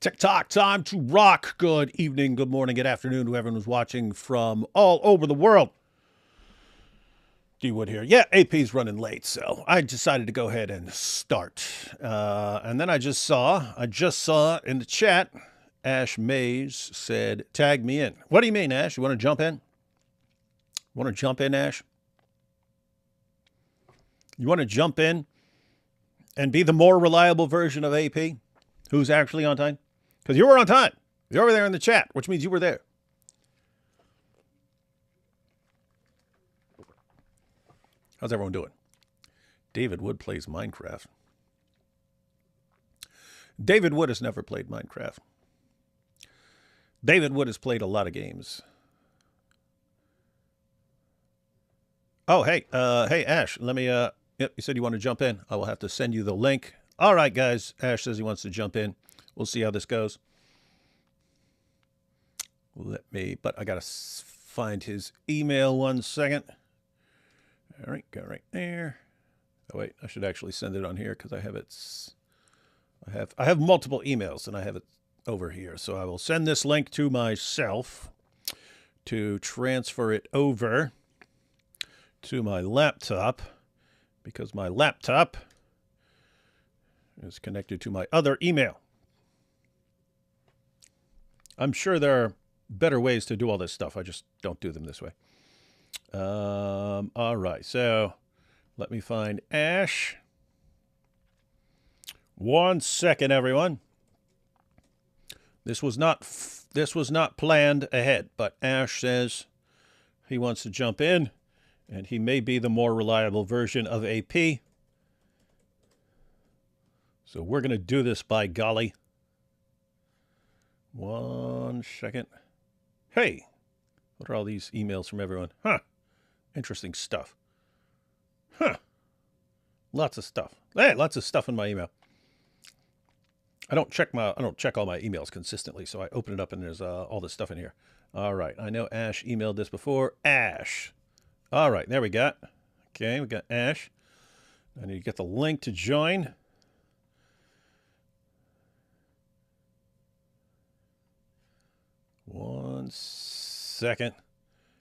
TikTok, time to rock. Good evening, good morning, good afternoon to everyone who's watching from all over the world. D Wood here. Yeah, AP's running late, so I decided to go ahead and start. And then I just saw in the chat, Ash Mays said, tag me in. What do you mean, Ash? You want to jump in? Want to jump in, Ash? You want to jump in and be the more reliable version of AP? Who's actually on time? Because you were on time. You're over there in the chat, which means you were there. How's everyone doing? David Wood plays Minecraft. David Wood has never played Minecraft. David Wood has played a lot of games. Oh, hey, Ash, let me, yep, you said you want to jump in. I will have to send you the link. All right, guys. Ash says he wants to jump in. We'll see how this goes. But I got to find his email 1 second. All right, go right there. Oh, wait, I should actually send it on here because I have it. I have multiple emails and I have it over here. So I will send this link to myself to transfer it over to my laptop because my laptop is connected to my other email. I'm sure there are better ways to do all this stuff. I just don't do them this way. All right, so let me find Ash. 1 second, everyone. This was not planned ahead, but Ash says he wants to jump in, and he may be the more reliable version of AP. So we're going to do this, by golly. 1 second. Hey, what are all these emails from everyone? Huh. Interesting stuff. Huh. Lots of stuff. Hey, lots of stuff in my email. I don't check all my emails consistently, so I open it up and there's all this stuff in here. All right. I know Ash emailed this before. Ash. All right. There we got. Okay, we got Ash. I need to get the link to join. One second.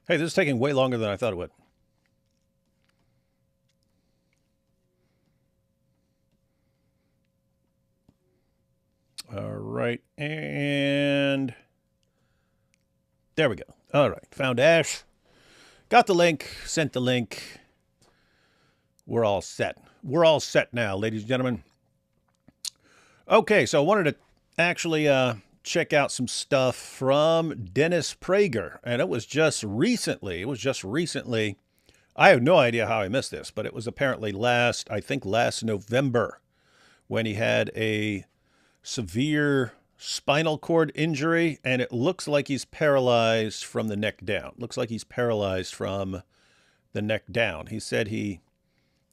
Hey, this is taking way longer than I thought it would. All right, and there we go. All right, found Ash. Got the link, sent the link. We're all set. We're all set now, ladies and gentlemen. Okay, so I wanted to actually check out some stuff from Dennis Prager, and it was just recently. I have no idea how I missed this, but it was apparently last November when he had a severe spinal cord injury, and it looks like he's paralyzed from the neck down. He said he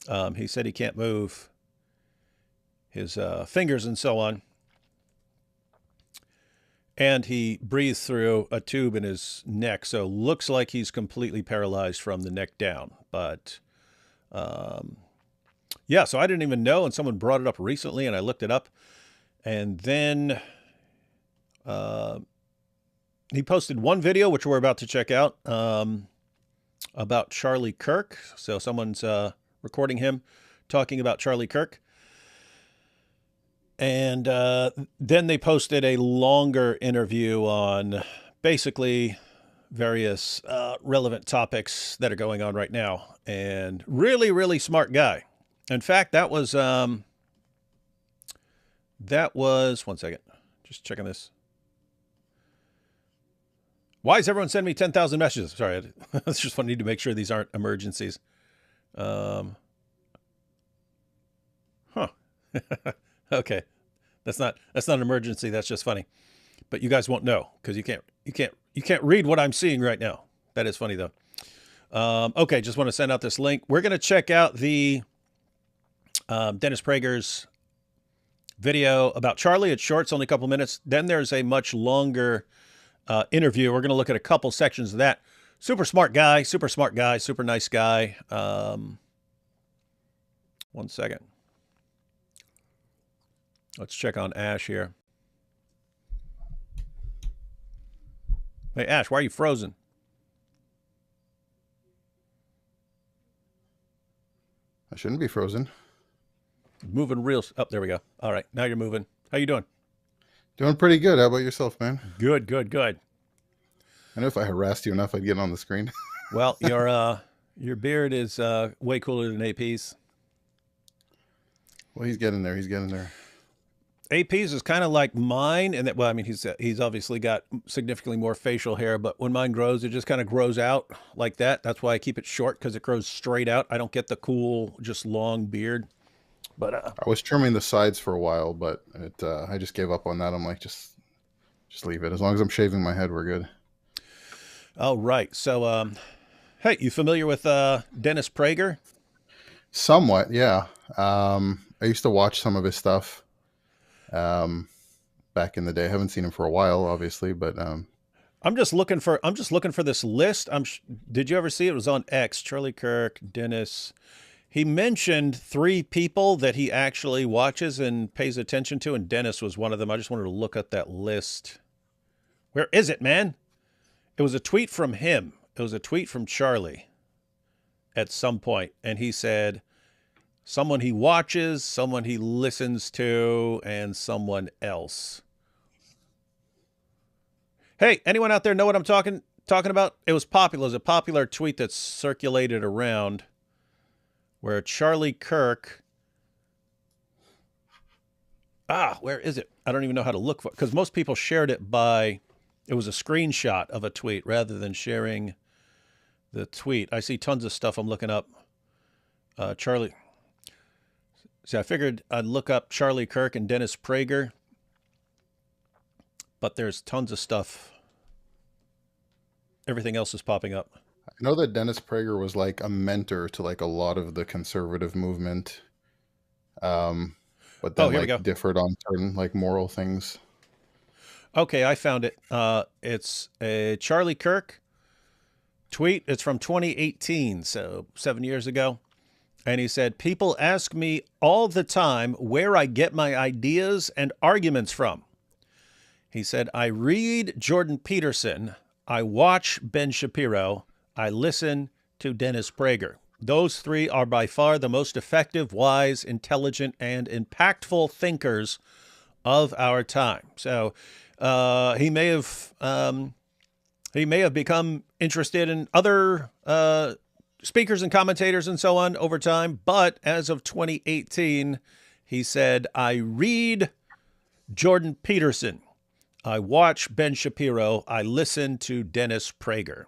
can't move his fingers and so on. And he breathes through a tube in his neck, so looks like he's completely paralyzed from the neck down. But, yeah, so I didn't even know, and someone brought it up recently, and I looked it up. And then he posted one video, which we're about to check out, about Charlie Kirk. So someone's recording him talking about Charlie Kirk. And then they posted a longer interview on basically various relevant topics that are going on right now. And really, really smart guy. In fact, that was 1 second. Just checking this. Why is everyone sending me 10,000 messages? Sorry, I just need to make sure these aren't emergencies. Huh. Okay. That's not an emergency. That's just funny. But you guys won't know because you can't read what I'm seeing right now. That is funny though. Okay, just want to send out this link. We're going to check out the Dennis Prager's video about Charlie. It's short, it's only a couple minutes. Then there's a much longer interview. We're going to look at a couple sections of that. Super smart guy, super nice guy. 1 second. Let's check on Ash here. Hey, Ash, why are you frozen? I shouldn't be frozen. Moving real. Oh, there we go. All right, now you're moving. How you doing? Doing pretty good. How about yourself, man? Good, good, good. I know if I harassed you enough, I'd get on the screen. Well, your beard is way cooler than AP's. Well, he's getting there. He's getting there. AP's is kind of like mine, and that well, I mean, he's obviously got significantly more facial hair, but when mine grows, it just kind of grows out like that. That's why I keep it short because it grows straight out. I don't get the cool, just long beard. But I was trimming the sides for a while, but I just gave up on that. I'm like, just leave it. As long as I'm shaving my head, we're good. all right. So, hey, you familiar with Dennis Prager? Somewhat, yeah. I used to watch some of his stuff um, back in the day. I haven't seen him for a while, obviously, but I'm just looking for this list. Did you ever see it? It was on X. Charlie Kirk, Dennis. He mentioned three people that he actually watches and pays attention to, and Dennis was one of them. I just wanted to look at that list. Where is it, man? It was a tweet from him. It was a tweet from Charlie at some point, and he said someone he watches, someone he listens to, and someone else. Hey, anyone out there know what I'm talking about? It was popular. It was a popular tweet that circulated around where Charlie Kirk. Where is it? I don't even know how to look for it because most people shared it by. It was a screenshot of a tweet rather than sharing the tweet. I see tons of stuff I'm looking up. Charlie. See, I figured I'd look up Charlie Kirk and Dennis Prager, but there's tons of stuff. Everything else is popping up. I know that Dennis Prager was like a mentor to like a lot of the conservative movement, um, but Oh, then here we like go. differed on certain like moral things. Okay, I found it. It's a Charlie Kirk tweet. It's from 2018, so 7 years ago. And he said, people ask me all the time where I get my ideas and arguments from. He said, I read Jordan Peterson, I watch Ben Shapiro, I listen to Dennis Prager. Those three are by far the most effective, wise, intelligent, and impactful thinkers of our time. So he may have become interested in other speakers and commentators and so on over time. But as of 2018, he said, I read Jordan Peterson. I watch Ben Shapiro. I listen to Dennis Prager.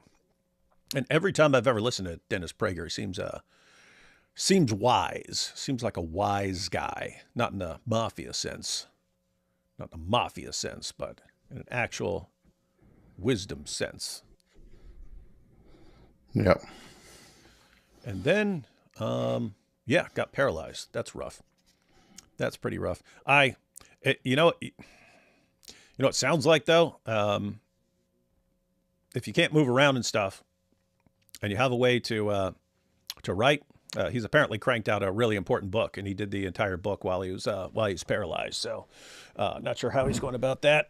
And every time I've ever listened to Dennis Prager, he seems wise. Seems like a wise guy, not in a mafia sense, not in a mafia sense, but in an actual wisdom sense. Yep. And then, yeah, got paralyzed. That's rough. That's pretty rough. It sounds like though. If you can't move around and stuff, and you have a way to write, he's apparently cranked out a really important book, and he did the entire book while he was paralyzed. So, not sure how he's going about that.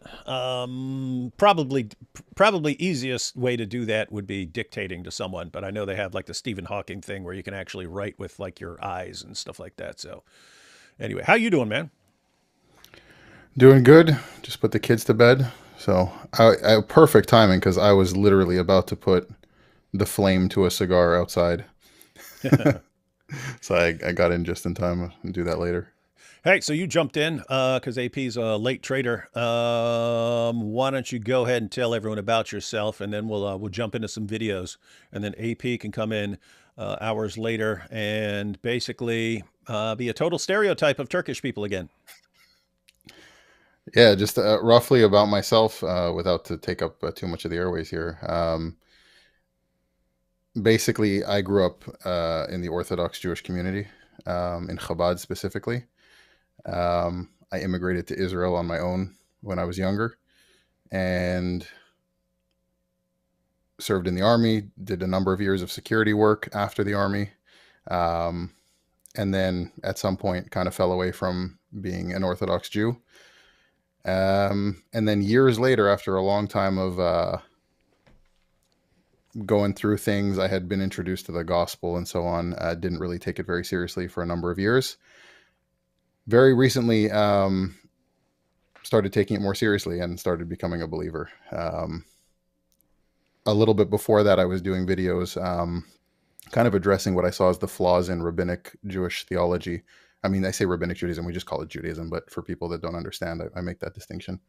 Probably easiest way to do that would be dictating to someone, but I know they have like the Stephen Hawking thing where you can actually write with like your eyes and stuff like that. So, anyway, how you doing, man? Doing good. Just put the kids to bed. So perfect timing because I was literally about to put the flame to a cigar outside. So I got in just in time and do that later. Hey, so you jumped in because AP's a late trader. Why don't you go ahead and tell everyone about yourself, and then we'll jump into some videos, and then AP can come in hours later and basically be a total stereotype of Turkish people again. Yeah, just roughly about myself without to take up too much of the airways here. Basically, I grew up in the Orthodox Jewish community, in Chabad specifically. I immigrated to Israel on my own when I was younger and served in the army, did a number of years of security work after the army, um, and then at some point kind of fell away from being an Orthodox Jew. And then years later, after a long time of going through things. I had been introduced to the gospel and so on. Didn't really take it very seriously for a number of years. Very recently, started taking it more seriously and started becoming a believer. A little bit before that, I was doing videos kind of addressing what I saw as the flaws in rabbinic Jewish theology. I mean, I say rabbinic Judaism, we just call it Judaism, but for people that don't understand, I make that distinction.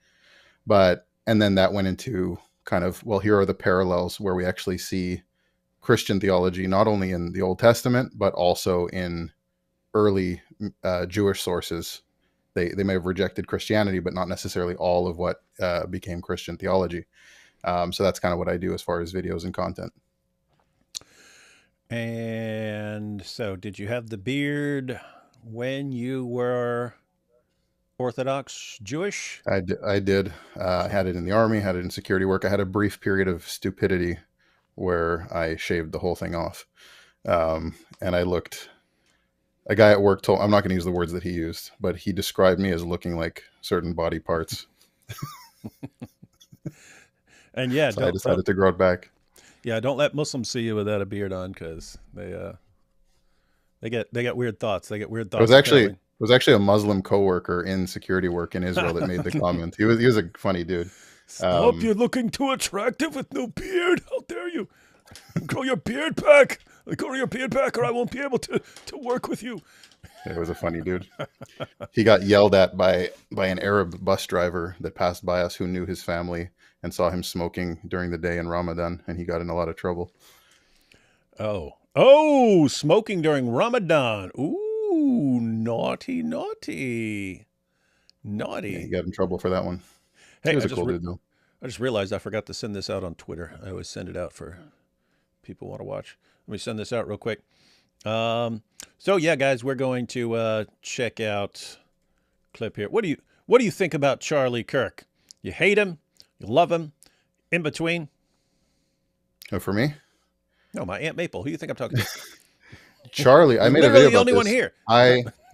And then that went into kind of, well, here are the parallels where we actually see Christian theology, not only in the Old Testament, but also in early Jewish sources. They may have rejected Christianity, but not necessarily all of what became Christian theology. So that's kind of what I do as far as videos and content. And so did you have the beard when you were Orthodox Jewish? I did. I had it in the army, had it in security work. I had a brief period of stupidity where I shaved the whole thing off. And I looked, a guy at work told, I'm not going to use the words that he used, but he described me as looking like certain body parts. And yeah, so I decided to grow it back. Yeah, don't let Muslims see you without a beard on, because they get weird thoughts. They get weird thoughts. It was actually a Muslim coworker in security work in Israel that made the comment. He was a funny dude. Stop! You're looking too attractive with no beard. How dare you? Grow your beard back. Grow your beard back, or I won't be able to work with you. It was a funny dude. He got yelled at by an Arab bus driver that passed by us who knew his family and saw him smoking during the day in Ramadan, and he got in a lot of trouble. Oh, smoking during Ramadan. Ooh, naughty. Yeah, he got in trouble for that one. Hey, he was a cool dude, though. I just realized I forgot to send this out on Twitter. I always send it out for people who want to watch. Let me send this out real quick. So yeah, guys, we're going to check out clip here. What do you think about Charlie Kirk? You hate him? You love him? In between? Oh, for me? No, my Aunt Maple. Who do you think I'm talking to? Charlie, I made a video about the only this. One here.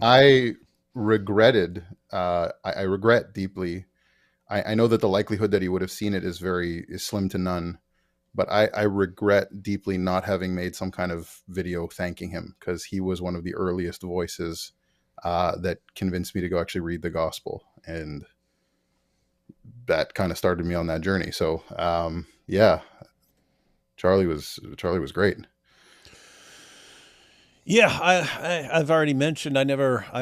I regretted. I regret deeply. I know that the likelihood that he would have seen it is slim to none, but I regret deeply not having made some kind of video thanking him, because he was one of the earliest voices that convinced me to go actually read the gospel, and that kind of started me on that journey. So yeah, Charlie was great. Yeah, I've already mentioned I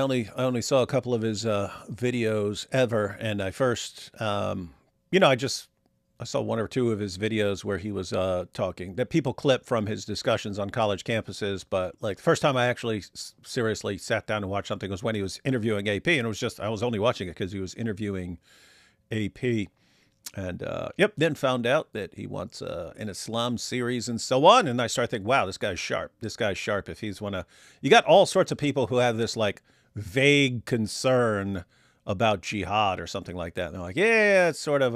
only saw a couple of his videos ever, and I first I saw one or two of his videos where he was talking that people clip from his discussions on college campuses. But like the first time I actually seriously sat down and watched something was when he was interviewing AP, and it was just I was only watching it because he was interviewing AP. And then found out that he wants an Islam series and so on. And I started thinking, wow, this guy's sharp. This guy's sharp. If he's you got all sorts of people who have this like vague concern about jihad or something like that. And they're like, yeah, it's sort of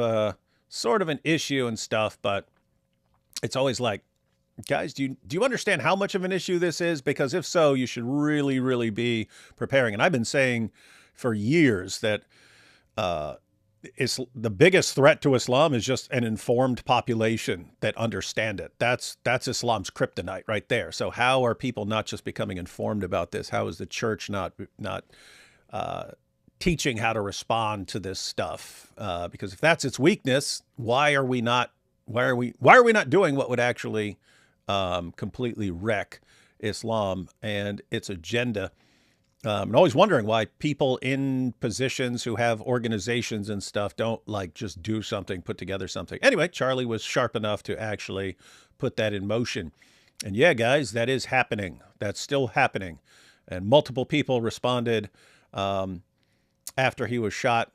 an issue and stuff. But it's always like, guys, do you understand how much of an issue this is? Because if so, you should really, really be preparing. And I've been saying for years that the biggest threat to Islam is just an informed population that understand it. That's Islam's kryptonite right there. So how are people not just becoming informed about this? How is the church not teaching how to respond to this stuff? Because if that's its weakness, why are we not doing what would actually completely wreck Islam and its agenda? I'm always wondering why people in positions who have organizations and stuff don't like just do something, put together something. Anyway, Charlie was sharp enough to actually put that in motion. And yeah, guys, that is happening. That's still happening. And multiple people responded after he was shot.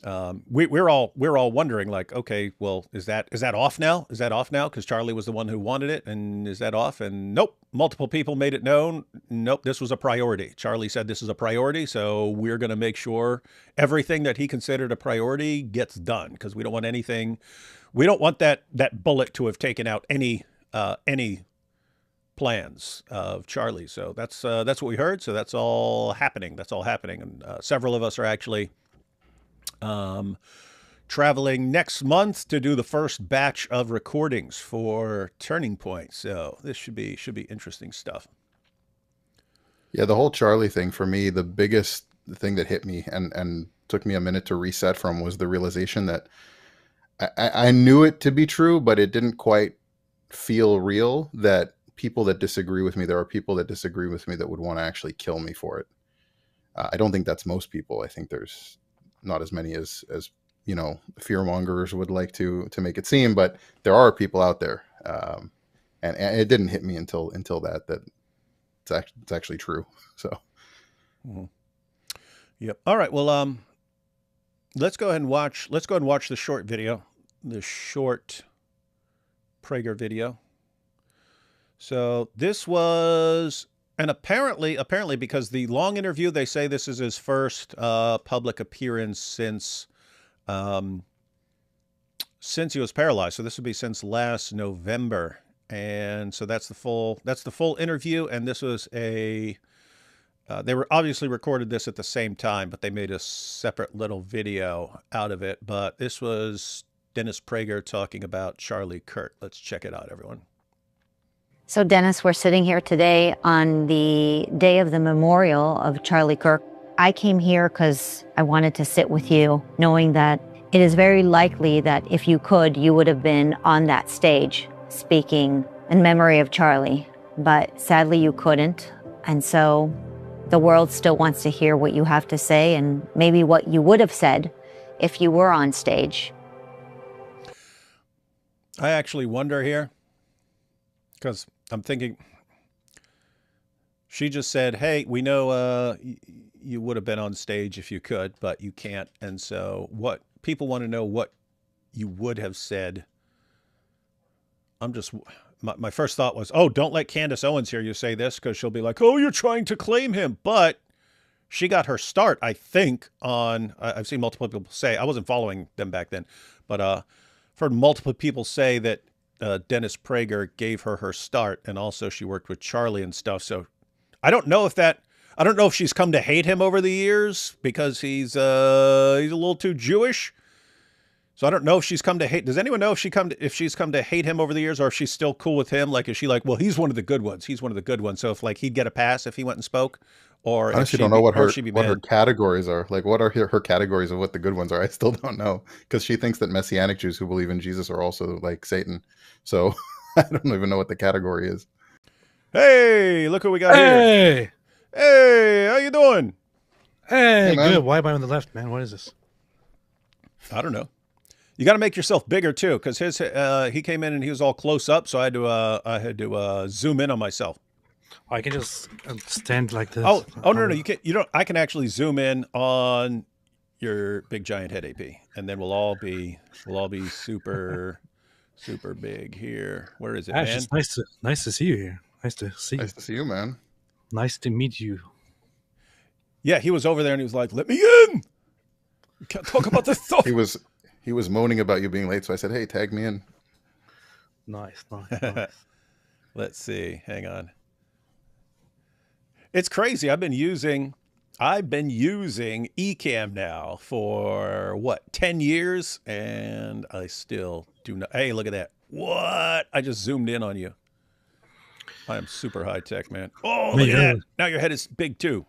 We're all wondering, like, okay, well, is that off now? Is that off now? Because Charlie was the one who wanted it, and is that off? And nope, multiple people made it known. Nope, this was a priority. Charlie said this is a priority, so we're going to make sure everything that he considered a priority gets done, because we don't want anything. We don't want that bullet to have taken out any plans of Charlie. So that's what we heard. So that's all happening. And several of us are actually traveling next month to do the first batch of recordings for Turning Point. So this should be interesting stuff. Yeah, the whole Charlie thing for me, the biggest thing that hit me and took me a minute to reset from was the realization that I knew it to be true, but it didn't quite feel real, that people that disagree with me, there are people that disagree with me that would want to actually kill me for it. I don't think that's most people. I think there's not as many as you know, fear mongers would like to make it seem, but there are people out there. And it didn't hit me until that it's actually true. So. Mm-hmm. Yep. All right. Well, let's go ahead and watch the short video, the short Prager video. So this was, and apparently because the long interview, they say this is his first public appearance since he was paralyzed. So this would be since last November. And so that's the full interview. And this was they were obviously recorded this at the same time, but they made a separate little video out of it. But this was Dennis Prager talking about Charlie Kirk. Let's check it out, everyone. So Dennis, we're sitting here today on the day of the memorial of Charlie Kirk. I came here because I wanted to sit with you, knowing that it is very likely that if you could, you would have been on that stage speaking in memory of Charlie. But sadly, you couldn't. And so the world still wants to hear what you have to say and maybe what you would have said if you were on stage. I actually wonder here, because I'm thinking, she just said, hey, we know you would have been on stage if you could, but you can't. And so what people want to know what you would have said. My first thought was, oh, don't let Candace Owens hear you say this, because she'll be like, oh, you're trying to claim him. But she got her start, I think, on, I've seen multiple people say, I wasn't following them back then, but I've heard multiple people say that Dennis Prager gave her start, and also she worked with Charlie and stuff. So I don't know if she's come to hate him over the years because he's a little too Jewish. So I don't know if she's come to hate. Does anyone know if she's come to hate him over the years, or if she's still cool with him? Like, is she like, well, he's one of the good ones. He's one of the good ones. So if like he'd get a pass if he went and spoke, or I honestly don't know what her categories are. Like, what are her categories of what the good ones are? I still don't know, because she thinks that Messianic Jews who believe in Jesus are also like Satan. So I don't even know what the category is. Hey, look who we got here. Hey, how you doing? Hey, good. Why am I on the left, man? What is this? I don't know. You got to make yourself bigger too, because he came in and he was all close up, so I had to zoom in on myself. I can just stand like this. Oh no, you can't. You don't. I can actually zoom in on your big giant head, AP, and then we'll all be super big here. Where is it, Ash, man? It's nice to see you here. Nice to see you, man. Nice to meet you. Yeah, he was over there and he was like, "Let me in. We can't talk about this stuff." He was moaning about you being late, so I said, "Hey, tag me in." Nice. Let's see. Hang on. It's crazy. I've been using Ecamm now for what, 10 years, and I still do not. Hey, look at that. What? I just zoomed in on you. I am super high tech, man. Oh, look at that. Now your head is big too.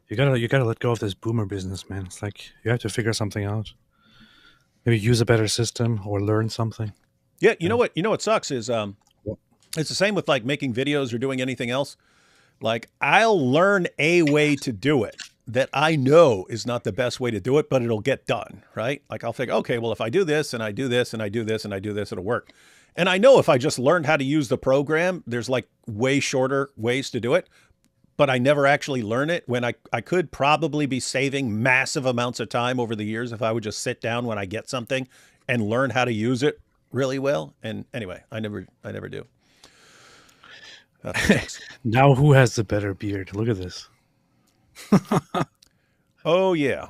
You gotta let go of this boomer business, man. It's like you have to figure something out. Maybe use a better system or learn something. Yeah, you know what sucks is it's the same with like making videos or doing anything else. Like, I'll learn a way to do it that I know is not the best way to do it, but it'll get done, right? Like, I'll think, okay, well, if I do this and I do this and I do this and I do this, it'll work. And I know if I just learned how to use the program, there's like way shorter ways to do it, but I never actually learn it, when I could probably be saving massive amounts of time over the years if I would just sit down when I get something and learn how to use it really well. And anyway, I never do. Now who has the better beard? Look at this. Oh, yeah.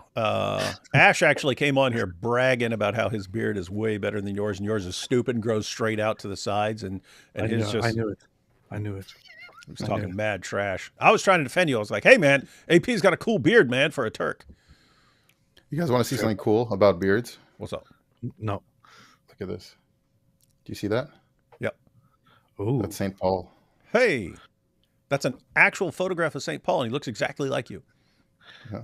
Ash actually came on here bragging about how his beard is way better than yours, and yours is stupid and grows straight out to the sides. And I his just... I knew it. He was talking mad trash. I was trying to defend you. I was like, hey, man, AP's got a cool beard, man, for a Turk. You guys want to see something cool about beards? What's up? No. Look at this. Do you see that? Yep. Ooh. That's St. Paul. Hey, that's an actual photograph of St. Paul, and he looks exactly like you. Yeah.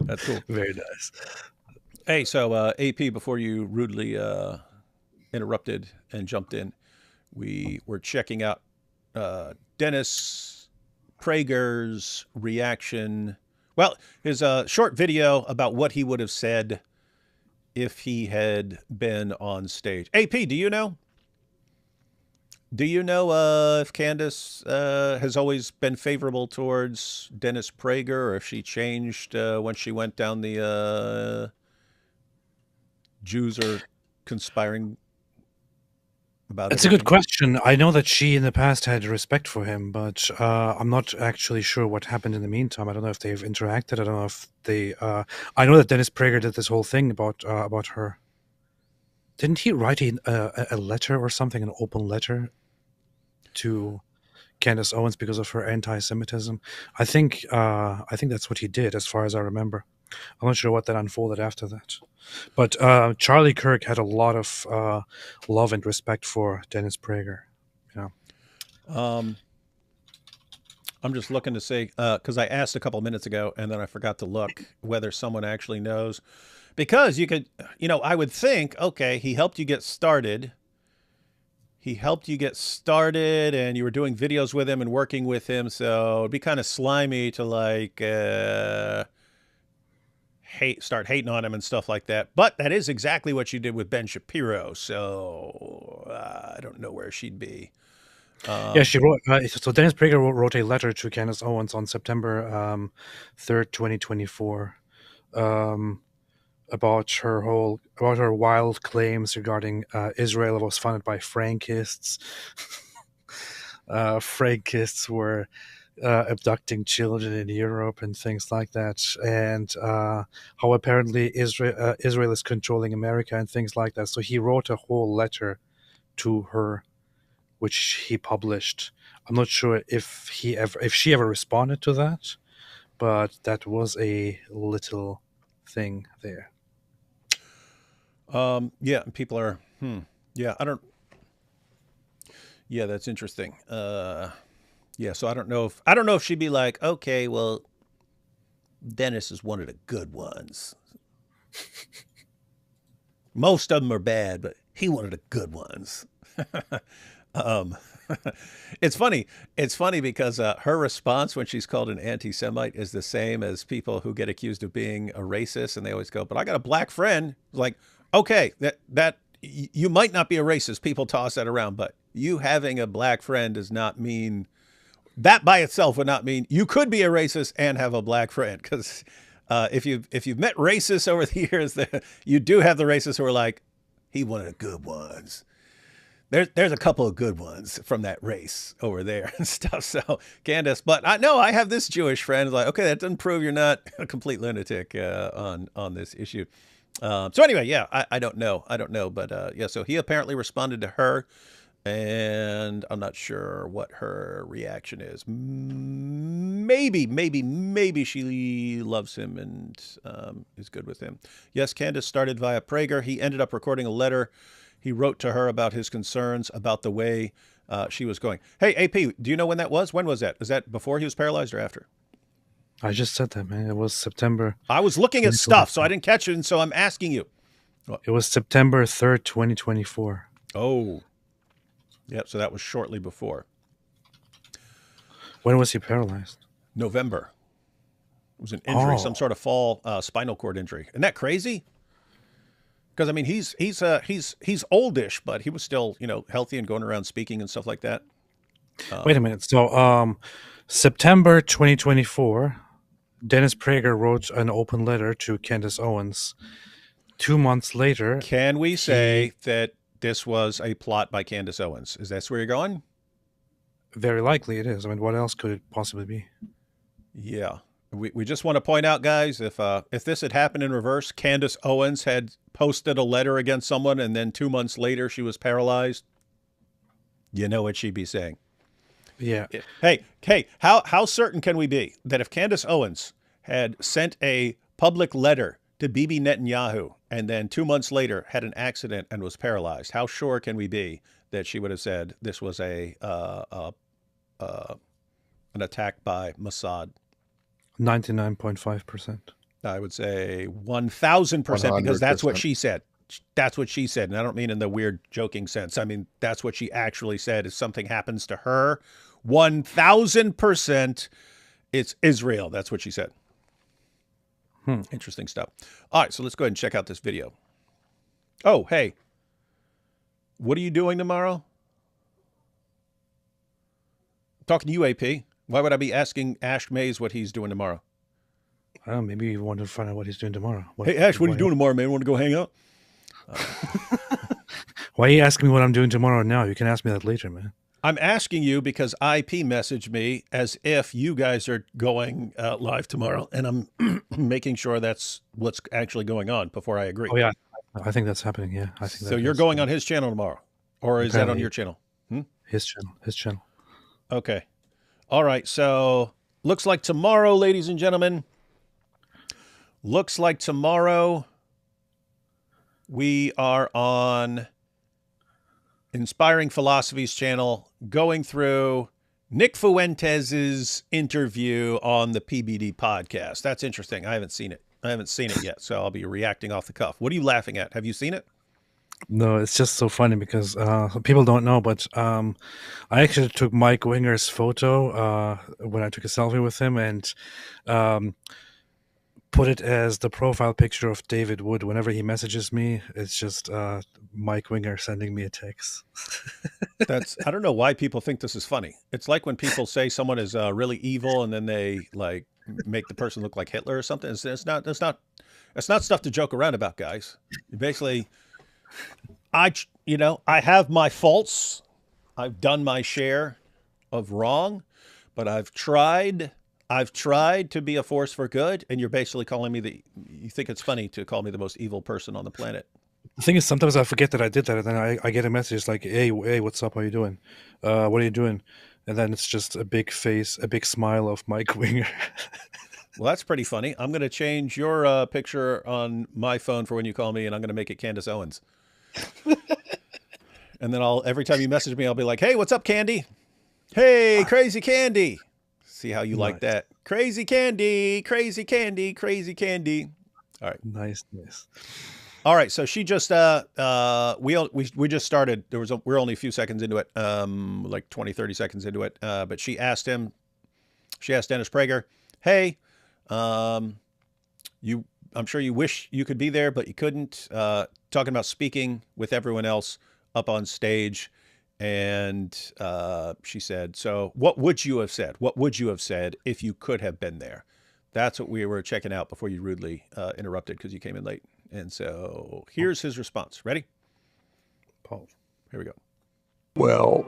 That's cool. Very nice. Hey, so AP, before you rudely interrupted and jumped in, we were checking out Dennis Prager's reaction. Well, his short video about what he would have said if he had been on stage. AP, do you know? Do you know if Candace has always been favorable towards Dennis Prager, or if she changed when she went down the Jews are conspiring about It's a good everything? question. I know that she in the past had respect for him, but I'm not actually sure what happened in the meantime. I don't know if they've interacted. I don't know if they. I know that Dennis Prager did this whole thing about her. Didn't he write a letter or something, an open letter to Candace Owens because of her anti-Semitism? I think that's what he did, as far as I remember. I'm not sure what that unfolded after that. But Charlie Kirk had a lot of love and respect for Dennis Prager. Yeah. I'm just looking to see, because I asked a couple minutes ago and then I forgot to look whether someone actually knows. Because you could, I would think, okay, he helped you get started. He helped you get started and you were doing videos with him and working with him. So it'd be kind of slimy to start hating on him and stuff like that. But that is exactly what you did with Ben Shapiro. So I don't know where she'd be. Yeah, she wrote. So Dennis Prager wrote a letter to Candace Owens on September 3rd, 2024, about her wild claims regarding Israel was funded by Frankists. Frankists were abducting children in Europe and things like that, and how apparently Israel is controlling America and things like that. So he wrote a whole letter to her, which he published. I'm not sure if she ever responded to that, but that was a little thing there. Yeah, people are. Yeah, I don't. Yeah, that's interesting. Yeah, so I don't know if she'd be like, okay, well, Dennis is one of the good ones. Most of them are bad, but he one of the good ones. It's funny. It's funny because her response when she's called an anti-Semite is the same as people who get accused of being a racist, and they always go, "But I got a black friend." It's like, okay, that you might not be a racist. People toss that around, but you having a black friend does not mean that by itself would not mean you could be a racist and have a black friend. Because if you've met racists over the years, you do have the racists who are like, he one of the good ones. There's a couple of good ones from that race over there and stuff. So Candace, but I have this Jewish friend. Like, okay, that doesn't prove you're not a complete lunatic on this issue. So anyway, yeah, I don't know, but yeah. So he apparently responded to her, and I'm not sure what her reaction is. Maybe she loves him and is good with him. Yes, Candace started via Prager. He ended up recording a letter. He wrote to her about his concerns about the way she was going. Hey, AP, do you know when that was? When was that? Is that before he was paralyzed or after? I just said that, man. It was September. I was looking at stuff, so I didn't catch it, and so I'm asking you. It was September 3rd, 2024. Oh. Yep, so that was shortly before. When was he paralyzed? November. It was an injury, some sort of fall spinal cord injury. Isn't that crazy? Because I mean, he's oldish, but he was still, healthy and going around speaking and stuff like that. Wait a minute. So, September 2024, Dennis Prager wrote an open letter to Candace Owens. 2 months later, can we say that this was a plot by Candace Owens? Is that where you're going? Very likely it is. I mean, what else could it possibly be? Yeah. We just want to point out, guys, if this had happened in reverse, Candace Owens had posted a letter against someone, and then 2 months later she was paralyzed, you know what she'd be saying. Yeah. Hey, how certain can we be that if Candace Owens had sent a public letter to Bibi Netanyahu, and then 2 months later had an accident and was paralyzed. How sure can we be that she would have said this was an attack by Mossad? 99.5%. I would say 1,000% because that's what 100%. she said. That's what she said. And I don't mean in the weird joking sense. I mean, that's what she actually said. If something happens to her, 1,000% it's Israel. That's what she said. Interesting stuff. All right, so let's go ahead and check out this video. Oh, hey. What are you doing tomorrow? I'm talking to you, AP. Why would I be asking Ash Mays what he's doing tomorrow? I don't know, maybe you want to find out what he's doing tomorrow. Hey, Ash, what are you doing tomorrow, man? Want to go hang out? Why are you asking me what I'm doing tomorrow now? You can ask me that later, man. I'm asking you because IP messaged me as if you guys are going live tomorrow, and I'm making sure that's what's actually going on before I agree. Oh, yeah. I think that's happening, yeah. I think So you're going on his channel tomorrow, or is that on your channel? His channel. Okay. All right. So looks like tomorrow, ladies and gentlemen, we are on Inspiring Philosophy's channel, going through Nick Fuentes's interview on the PBD podcast. That's interesting. I haven't seen it yet, so I'll be reacting off the cuff. What are you laughing at? Have you seen it? No, it's just so funny because people don't know, but I actually took Mike Winger's photo when I took a selfie with him and put it as the profile picture of David Wood. Whenever he messages me, it's just Mike Winger sending me a text. I don't know why people think this is funny. It's like when people say someone is really evil and then they like make the person look like Hitler or something. It's not stuff to joke around about, guys. Basically, I have my faults. I've done my share of wrong, but I've tried to be a force for good, and you're basically calling me you think it's funny to call me the most evil person on the planet. The thing is, sometimes I forget that I did that, and then I get a message like, hey, what's up? How you doing? What are you doing? And then it's just a big face, a big smile of Mike Winger. Well, that's pretty funny. I'm going to change your picture on my phone for when you call me, and I'm going to make it Candace Owens. And then every time you message me, I'll be like, hey, what's up, Candy? Hey, Crazy Candy. See how you like that. Crazy Candy, Crazy Candy, Crazy Candy. All right. Nice. All right. So she just, we just started. We're only a few seconds into it, like 20, 30 seconds into it. But she asked Dennis Prager, hey, I'm sure you wish you could be there, but you couldn't, talking about speaking with everyone else up on stage. And she said, so what would you have said? What would you have said if you could have been there? That's what we were checking out before you rudely interrupted because you came in late. And so here's his response. Ready? Paul. Here we go. Well,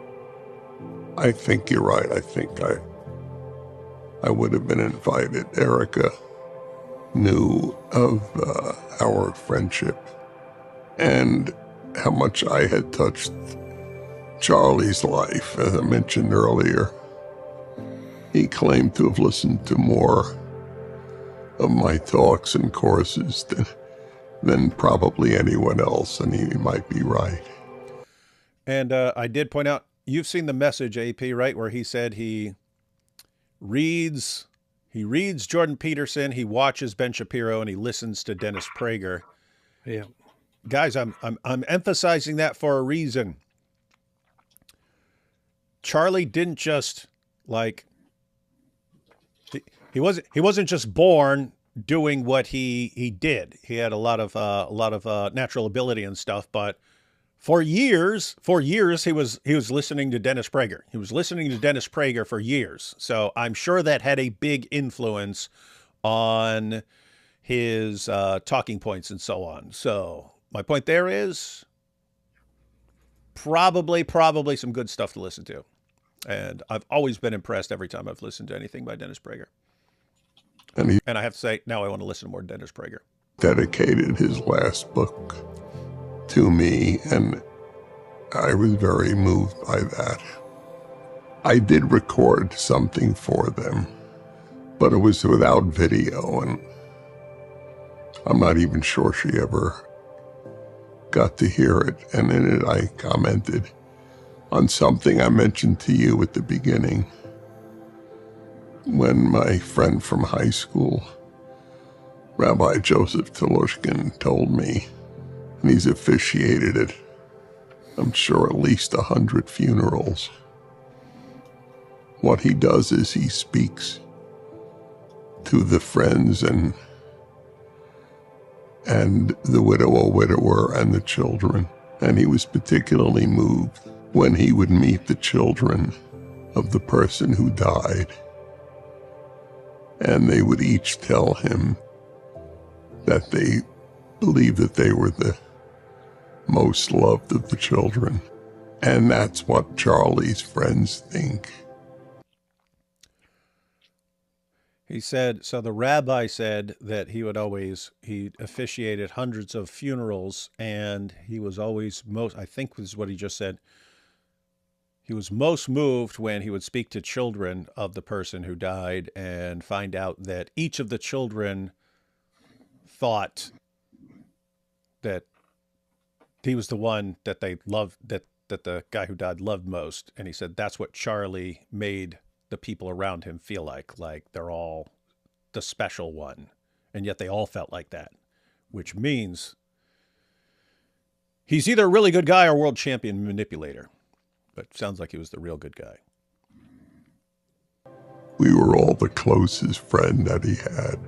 I think you're right. I think I would have been invited. Erica knew of our friendship and how much I had touched Charlie's life. As I mentioned earlier, he claimed to have listened to more of my talks and courses than probably anyone else, and he might be right. And I did point out, you've seen the message, AP, right, where he said he reads Jordan Peterson, he watches Ben Shapiro, and he listens to Dennis Prager. Yeah, guys, I'm emphasizing that for a reason. Charlie didn't just he wasn't just born doing what he did. He had a lot of natural ability and stuff, but for years he was listening to Dennis Prager. He was listening to Dennis Prager for years. So I'm sure that had a big influence on his talking points and so on. So my point there is probably some good stuff to listen to. And I've always been impressed every time I've listened to anything by Dennis Prager. And I have to say, now I want to listen to more Dennis Prager. Dedicated his last book to me, and I was very moved by that. I did record something for them, but it was without video, and I'm not even sure she ever got to hear it. And in it, I commented on something I mentioned to you at the beginning when my friend from high school, Rabbi Joseph Telushkin, told me, and he's officiated at, I'm sure, at least 100 funerals. What he does is he speaks to the friends and the widow or widower and the children. And he was particularly moved when he would meet the children of the person who died. And they would each tell him that they believed that they were the most loved of the children. And that's what Charlie's friends think. He said, so the rabbi said that he officiated hundreds of funerals, and he was always I think this is what he just said, he was most moved when he would speak to children of the person who died and find out that each of the children thought that he was the one that they loved, that the guy who died loved most. And he said that's what Charlie made the people around him feel like they're all the special one. And yet they all felt like that, which means he's either a really good guy or world champion manipulator. But sounds like he was the real good guy. We were all the closest friend that he had.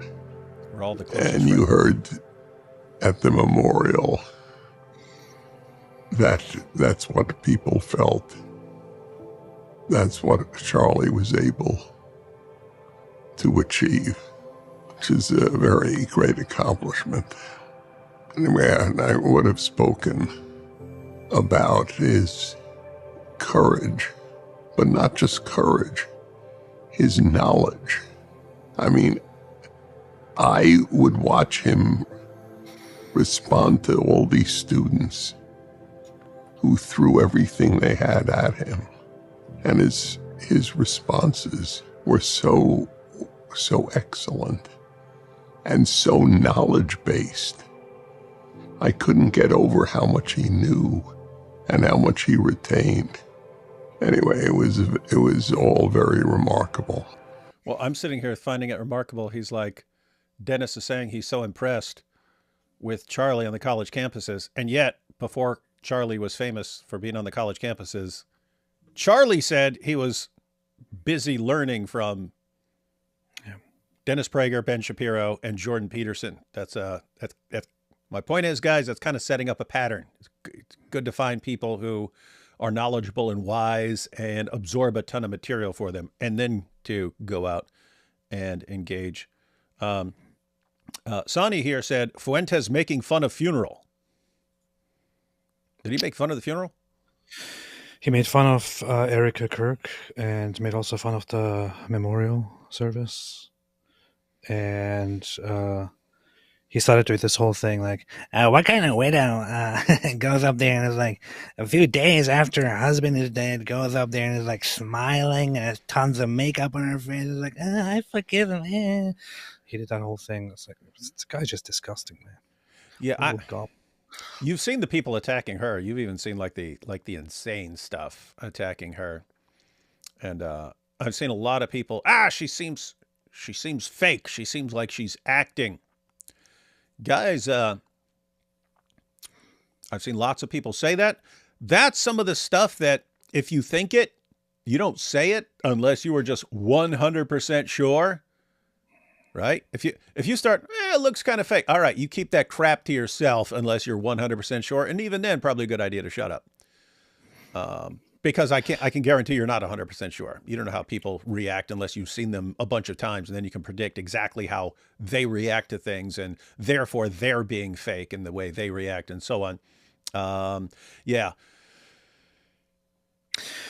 We're all the closest And you heard at the memorial that's what people felt. That's what Charlie was able to achieve, which is a very great accomplishment. Anyway, and I would have spoken about his courage, but not just courage, his knowledge. I mean, I would watch him respond to all these students who threw everything they had at him. And his responses were so excellent and so knowledge-based. I couldn't get over how much he knew and how much he retained. Anyway, it was all very remarkable. Well, I'm sitting here finding it remarkable. He's like, Dennis is saying he's so impressed with Charlie on the college campuses. And yet, before Charlie was famous for being on the college campuses, Charlie said he was busy learning from Dennis Prager, Ben Shapiro, and Jordan Peterson. That's my point is, guys, that's kind of setting up a pattern. It's good to find people who are knowledgeable and wise and absorb a ton of material for them, and then to go out and engage. Sonny here said, Fuentes making fun of funeral. Did he make fun of the funeral? He made fun of Erica Kirk and made also fun of the memorial service. And he started with this whole thing like, what kind of widow goes up there and is like, a few days after her husband is dead, goes up there and is like smiling and has tons of makeup on her face. It's like, I forgive him. He did that whole thing. It's like, this guy's just disgusting, man. Yeah, you've seen the people attacking her. You've even seen like the insane stuff attacking her. And I've seen a lot of people, she seems fake. She seems like she's acting. Guys, I've seen lots of people say that. That's some of the stuff that if you think it, you don't say it unless you are just 100% sure. Right? If you start, it looks kind of fake. All right, you keep that crap to yourself unless you're 100% sure. And even then, probably a good idea to shut up. Because I can guarantee you're not 100% sure. You don't know how people react unless you've seen them a bunch of times, and then you can predict exactly how they react to things, and therefore they're being fake in the way they react, and so on. Yeah.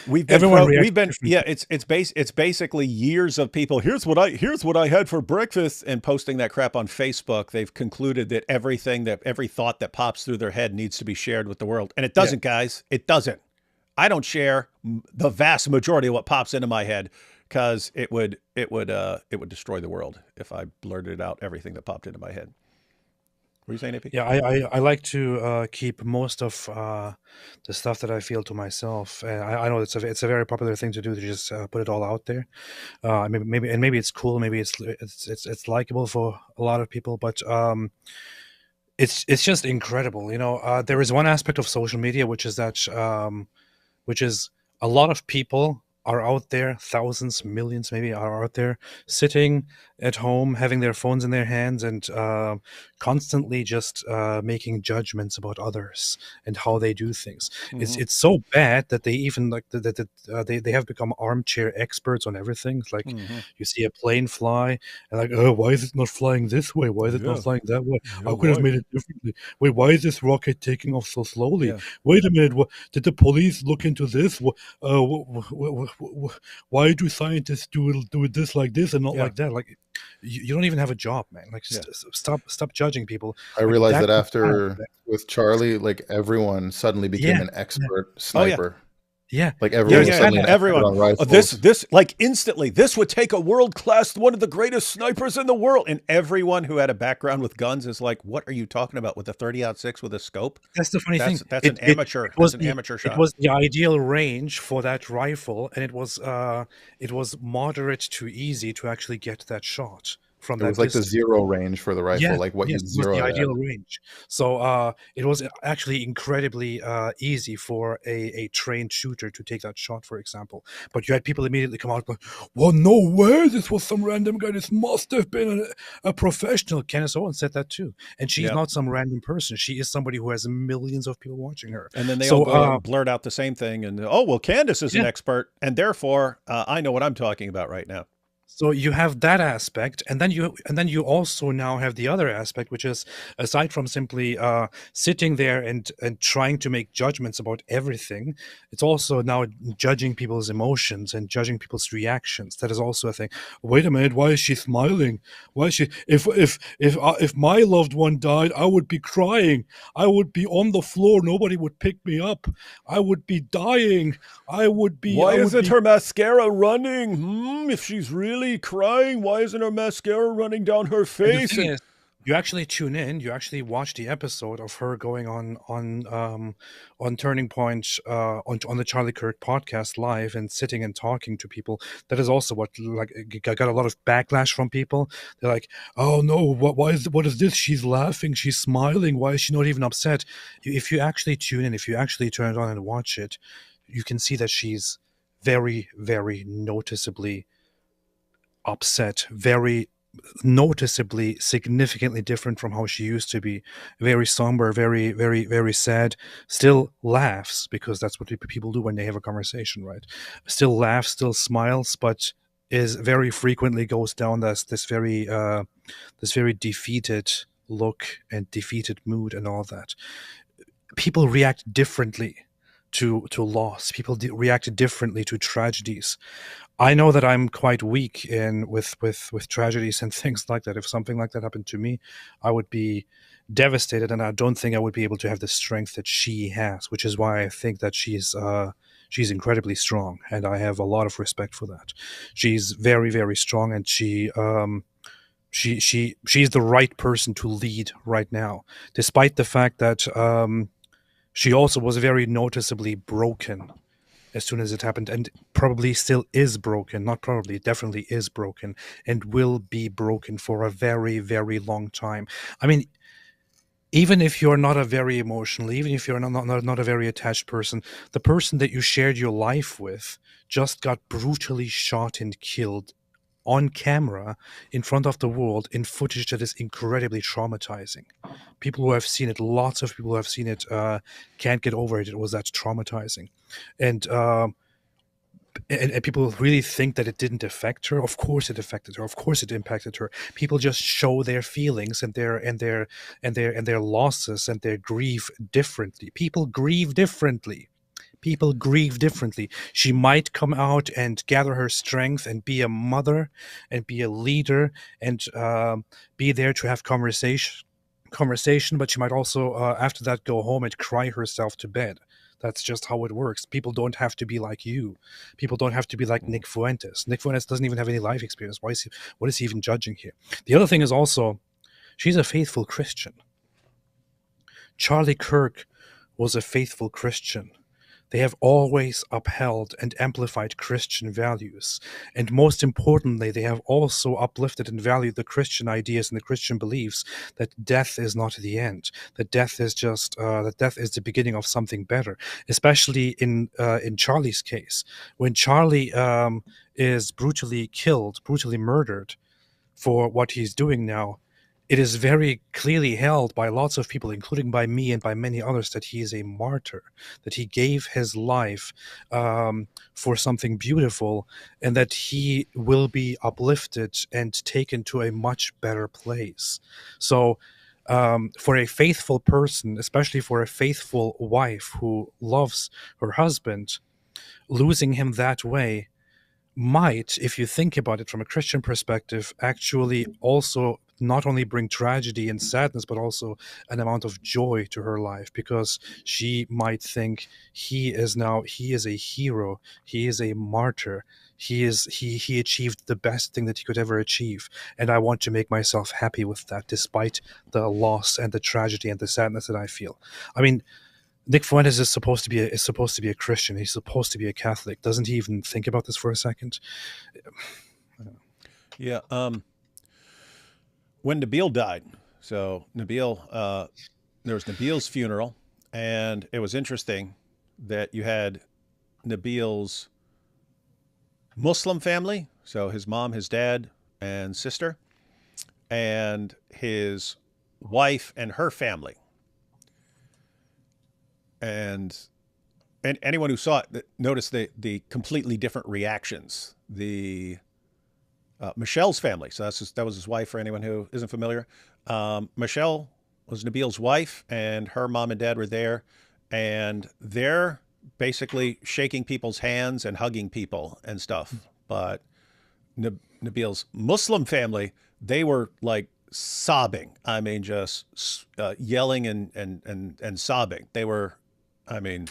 It's basically years of people. Here's what I had for breakfast, and posting that crap on Facebook. They've concluded that every thought that pops through their head needs to be shared with the world, and it doesn't, guys. It doesn't. I don't share the vast majority of what pops into my head because it would destroy the world if I blurted out everything that popped into my head. What are you saying, AP? Yeah, I like to keep most of the stuff that I feel to myself. I know it's a very popular thing to do, to just put it all out there. Maybe it's cool, maybe it's likable for a lot of people, but it's just incredible. There is one aspect of social media, which is that which is a lot of people are out there, thousands, millions maybe, are out there sitting at home, having their phones in their hands, and constantly just making judgments about others and how they do things. It's so bad that they even they have become armchair experts on everything. It's like you see a plane fly, and like, oh, why is it not flying this way? Why is it not flying that way? Yeah, I could have why? made it differently. Wait, why is this rocket taking off so slowly? Yeah. Wait a minute, did the police look into this? Why do scientists do it this like this and not Yeah. like that? Like, you don't even have a job, man. Like, stop judging people. I Like, realized that that's after bad. with Charlie, like everyone suddenly became Yeah, an expert Oh, yeah. sniper. yeah. Like Yeah, everyone was yeah, suddenly an expert everyone. on rifles. This like instantly, this would take a world-class, one of the greatest snipers in the world. And everyone who had a background with guns is like, what are you talking about with a 30-06 with a scope? That's the funny thing. That's an amateur. Was That's an amateur it shot. was the ideal range for that rifle, and it was moderate to easy to actually get that shot from It that was like the distance. zero range for the rifle, Yes, like what yes, you'd it was zero the it at. ideal range. So it was actually incredibly easy for a trained shooter to take that shot, for example. But you had people immediately come out going, well, no way, this was some random guy. This must have been a professional. Candace Owens said that too. And she's Yep. not some random person. She is somebody who has millions of people watching her. And then they So, all go and blurt out the same thing. And, oh, well, Candace is an Yeah. expert. And therefore, I know what I'm talking about right now. So you have that aspect, and then you also now have the other aspect, which is, aside from simply sitting there and trying to make judgments about everything, it's also now judging people's emotions and judging people's reactions. That is also a thing. Wait a minute, why is she smiling? Why is she? If my loved one died, I would be crying. I would be on the floor. Nobody would pick me up. I would be dying. I would be. Why I would isn't be, her mascara running? If she's really crying, why isn't her mascara running down her And the face? thing is, you actually tune in, you actually watch the episode of her going on Turning Point on the Charlie Kirk podcast live and sitting and talking to people. That is also what, like, got a lot of backlash from people. They're like, oh no, what is this? She's laughing, she's smiling. Why is she not even upset? If you actually tune in, if you actually turn it on and watch it, you can see that she's very, very noticeably upset, very noticeably, significantly different from how she used to be. Very somber, very, very, very sad. Still laughs, because that's what people do when they have a conversation, right? Still laughs, still smiles, but is very frequently goes down this very defeated look and defeated mood and all that. People react differently to loss. People react differently to tragedies. I know that I'm quite weak with tragedies and things like that. If something like that happened to me, I would be devastated, and I don't think I would be able to have the strength that she has, which is why I think that she's incredibly strong, and I have a lot of respect for that. She's very, very strong, and she's the right person to lead right now, despite the fact that she also was very noticeably broken as soon as it happened, and probably still is broken. Not probably, definitely is broken, and will be broken for a very, very long time. I mean, even if you're not a very emotional, even if you're not a very attached person, the person that you shared your life with just got brutally shot and killed on camera in front of the world in footage that is incredibly traumatizing. People who have seen it, lots of people who have seen it, can't get over it. It was that traumatizing. And people really think that it didn't affect her. Of course it affected her. Of course it impacted her. People just show their feelings and their losses and their grief differently. People grieve differently. People grieve differently. She might come out and gather her strength and be a mother and be a leader and be there to have conversation, but she might also after that go home and cry herself to bed. That's just how it works. People don't have to be like you. People don't have to be like Nick Fuentes. Nick Fuentes doesn't even have any life experience. What is he even judging here? The other thing is also, she's a faithful Christian. Charlie Kirk was a faithful Christian. They have always upheld and amplified Christian values. And most importantly, they have also uplifted and valued the Christian ideas and the Christian beliefs that death is not the end, that death is just, that death is the beginning of something better, especially in Charlie's case. When Charlie is brutally killed, brutally murdered for what he's doing now, it is very clearly held by lots of people, including by me and by many others, that he is a martyr, that he gave his life for something beautiful, and that he will be uplifted and taken to a much better place. So for a faithful person, especially for a faithful wife who loves her husband, losing him that way might, if you think about it from a Christian perspective, actually also not only bring tragedy and sadness, but also an amount of joy to her life, because she might think he is a hero, he is a martyr, he achieved the best thing that he could ever achieve, and I want to make myself happy with that, despite the loss and the tragedy and the sadness that I feel. I mean, Nick Fuentes is supposed to be a Christian. He's supposed to be a Catholic. Doesn't he even think about this for a second? Yeah. When Nabil died, so Nabil, there was Nabil's funeral, and it was interesting that you had Nabil's Muslim family, so his mom, his dad, and sister, and his wife and her family. And anyone who saw it noticed the completely different reactions. The Michelle's family, so that was his wife, for anyone who isn't familiar. Michelle was Nabil's wife, and her mom and dad were there, and they're basically shaking people's hands and hugging people and stuff. But Nabil's Muslim family, they were like sobbing. I mean, just yelling and sobbing. They were, I mean,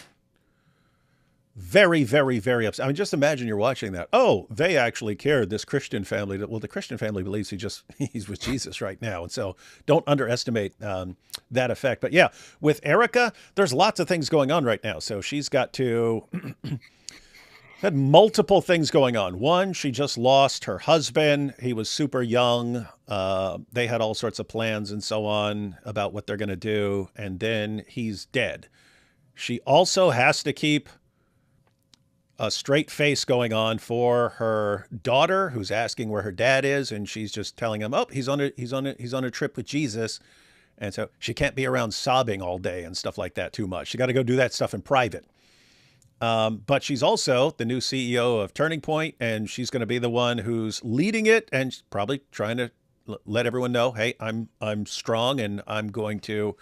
very, very, very upset. I mean, just imagine you're watching that. Oh, they actually cared, this Christian family. Well, the Christian family believes he's with Jesus right now. And so don't underestimate that effect. But yeah, with Erica, there's lots of things going on right now. So she's got to had multiple things going on. One, she just lost her husband. He was super young. They had all sorts of plans and so on about what they're going to do. And then he's dead. She also has to keep a straight face going on for her daughter, who's asking where her dad is, and she's just telling him, "Oh, he's on a trip with Jesus," and so she can't be around sobbing all day and stuff like that too much. She got to go do that stuff in private. But she's also the new CEO of Turning Point, and she's going to be the one who's leading it and probably trying to let everyone know, "Hey, I'm strong, and I'm going to."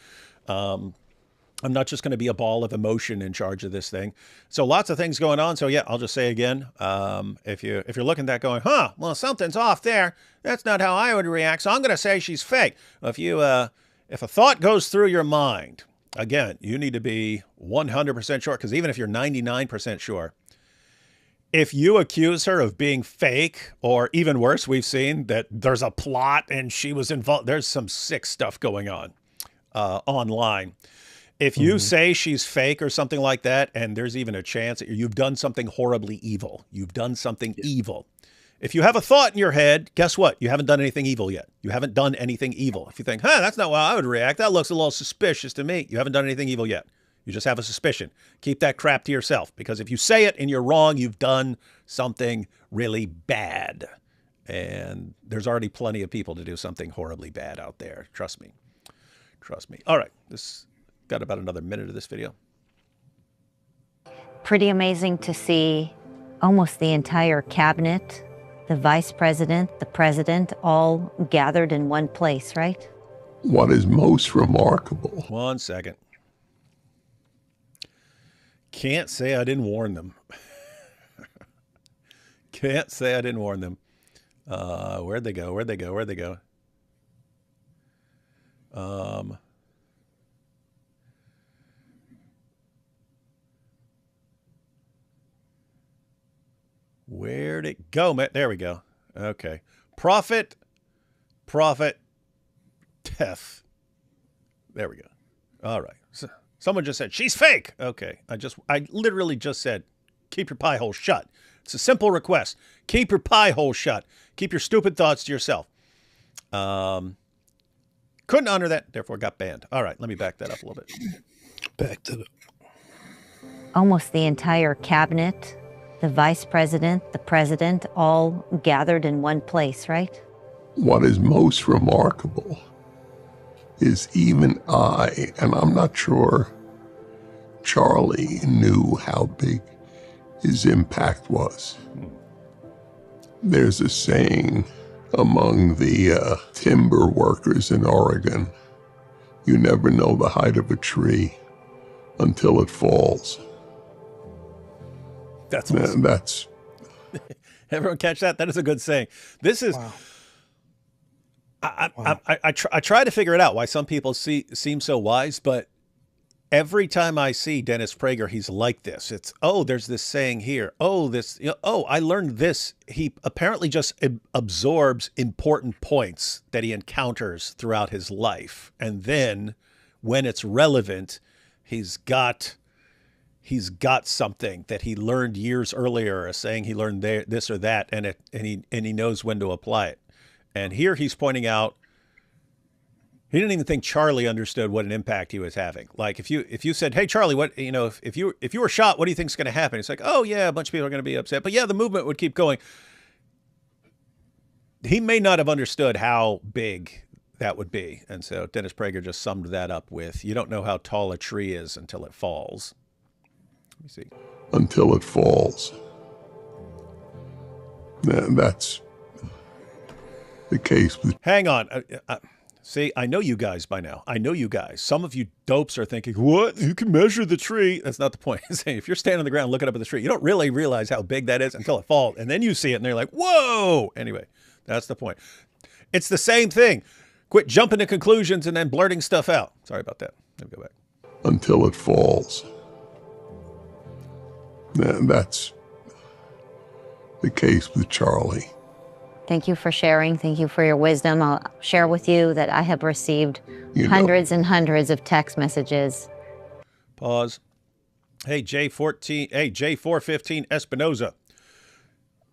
I'm not just going to be a ball of emotion in charge of this thing. So lots of things going on. So yeah, I'll just say again, if you're looking at that going, well, something's off there. That's not how I would react. So I'm going to say she's fake. If a thought goes through your mind, again, you need to be 100% sure, because even if you're 99% sure, if you accuse her of being fake, or even worse, we've seen that there's a plot and she was involved. There's some sick stuff going on online. If you say she's fake or something like that, and there's even a chance that you've done something horribly evil, you've done something evil. If you have a thought in your head, guess what? You haven't done anything evil yet. You haven't done anything evil. If you think, that's not how I would react, that looks a little suspicious to me, you haven't done anything evil yet. You just have a suspicion. Keep that crap to yourself, because if you say it and you're wrong, you've done something really bad. And there's already plenty of people to do something horribly bad out there. Trust me. Trust me. All right. This got about another minute of this video. Pretty amazing to see almost the entire cabinet, the vice president, the president, all gathered in one place, right? What is most remarkable? 1 second. Can't say I didn't warn them. Can't say I didn't warn them. Where'd they go? Where'd they go? Where'd they go? Where'd it go? There we go. Okay. Prophet, death. There we go. All right. Someone just said, she's fake. Okay. I literally just said, keep your pie hole shut. It's a simple request. Keep your pie hole shut. Keep your stupid thoughts to yourself. Couldn't honor that, therefore got banned. All right. Let me back that up a little bit. Back to the... Almost the entire cabinet, the vice president, the president, all gathered in one place, right? What is most remarkable is even I, and I'm not sure Charlie knew how big his impact was. There's a saying among the timber workers in Oregon, you never know the height of a tree until it falls. That's awesome. That's Everyone catch that? That is a good saying. This is... Wow. I try to figure it out why some people seem so wise, but every time I see Dennis Prager, he's like this. It's, oh, there's this saying here. Oh, this, oh, I learned this. He apparently just absorbs important points that he encounters throughout his life. And then when it's relevant, he's got something that he learned years earlier, a saying he learned this or that, and he knows when to apply it. And here he's pointing out he didn't even think Charlie understood what an impact he was having. Like if you said, "Hey Charlie, what if you were shot, what do you think's going to happen?" It's like, "Oh yeah, a bunch of people are going to be upset, but yeah, the movement would keep going." He may not have understood how big that would be, and so Dennis Prager just summed that up with, "You don't know how tall a tree is until it falls." Let me see. Until it falls. That's the case with... Hang on. See, I know you guys by now. I know you guys. Some of you dopes are thinking, what? You can measure the tree. That's not the point. If you're standing on the ground looking up at the tree, you don't really realize how big that is until it falls. And then you see it and they're like, whoa. Anyway, that's the point. It's the same thing. Quit jumping to conclusions and then blurting stuff out. Sorry about that. Let me go back. Until it falls. That's the case with Charlie. Thank you for sharing. Thank you for your wisdom. I'll share with you that I have received hundreds and hundreds of text messages. Pause. Hey, J415 Espinoza.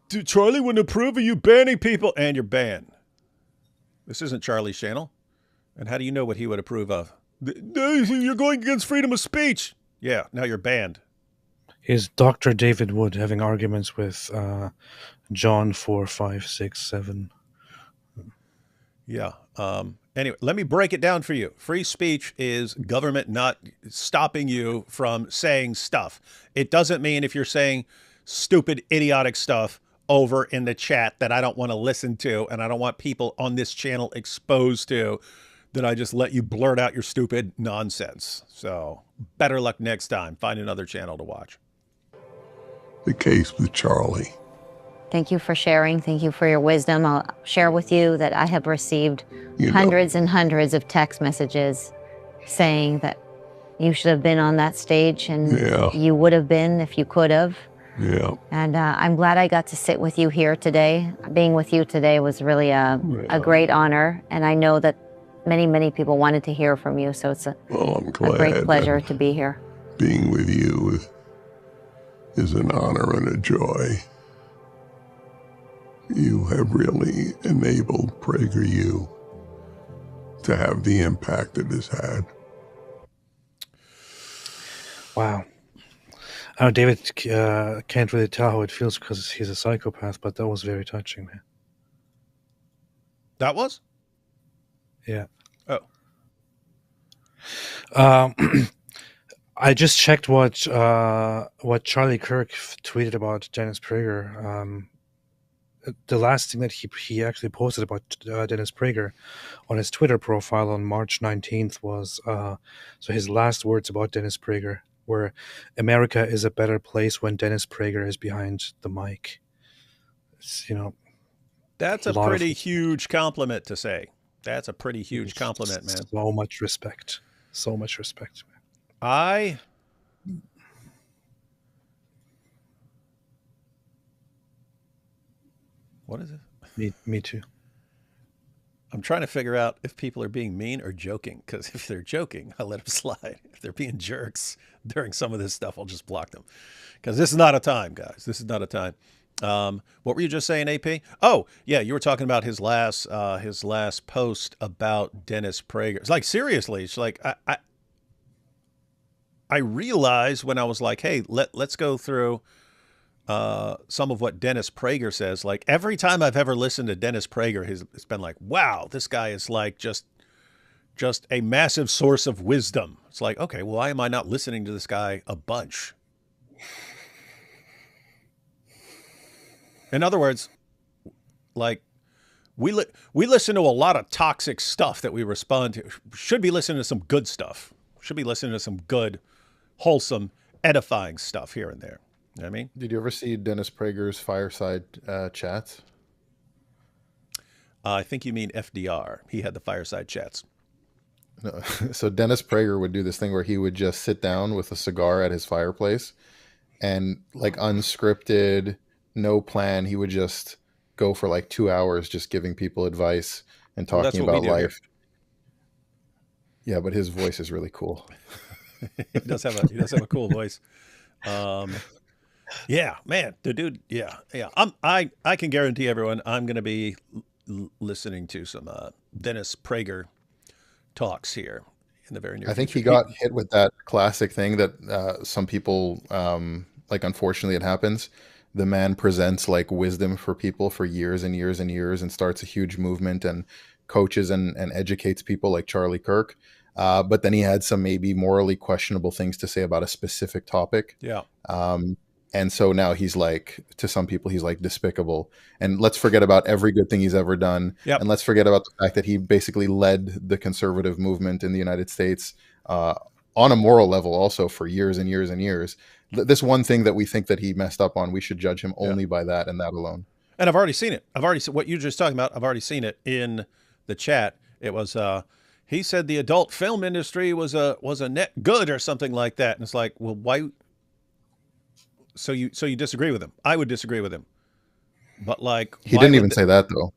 Dude, Charlie wouldn't approve of you banning people, and you're banned. This isn't Charlie's channel. And how do you know what he would approve of? You're going against freedom of speech. Yeah, now you're banned. Is Dr. David Wood having arguments with John 4, 5, 6, 7? Yeah. Anyway, let me break it down for you. Free speech is government not stopping you from saying stuff. It doesn't mean if you're saying stupid, idiotic stuff over in the chat that I don't want to listen to and I don't want people on this channel exposed to, that I just let you blurt out your stupid nonsense. So better luck next time. Find another channel to watch. The case with Charlie. Thank you for sharing. Thank you for your wisdom. I'll share with you that I have received hundreds and hundreds of text messages saying that you should have been on that stage and you would have been if you could have. Yeah. And I'm glad I got to sit with you here today. Being with you today was really a great honor. And I know that many, many people wanted to hear from you. So it's a great pleasure to be here. Being with you is an honor and a joy. You have really enabled PragerU to have the impact it has had. Wow. David can't really tell how it feels because he's a psychopath, but that was very touching, man. That was? Yeah. Oh. I just checked what Charlie Kirk tweeted about Dennis Prager. The last thing that he actually posted about Dennis Prager on his Twitter profile on March 19th was so his last words about Dennis Prager were, "America is a better place when Dennis Prager is behind the mic." It's, that's a pretty huge compliment to say. That's a pretty huge compliment, man. So much respect. So much respect, man. What is it? Me too. I'm trying to figure out if people are being mean or joking. Because if they're joking, I'll let them slide. If they're being jerks during some of this stuff, I'll just block them. Because this is not a time, guys. This is not a time. What were you just saying, AP? Oh, yeah, you were talking about his last post about Dennis Prager. It's like, seriously, it's like I realized when I was like, hey, let's go through some of what Dennis Prager says. Like every time I've ever listened to Dennis Prager, it's been like, wow, this guy is like just a massive source of wisdom. It's like, okay, well, why am I not listening to this guy a bunch? In other words, like we listen to a lot of toxic stuff that we respond to. Should be listening to some good stuff. Should be listening to some good, wholesome, edifying stuff here and there. You know what I mean? Did you ever see Dennis Prager's fireside chats? I think you mean FDR. He had the fireside chats. No. So Dennis Prager would do this thing where he would just sit down with a cigar at his fireplace and like unscripted, no plan. He would just go for like 2 hours just giving people advice and talking about life. Here. Yeah, but his voice is really cool. He does have a cool voice. Yeah, man, the dude. Yeah. I can guarantee everyone I'm going to be listening to some Dennis Prager talks here in the very near future. I think he got hit with that classic thing that some people like. Unfortunately, it happens. The man presents like wisdom for people for years and years and years, and starts a huge movement and coaches and educates people like Charlie Kirk. But then he had some maybe morally questionable things to say about a specific topic. Yeah. And so now he's like, to some people, he's like despicable. And let's forget about every good thing he's ever done. Yep. And let's forget about the fact that he basically led the conservative movement in the United States on a moral level also for years and years and years. This one thing that we think that he messed up on, we should judge him only by that and that alone. And I've already seen it. What you're just talking about, I've already seen it in the chat. It was, he said the adult film industry was a net good or something like that. And it's like, well, why? So you disagree with him? I would disagree with him. But like, he didn't even say that though.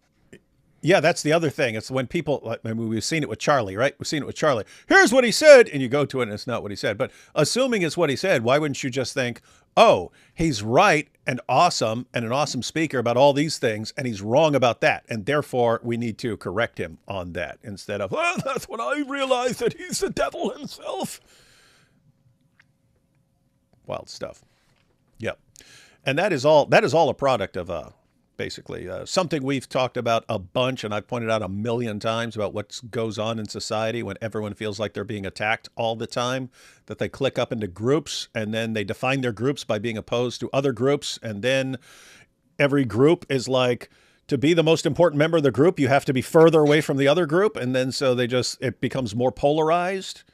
Yeah, that's the other thing. It's when people, I mean, we've seen it with Charlie, right? We've seen it with Charlie. Here's what he said. And you go to it and it's not what he said. But assuming it's what he said, why wouldn't you just think, oh, he's right and awesome and an awesome speaker about all these things, and he's wrong about that. And therefore, we need to correct him on that instead of, well, that's when I realized that he's the devil himself. Wild stuff. Yep. And that is all a product of basically something we've talked about a bunch, and I've pointed out a million times about what goes on in society when everyone feels like they're being attacked all the time, that they click up into groups and then they define their groups by being opposed to other groups. And then every group is like, to be the most important member of the group, you have to be further away from the other group. And then so it becomes more polarized.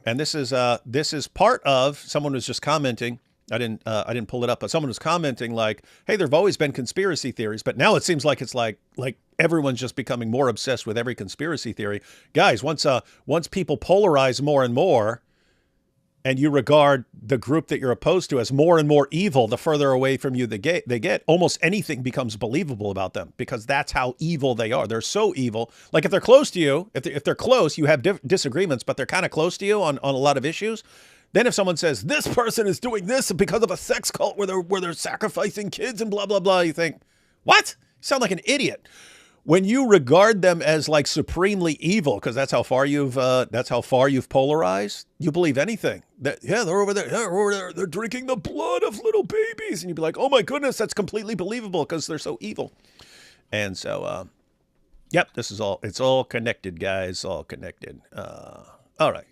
And this is part of, someone was just commenting, I didn't pull it up, but someone was commenting like, hey, there've always been conspiracy theories, but now it seems like it's like everyone's just becoming more obsessed with every conspiracy theory. Guys, once people polarize more and more, and you regard the group that you're opposed to as more and more evil, the further away from you they get, almost anything becomes believable about them, because that's how evil they are. They're so evil. Like if they're close to you, if they're close, you have disagreements, but they're kind of close to you on a lot of issues. Then if someone says, this person is doing this because of a sex cult where they're sacrificing kids and blah, blah, blah, you think, what? You sound like an idiot. When you regard them as like supremely evil, because that's how far you've polarized, you believe anything. They're over there, they're drinking the blood of little babies. And you'd be like, oh my goodness, that's completely believable because they're so evil. And so, yep, it's all connected, guys, all connected. All right.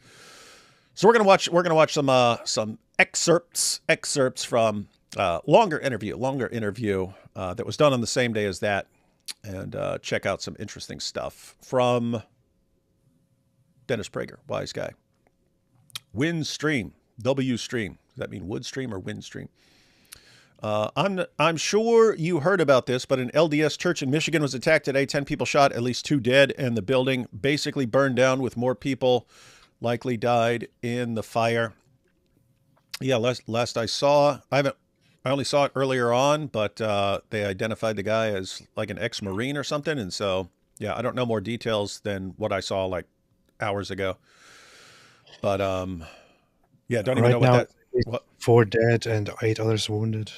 So we're gonna watch some excerpts from longer interview that was done on the same day as that, and check out some interesting stuff from Dennis Prager, wise guy. Windstream, W-stream. Does that mean wood stream or wind stream? I'm sure you heard about this, but an LDS church in Michigan was attacked today. 10 people shot, at least 2 dead, and the building basically burned down with more people likely died in the fire. Yeah, last I saw, I only saw it earlier on, but they identified the guy as like an ex-Marine or something. And so Yeah, I don't know more details than what I saw like hours ago. But yeah, don't even Right know what now, that. it's What? 4 dead and 8 others wounded.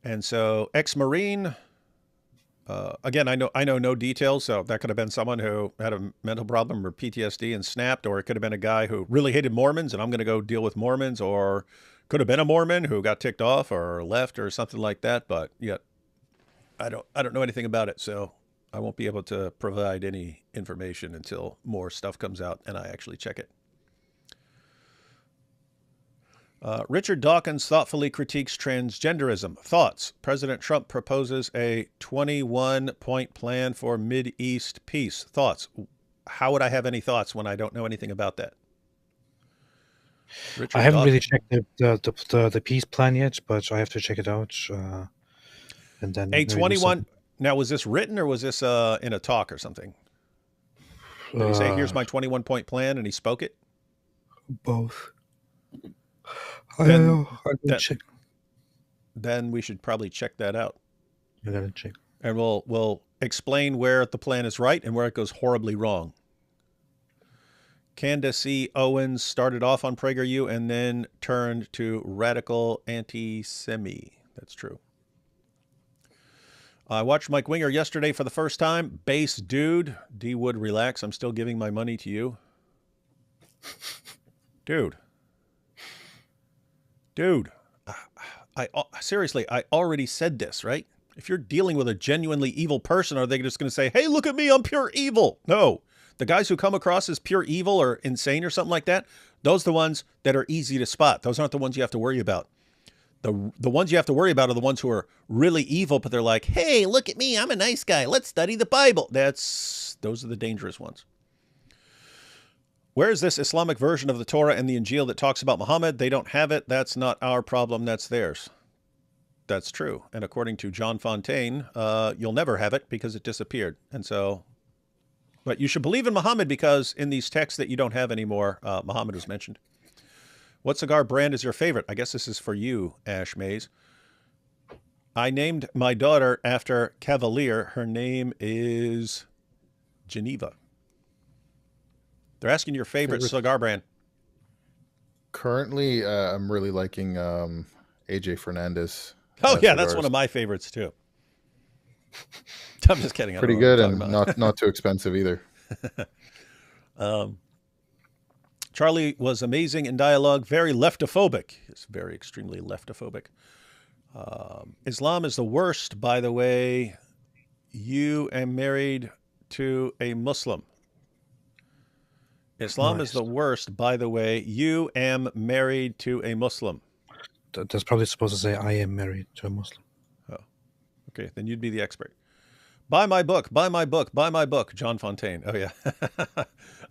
And so, ex-Marine. Again, I know no details, so that could have been someone who had a mental problem or PTSD and snapped, or it could have been a guy who really hated Mormons and I'm going to go deal with Mormons, or could have been a Mormon who got ticked off or left or something like that. But yet, I don't know anything about it, so I won't be able to provide any information until more stuff comes out and I actually check it. Richard Dawkins thoughtfully critiques transgenderism. Thoughts? President Trump proposes a 21-point plan for Mideast peace. Thoughts? How would I have any thoughts when I don't know anything about that? Richard I haven't really Dawkins. checked the peace plan yet, but I have to check it out. And then A maybe do 21. something. Now, was this written or was this in a talk or something? Did he say, here's my 21-point plan, and he spoke it? Both. Then, I will that, check. then we should probably check that out. I gotta check. And we'll explain where the plan is right and where it goes horribly wrong. Candace E. Owens started off on PragerU and then turned to radical anti-Semi. That's true. I watched Mike Winger yesterday for the first time. Base dude. D. Wood, relax. I'm still giving my money to you. Dude. Seriously, I already said this, right? If you're dealing with a genuinely evil person, are they just going to say, hey, look at me, I'm pure evil? No. The guys who come across as pure evil or insane or something like that, those are the ones that are easy to spot. Those aren't the ones you have to worry about. The ones you have to worry about are the ones who are really evil, but they're like, hey, look at me, I'm a nice guy. Let's study the Bible. Those are the dangerous ones. Where is this Islamic version of the Torah and the Injil that talks about Muhammad? They don't have it. That's not our problem. That's theirs. That's true. And according to John Fontaine, you'll never have it because it disappeared. And so, but you should believe in Muhammad because in these texts that you don't have anymore, Muhammad was mentioned. What cigar brand is your favorite? I guess this is for you, Ash Mays. I named my daughter after Cavalier. Her name is Geneva. They're asking your favorite cigar brand. Currently, I'm really liking AJ Fernandez. Oh, yeah, cigars. that's one of my favorites, too. I'm just kidding. Pretty good and not too expensive either. Charlie was amazing in dialogue, very leftophobic. He's very extremely leftophobic. Islam is the worst, by the way. You am married to a Muslim. Islam is the worst, by the way. You am married to a Muslim. That's probably supposed to say I am married to a Muslim. Oh, okay. Then you'd be the expert. Buy my book, buy my book, buy my book, John Fontaine. Oh, yeah.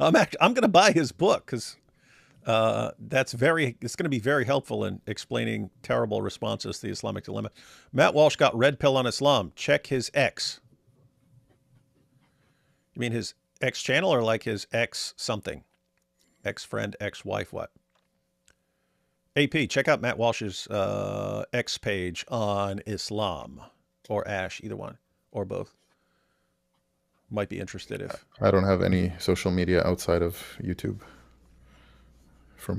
I'm going to buy his book because it's going to be very helpful in explaining terrible responses to the Islamic dilemma. Matt Walsh got red pill on Islam. Check his ex. You mean his ex channel or like his ex something? Ex friend, ex wife, what? AP, check out Matt Walsh's X page on Islam or Ash, either one or both. Might be interested if. I don't have any social media outside of YouTube for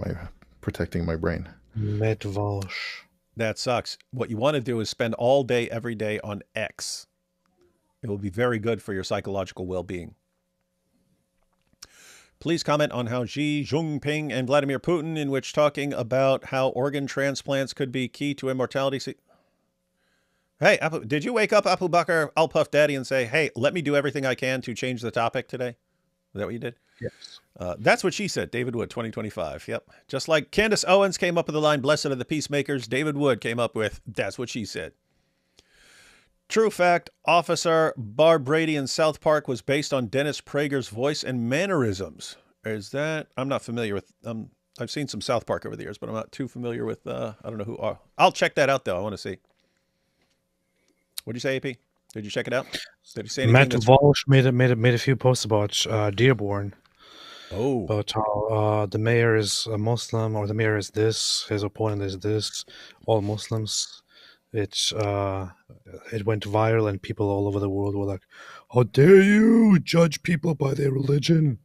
protecting my brain. Matt Walsh. That sucks. What you want to do is spend all day, every day on X. It will be very good for your psychological well-being. Please comment on how Xi Jinping and Vladimir Putin, in which talking about how organ transplants could be key to immortality. Hey, did you wake up Abu Bakr Al-Puff Daddy and say, hey, let me do everything I can to change the topic today? Is that what you did? Yes. That's what she said. David Wood, 2025. Yep. Just like Candace Owens came up with the line, blessed are the peacemakers, David Wood came up with, that's what she said. True fact, Officer Barb Brady in South Park was based on Dennis Prager's voice and mannerisms. Is that? I'm not familiar with, I've seen some South Park over the years, but I'm not too familiar with, I don't know who are. I'll check that out, though. I want to see. What did you say, AP? Did you check it out? Did you say anything? Matt Walsh made a few posts about Dearborn. Oh. About how the mayor is a Muslim, or the mayor is this, his opponent is this, all Muslims. It went viral, and people all over the world were like, "How dare you judge people by their religion?"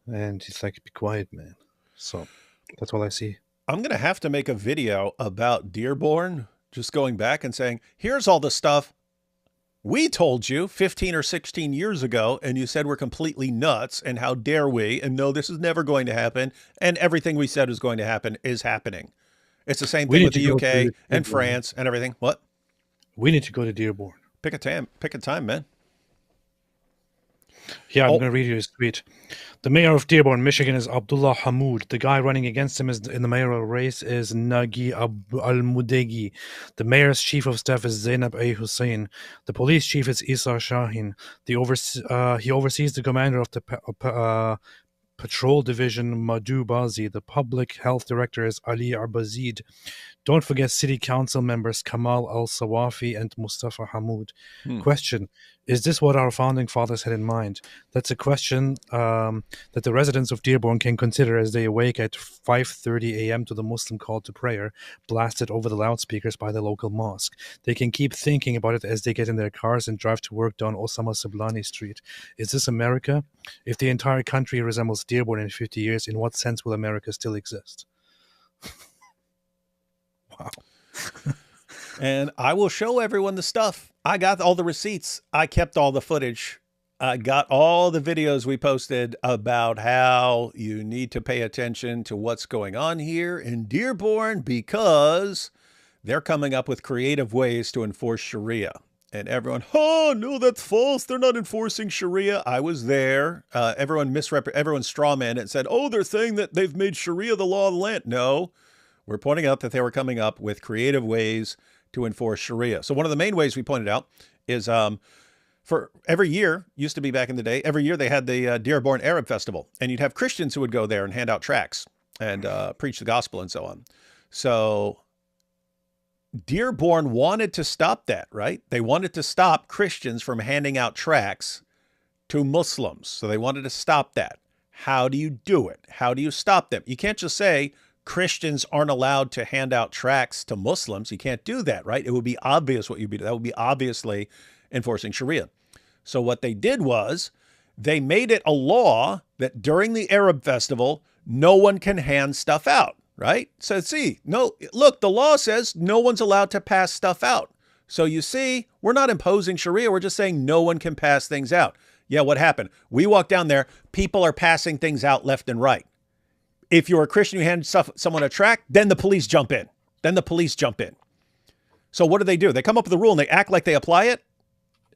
And he's like, "Be quiet, man." So that's all I see. I'm going to have to make a video about Dearborn, just going back and saying, here's all the stuff we told you 15 or 16 years ago, and you said we're completely nuts, and how dare we, and no, this is never going to happen, and everything we said was going to happen is happening. It's the same thing with the UK and France and everything. What? We need to go to Dearborn. Pick a time, man. Yeah, I'm going to read you his tweet. The mayor of Dearborn, Michigan is Abdullah Hamoud. The guy running against him in the mayoral race is Nagi Al-Mudegi. The mayor's chief of staff is Zainab A. Hussein. The police chief is Isa Shahin. He oversees the commander of the Patrol Division, Madhu Bazi. The public health director is Ali Arbazid. Don't forget city council members Kamal Al-Sawafi and Mustafa Hamoud. Question, is this what our founding fathers had in mind? That's a question that the residents of Dearborn can consider as they awake at 5:30 a.m. to the Muslim call to prayer, blasted over the loudspeakers by the local mosque. They can keep thinking about it as they get in their cars and drive to work down Osama Siblani Street. Is this America? If the entire country resembles Dearborn in 50 years, in what sense will America still exist? Wow. And I will show everyone the stuff. I got all the receipts. I kept all the footage. I got all the videos we posted about how you need to pay attention to what's going on here in Dearborn because they're coming up with creative ways to enforce Sharia. And everyone, oh, no, that's false. They're not enforcing Sharia. I was there. Everyone strawman it and said, oh, they're saying that they've made Sharia the law of the land. No. We're pointing out that they were coming up with creative ways to enforce Sharia. So one of the main ways we pointed out is for every year, used to be back in the day, every year they had the Dearborn Arab Festival. And you'd have Christians who would go there and hand out tracts and preach the gospel and so on. So Dearborn wanted to stop that, right? They wanted to stop Christians from handing out tracts to Muslims. So they wanted to stop that. How do you do it? How do you stop them? You can't just say, Christians aren't allowed to hand out tracts to Muslims. You can't do that, right? It would be obvious what you'd be doing. That would be obviously enforcing Sharia. So what they did was they made it a law that during the Arab festival, no one can hand stuff out, right? So look, the law says no one's allowed to pass stuff out. So you see, we're not imposing Sharia. We're just saying no one can pass things out. Yeah, what happened? We walk down there, people are passing things out left and right. If you're a Christian, you hand someone a tract, then the police jump in. So what do? They come up with a rule and they act like they apply it,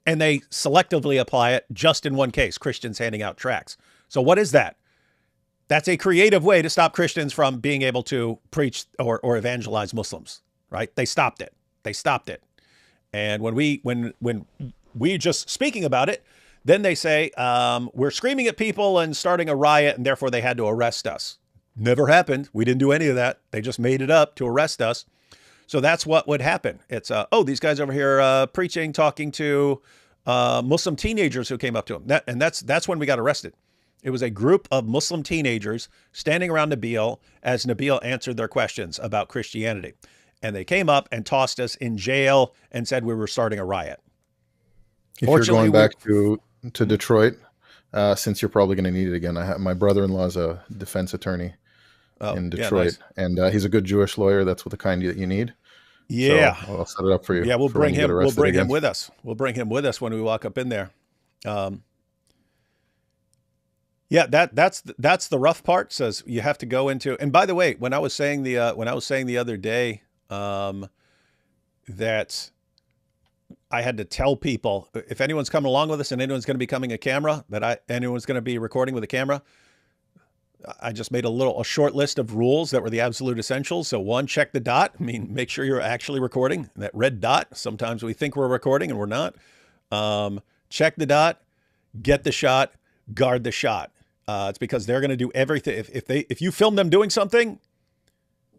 and they selectively apply it just in one case, Christians handing out tracts. So what is that? That's a creative way to stop Christians from being able to preach or evangelize Muslims, right? They stopped it. And when we just speaking about it, then they say, we're screaming at people and starting a riot, and therefore they had to arrest us. Never happened. We didn't do any of that. They just made it up to arrest us. So that's what would happen. It's, these guys over here preaching, talking to Muslim teenagers who came up to them. That's when we got arrested. It was a group of Muslim teenagers standing around Nabil as Nabil answered their questions about Christianity. And they came up and tossed us in jail and said we were starting a riot. If you're going back to Detroit, since you're probably going to need it again, my brother-in-law is a defense attorney in Detroit, yeah, nice. And he's a good Jewish lawyer. That's what the kind that you need. Yeah, so I'll set it up for you. Yeah, we'll bring him. We'll bring him with us. We'll bring him with us when we walk up in there. Yeah, that's the rough part. Says you have to go into. And by the way, when I was saying the other day that I had to tell people if anyone's coming along with us and anyone's going to be coming a camera, anyone's going to be recording with a camera. I just made a short list of rules that were the absolute essentials. So one, check the dot. I mean, make sure you're actually recording. That red dot. Sometimes we think we're recording and we're not. Check the dot, get the shot, guard the shot. It's because they're going to do everything. If you film them doing something,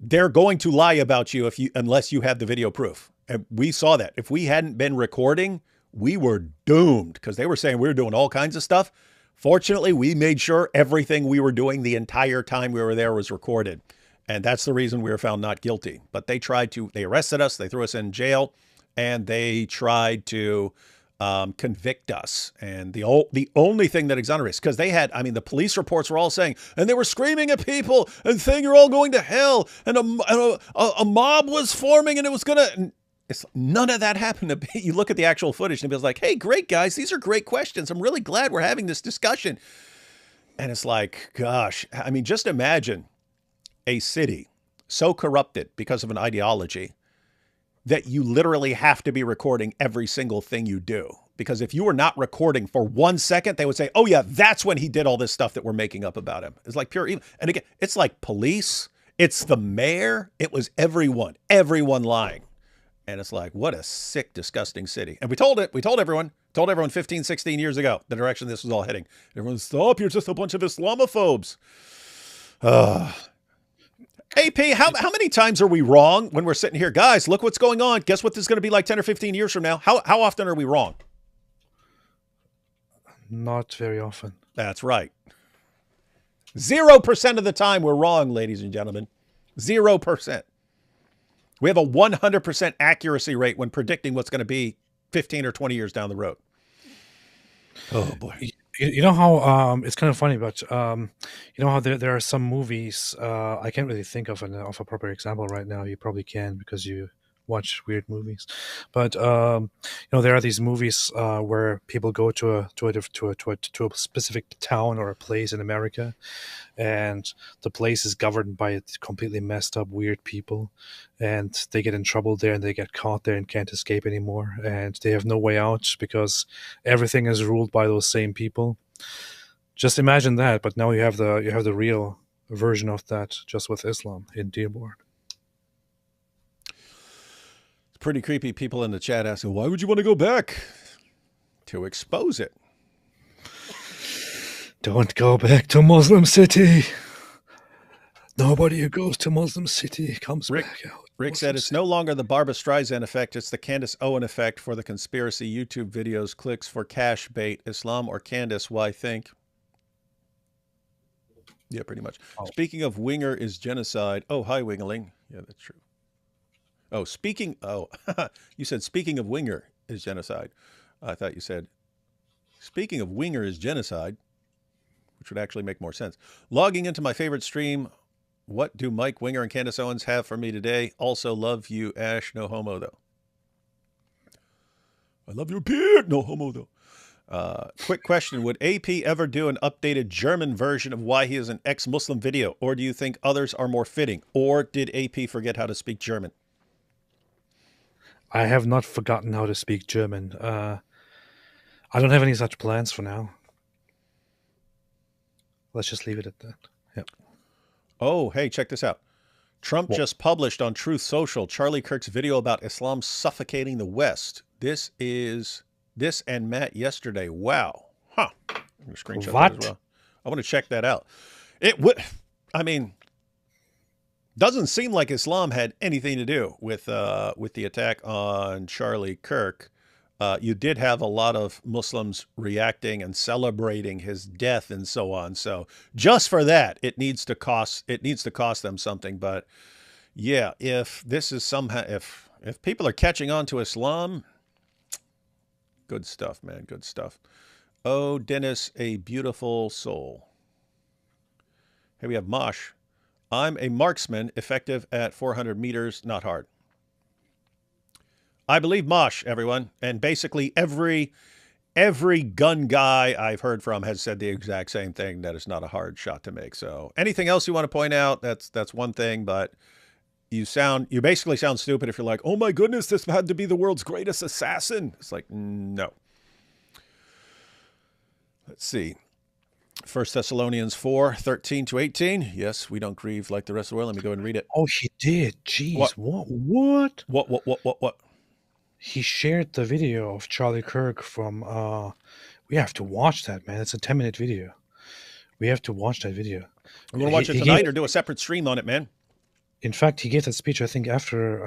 they're going to lie about you unless you have the video proof. And we saw that. If we hadn't been recording, we were doomed because they were saying we were doing all kinds of stuff. Fortunately, we made sure everything we were doing the entire time we were there was recorded. And that's the reason we were found not guilty. But they arrested us, they threw us in jail, and they tried to convict us. And the only thing that exonerates, because they had, the police reports were all saying, and they were screaming at people and saying you're all going to hell, and a mob was forming, and it was gonna. None of that happened to be. You look at the actual footage, and it was like, hey, great guys, these are great questions. I'm really glad we're having this discussion. And it's like, gosh, just imagine a city so corrupted because of an ideology that you literally have to be recording every single thing you do. Because if you were not recording for 1 second, they would say, oh yeah, that's when he did all this stuff that we're making up about him. It's like pure evil. And again, it's like police, it's the mayor, it was everyone lying. And it's like, what a sick, disgusting city. And we told everyone 15, 16 years ago, the direction this was all heading. Everyone, stop, you're just a bunch of Islamophobes. AP, how many times are we wrong when we're sitting here? Guys, look what's going on. Guess what this is going to be like 10 or 15 years from now? How often are we wrong? Not very often. That's right. 0% of the time we're wrong, ladies and gentlemen. 0%. We have a 100% accuracy rate when predicting what's going to be 15 or 20 years down the road. Oh, boy. You know how it's kind of funny, but you know how there are some movies. I can't really think of a proper example right now. You probably can because you watch weird movies. But there are these movies where people go to a specific town or a place in America, and the place is governed by completely messed up, weird people, and they get in trouble there, and they get caught there and can't escape anymore, and they have no way out because everything is ruled by those same people. Just imagine that, but now you have the real version of that, just with Islam in Dearborn. It's pretty creepy. People in the chat asking, why would you want to go back? To expose it. Don't go back to Muslim City. Nobody who goes to Muslim City comes back out. Rick said it's no longer the Barbra Streisand effect. It's the Candace Owen effect for the conspiracy YouTube videos, clicks for cash bait. Islam or Candace, why think? Yeah, pretty much. Oh. Speaking of Winger is genocide. Oh, hi, Wingeling. Yeah, that's true. Oh, you said speaking of Winger is genocide. I thought you said speaking of Winger is genocide, which would actually make more sense. Logging into my favorite stream. What do Mike Winger and Candace Owens have for me today? Also love you, Ash. No homo, though. I love your beard. No homo, though. Quick question. Would AP ever do an updated German version of Why He is an Ex-Muslim video? Or do you think others are more fitting? Or did AP forget how to speak German? I have not forgotten how to speak German. I don't have any such plans for now. Let's just leave it at that. Yep. Oh, hey, check this out. Trump just published on Truth Social Charlie Kirk's video about Islam suffocating the West. This and Matt yesterday. Wow. Huh. I'm going to screenshot that as well. I want to check that out. Doesn't seem like Islam had anything to do with the attack on Charlie Kirk. You did have a lot of Muslims reacting and celebrating his death and so on. So just for that, it needs to cost them something. But yeah, if this is somehow, if people are catching on to Islam, good stuff, man. Good stuff. Oh, Dennis, a beautiful soul. Here we have Mosh. I'm a marksman, effective at 400 meters, not hard. I believe Mosh, everyone. And basically every gun guy I've heard from has said the exact same thing, that it's not a hard shot to make. So anything else you want to point out, that's one thing, but you basically sound stupid if you're like, oh my goodness, this had to be the world's greatest assassin. It's like, no. Let's see. 1 Thessalonians 4:13-18. Yes, we don't grieve like the rest of the world. Let me go and read it. Oh, he did. Jeez. What? What? He shared the video of Charlie Kirk from, we have to watch that, man. It's a 10-minute video. We have to watch that video. We're going to watch it tonight or do a separate stream on it, man? In fact, he gave that speech, I think, after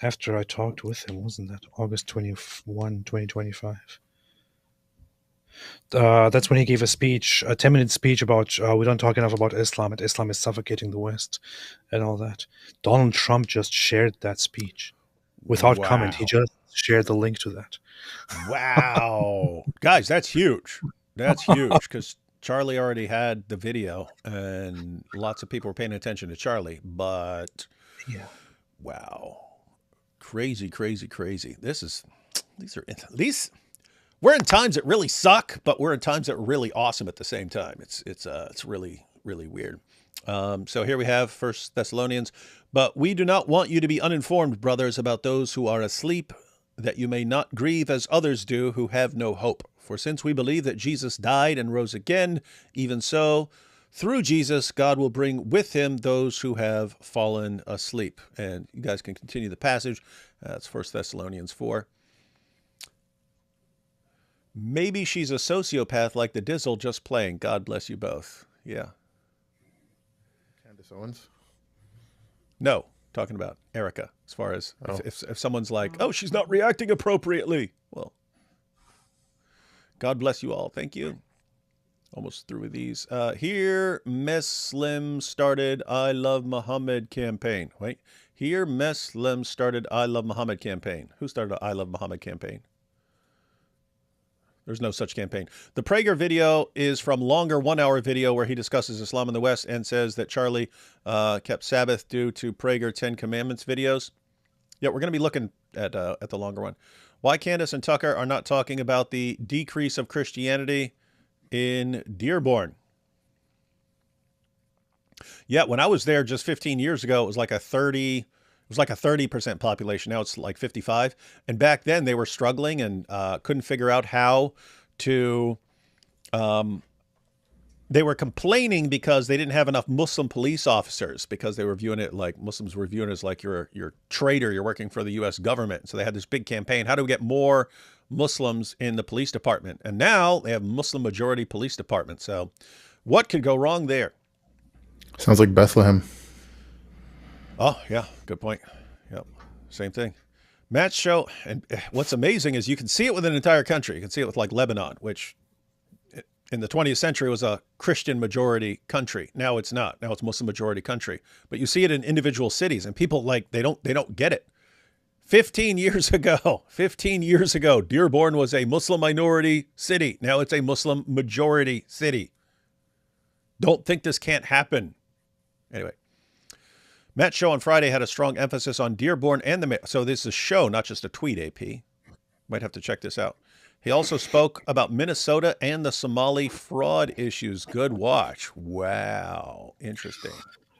I talked with him. Wasn't that August 21, 2025? That's when he gave a speech, a 10-minute speech about we don't talk enough about Islam, and Islam is suffocating the West, and all that. Donald Trump just shared that speech without comment. He Wow. just shared the link to that. Wow. Guys, that's huge. That's huge because Charlie already had the video and lots of people were paying attention to Charlie. But Yeah. wow. Crazy, crazy, crazy. These we're in times that really suck, but we're in times that are really awesome at the same time. It's really, really weird. So here we have 1 Thessalonians. But we do not want you to be uninformed, brothers, about those who are asleep, that you may not grieve as others do who have no hope. For since we believe that Jesus died and rose again, even so, through Jesus, God will bring with him those who have fallen asleep. And you guys can continue the passage. That's 1 Thessalonians 4. Maybe she's a sociopath like the Dizzle, just playing. God bless you both. Yeah. Candace Owens. No, talking about Erica, as far as if someone's like, oh, she's not reacting appropriately. Well, God bless you all. Thank you. Almost through with these. Here, Muslim started I Love Muhammad campaign. Wait. Here, Muslim started I Love Muhammad campaign. Who started I Love Muhammad campaign? There's no such campaign. The Prager video is from longer 1-hour video where he discusses Islam in the West and says that Charlie kept Sabbath due to Prager 10 Commandments videos. Yeah, we're going to be looking at the longer one. Why Candace and Tucker are not talking about the decrease of Christianity in Dearborn. Yeah, when I was there just 15 years ago, it was like a 30% population. Now it's like 55. And back then they were struggling and couldn't figure out how to, they were complaining because they didn't have enough Muslim police officers because they were viewing it like Muslims were viewing it as like you're a traitor, you're working for the U.S. government. So they had this big campaign. How do we get more Muslims in the police department? And now they have Muslim majority police department. So what could go wrong there? Sounds like Bethlehem. Oh, yeah. Good point. Yep. Same thing. Matt's show. And what's amazing is you can see it with an entire country. You can see it with like Lebanon, which in the 20th century was a Christian majority country. Now it's not. Now it's Muslim majority country. But you see it in individual cities and people like, they don't get it. 15 years ago, Dearborn was a Muslim minority city. Now it's a Muslim majority city. Don't think this can't happen. Anyway. Matt's show on Friday had a strong emphasis on Dearborn and the... So this is a show, not just a tweet, AP. Might have to check this out. He also spoke about Minnesota and the Somali fraud issues. Good watch. Wow. Interesting.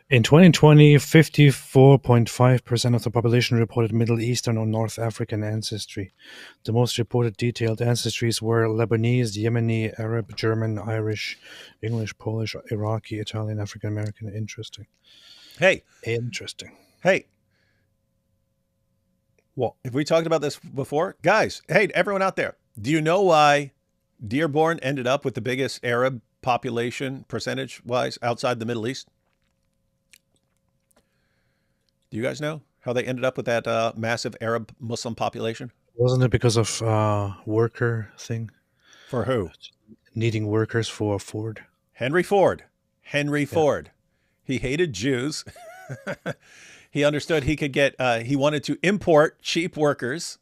In 2020, 54.5% of the population reported Middle Eastern or North African ancestry. The most reported detailed ancestries were Lebanese, Yemeni, Arab, German, Irish, English, Polish, Iraqi, Italian, African American. Interesting. Hey. Interesting. Hey. What? Have we talked about this before? Guys, hey, everyone out there, do you know why Dearborn ended up with the biggest Arab population percentage-wise outside the Middle East? Do you guys know how they ended up with that massive Arab Muslim population? Wasn't it because of worker thing? For who? Needing workers for Ford. Henry Ford. Ford. He hated Jews. He understood he could get, he wanted to import cheap workers.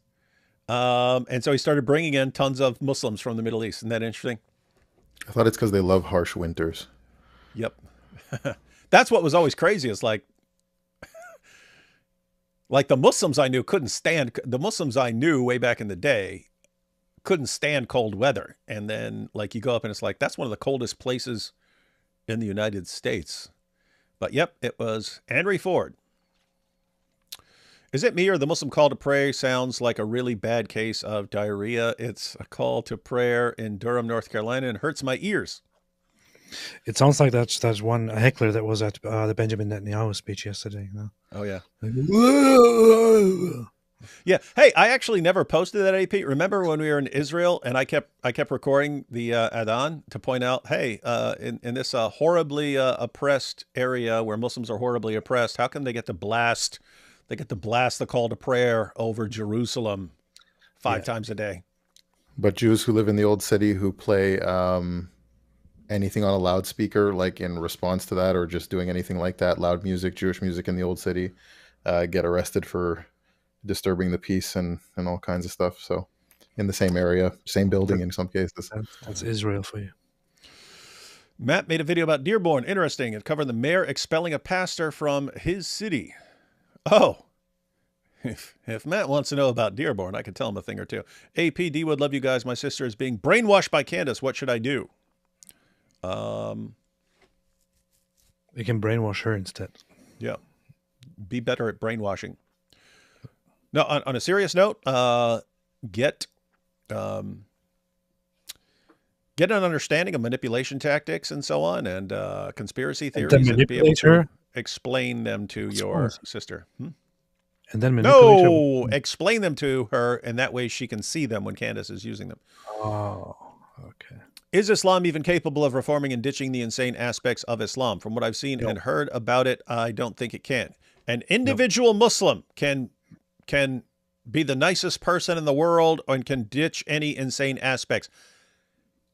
And so he started bringing in tons of Muslims from the Middle East. Isn't that interesting? I thought it's because they love harsh winters. Yep. That's what was always crazy. It's like the Muslims I knew the Muslims I knew way back in the day couldn't stand cold weather. And then like you go up and it's like, that's one of the coldest places in the United States. But yep, it was Henry Ford. Is it me or the Muslim call to pray sounds like a really bad case of diarrhea? It's a call to prayer in Durham, North Carolina, and hurts my ears. It sounds like that's one heckler that was at the Benjamin Netanyahu speech yesterday. You know? Oh, yeah. Yeah. Hey, I actually never posted that, AP. Remember when we were in Israel and I kept recording the Adhan to point out, hey, in this horribly oppressed area where Muslims are horribly oppressed, how come they get to blast the call to prayer over Jerusalem 5 times a day? But Jews who live in the old city who play anything on a loudspeaker, like in response to that, or just doing anything like that, loud music, Jewish music in the old city, get arrested for disturbing the peace and all kinds of stuff. So in the same area, same building in some cases. That's Israel for you. Matt made a video about Dearborn. Interesting. It covered the mayor expelling a pastor from his city. Oh. If Matt wants to know about Dearborn, I can tell him a thing or two. AP, D would love you guys. My sister is being brainwashed by Candace. What should I do? You can brainwash her instead. Yeah. Be better at brainwashing. No, on a serious note, get an understanding of manipulation tactics and so on, and conspiracy theories, and be able to explain them to your sister. And then manipulate No, explain them to her, and that way she can see them when Candace is using them. Oh, okay. Is Islam even capable of reforming and ditching the insane aspects of Islam? From what I've seen and heard about it, I don't think it can. An individual Muslim can be the nicest person in the world and can ditch any insane aspects.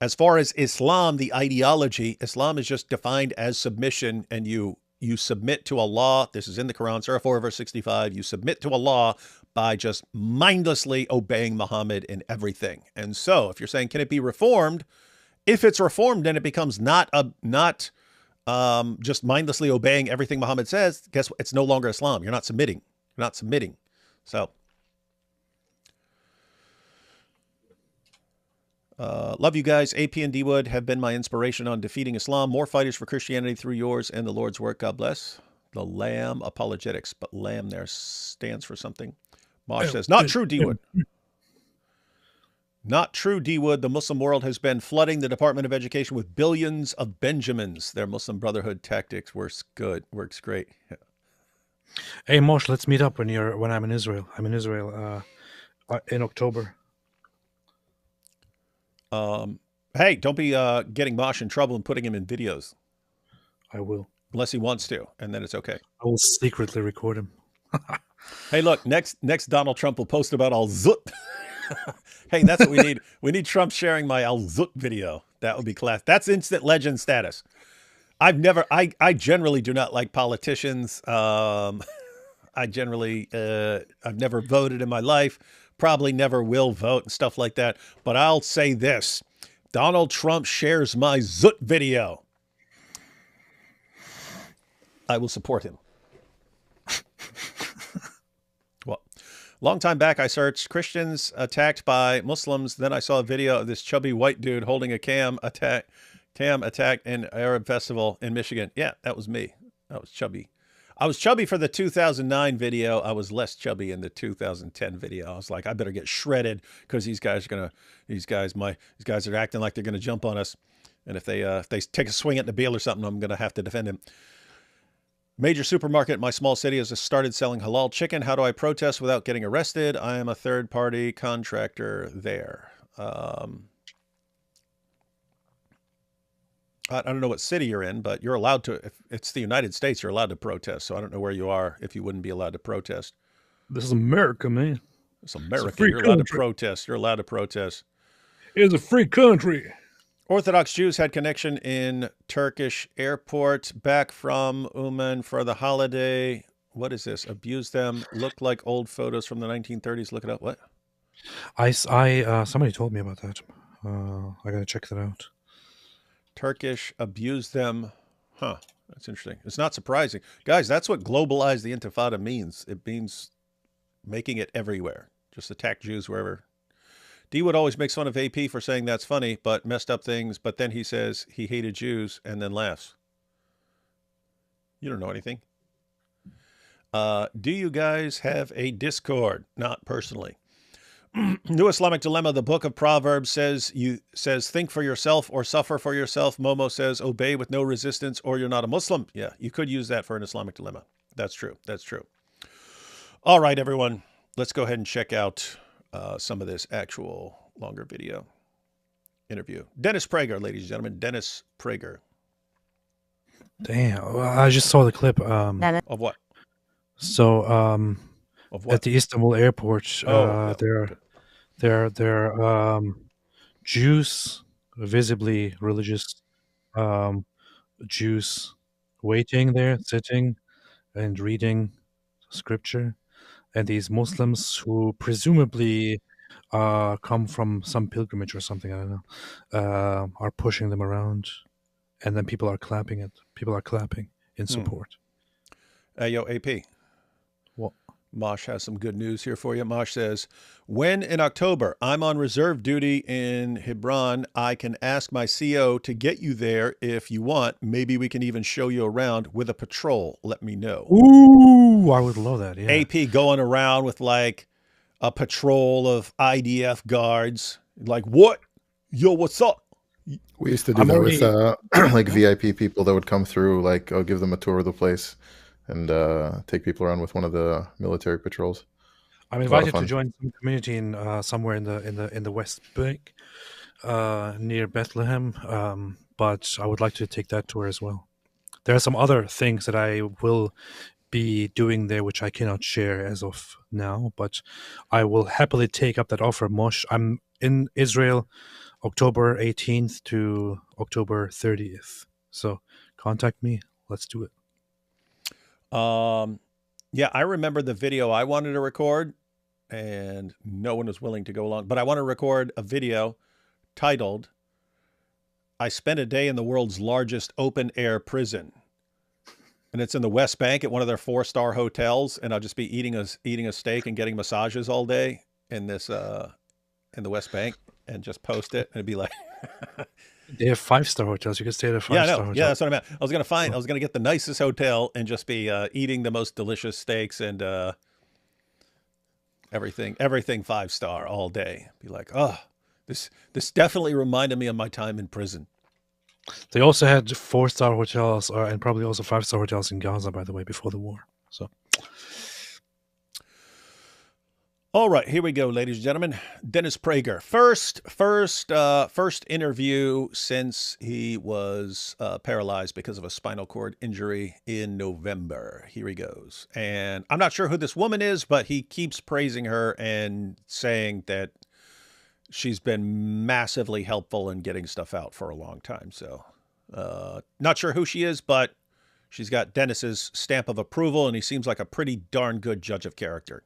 As far as Islam, the ideology, Islam is just defined as submission, and you submit to Allah. This is in the Quran, Surah 4, verse 65. You submit to Allah by just mindlessly obeying Muhammad in everything. And so if you're saying, can it be reformed? If it's reformed, then it becomes not just mindlessly obeying everything Muhammad says. Guess what? It's no longer Islam. You're not submitting. You're not submitting. So, love you guys. AP and D Wood have been my inspiration on defeating Islam. More fighters for Christianity through yours and the Lord's work. God bless. The Lamb Apologetics, but Lamb there stands for something. Mosh says, not true, D Wood. Not true, D Wood. The Muslim world has been flooding the Department of Education with billions of Benjamins. Their Muslim Brotherhood tactics works great. Hey Mosh, let's meet up when I'm in Israel. I'm in Israel in October. Hey, don't be getting Mosh in trouble and putting him in videos. I will. Unless he wants to, and then it's okay. I will secretly record him. Hey, look, next Donald Trump will post about Al-Zut. Hey, that's what we need. We need Trump sharing my Al-Zut video. That would be class. That's instant legend status. I generally do not like politicians. I've never voted in my life. Probably never will vote and stuff like that. But I'll say this. Donald Trump shares my Zut video. I will support him. Well, long time back, I searched Christians attacked by Muslims. Then I saw a video of this chubby white dude holding a cam attack in Arab festival in Michigan. Yeah, that was me. I was chubby. I was chubby for the 2009 video. I was less chubby in the 2010 video. I was like, I better get shredded because these guys are acting like they're gonna jump on us, and if they take a swing at Nabil or something, I'm gonna have to defend him. Major supermarket in my small city has started selling halal chicken. How do I protest without getting arrested? I am a third-party contractor there. I don't know what city you're in, but you're allowed to. If it's the United States, you're allowed to protest. So I don't know where you are if you wouldn't be allowed to protest. This is America, man. It's America. You're allowed to protest. You're allowed to protest. It's a free country. Orthodox Jews had connection in Turkish airport back from Uman for the holiday. What is this? Abused them. Looked like old photos from the 1930s. Look it up. What? Somebody told me about that. I gotta check that out. Turkish abused them. Huh. That's interesting. It's not surprising. Guys, that's what globalized the Intifada means. It means making it everywhere. Just attack Jews wherever. D Wood always makes fun of AP for saying that's funny, but messed up things. But then he says he hated Jews and then laughs. You don't know anything. Do you guys have a Discord? Not personally. New Islamic Dilemma, the book of Proverbs says think for yourself or suffer for yourself. Momo says obey with no resistance or you're not a Muslim. Yeah, you could use that for an Islamic dilemma. That's true. That's true. All right, everyone. Let's go ahead and check out some of this actual longer video interview. Dennis Prager, ladies and gentlemen. Dennis Prager. Damn, I just saw the clip. Of what? So, of what? at the Istanbul airport, they're Jews, visibly religious um, Jews, waiting there, sitting and reading scripture, and these Muslims who presumably come from some pilgrimage or something, I don't know, are pushing them around, and then people are clapping it. People are clapping in support. Yo, AP. What? Mosh has some good news here for you. Mosh says, when in October I'm on reserve duty in Hebron, I can ask my CO to get you there if you want. Maybe we can even show you around with a patrol. Let me know. Ooh, I would love that. Yeah. AP going around with like a patrol of IDF guards. Like, what? Yo, what's up? We used to do I'm that already- with like VIP people that would come through. Like, I'll give them a tour of the place and take people around with one of the military patrols. I'm a lot of invited to fun. join some community in somewhere in the West Bank, near Bethlehem. But I would like to take that tour as well. There are some other things that I will be doing there, which I cannot share as of now. But I will happily take up that offer, Mosh. I'm in Israel, October 18th to October 30th. So contact me. Let's do it. Yeah, I remember the video I wanted to record, and no one was willing to go along. But I want to record a video titled, I spent a day in the world's largest open-air prison. And it's in the West Bank at one of their 4-star hotels, and I'll just be eating a steak and getting massages all day in this in the West Bank, and just post it, and it'd be like... They have 5-star hotels. You can stay at a 5-star hotel. Yeah, that's what I meant. I was gonna get the nicest hotel and just be eating the most delicious steaks and everything 5-star all day. Be like, oh, this definitely reminded me of my time in prison. They also had 4-star hotels, and probably also 5-star hotels in Gaza, by the way, before the war. So, all right, here we go, ladies and gentlemen. Dennis Prager, first interview since he was paralyzed because of a spinal cord injury in November. Here he goes, and I'm not sure who this woman is, but he keeps praising her and saying that she's been massively helpful in getting stuff out for a long time. So, not sure who she is, but she's got Dennis's stamp of approval, and he seems like a pretty darn good judge of character.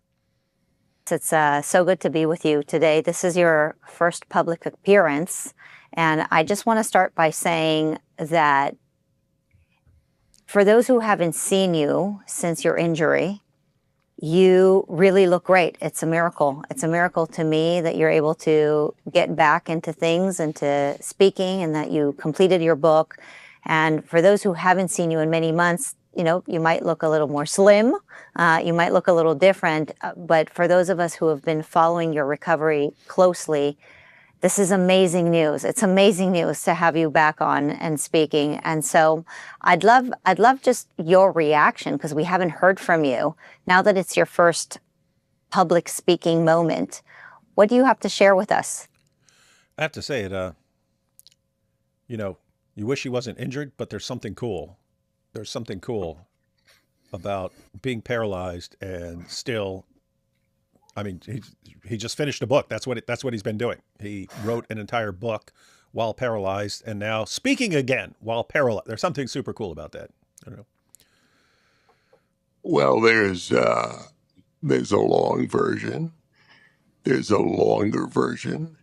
It's so good to be with you today. This is your first public appearance, and I just want to start by saying that for those who haven't seen you since your injury, you really look great. It's a miracle. It's a miracle to me that you're able to get back into things, into speaking, and that you completed your book. And for those who haven't seen you in many months, you know, you might look a little more slim, you might look a little different, but for those of us who have been following your recovery closely, this is amazing news. It's amazing news to have you back on and speaking. And so I'd love just your reaction, because we haven't heard from you now that it's your first public speaking moment. What do you have to share with us? I have to say it, you know, you wish he wasn't injured, but there's something cool. There's something cool about being paralyzed and still, I mean, he just finished a book. That's what he's been doing. He wrote an entire book while paralyzed, and now speaking again while paralyzed. There's something super cool about that. I don't know. Well, there's a long version, there's a longer version,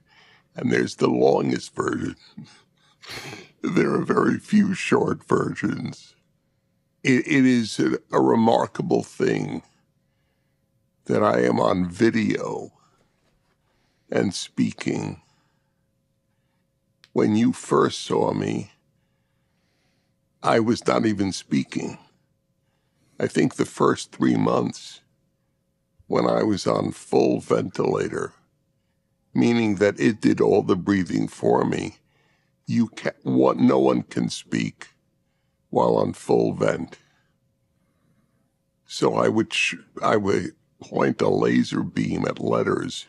and there's the longest version. There are very few short versions. It is a remarkable thing that I am on video and speaking. When you first saw me, I was not even speaking. I think the first 3 months when I was on full ventilator, meaning that it did all the breathing for me, no one can speak while on full vent. So I would point a laser beam at letters.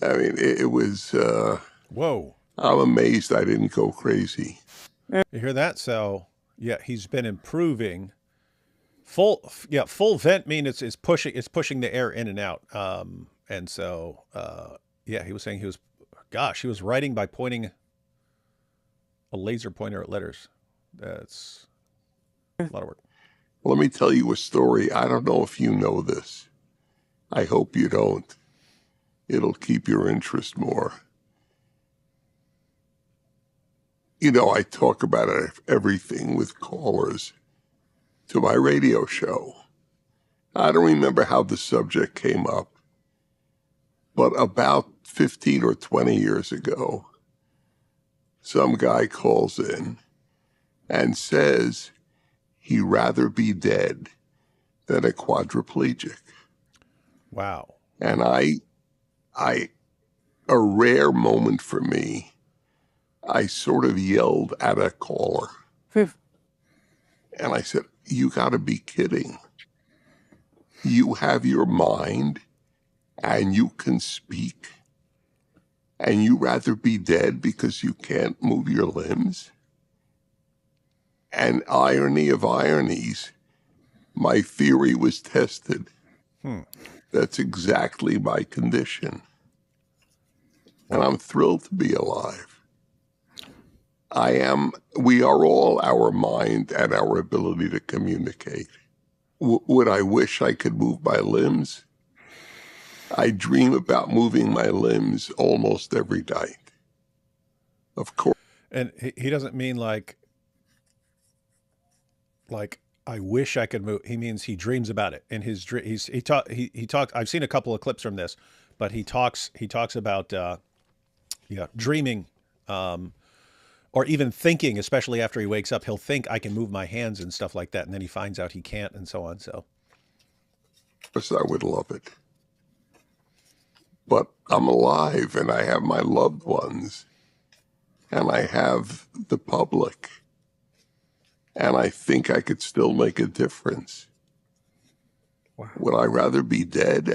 I mean, it was... Whoa. I'm amazed I didn't go crazy. You hear that? So, yeah, he's been improving. Full vent means it's pushing the air in and out. And so, yeah, he was saying he was gosh, he was writing by pointing a laser pointer at letters. That's a lot of work. Let me tell you a story. I don't know if you know this. I hope you don't. It'll keep your interest more. You know, I talk about everything with callers to my radio show. I don't remember how the subject came up, but about 15 or 20 years ago, some guy calls in and says he'd rather be dead than a quadriplegic. Wow. And a rare moment for me, I sort of yelled at a caller. And I said, you got to be kidding. You have your mind and you can speak, and you rather be dead because you can't move your limbs? And irony of ironies, my theory was tested. That's exactly my condition. And I'm thrilled to be alive. We are all our mind and our ability to communicate. Would I wish I could move my limbs? I dream about moving my limbs almost every night. Of course. And he doesn't mean like I wish I could move. He means he dreams about it. In his dream, he talks. I've seen a couple of clips from this, but he talks about dreaming, or even thinking. Especially after he wakes up, he'll think I can move my hands and stuff like that, and then he finds out he can't, and so on. So, of course, I would love it, but I'm alive, and I have my loved ones, and I have the public. And I think I could still make a difference. Wow. Would I rather be dead?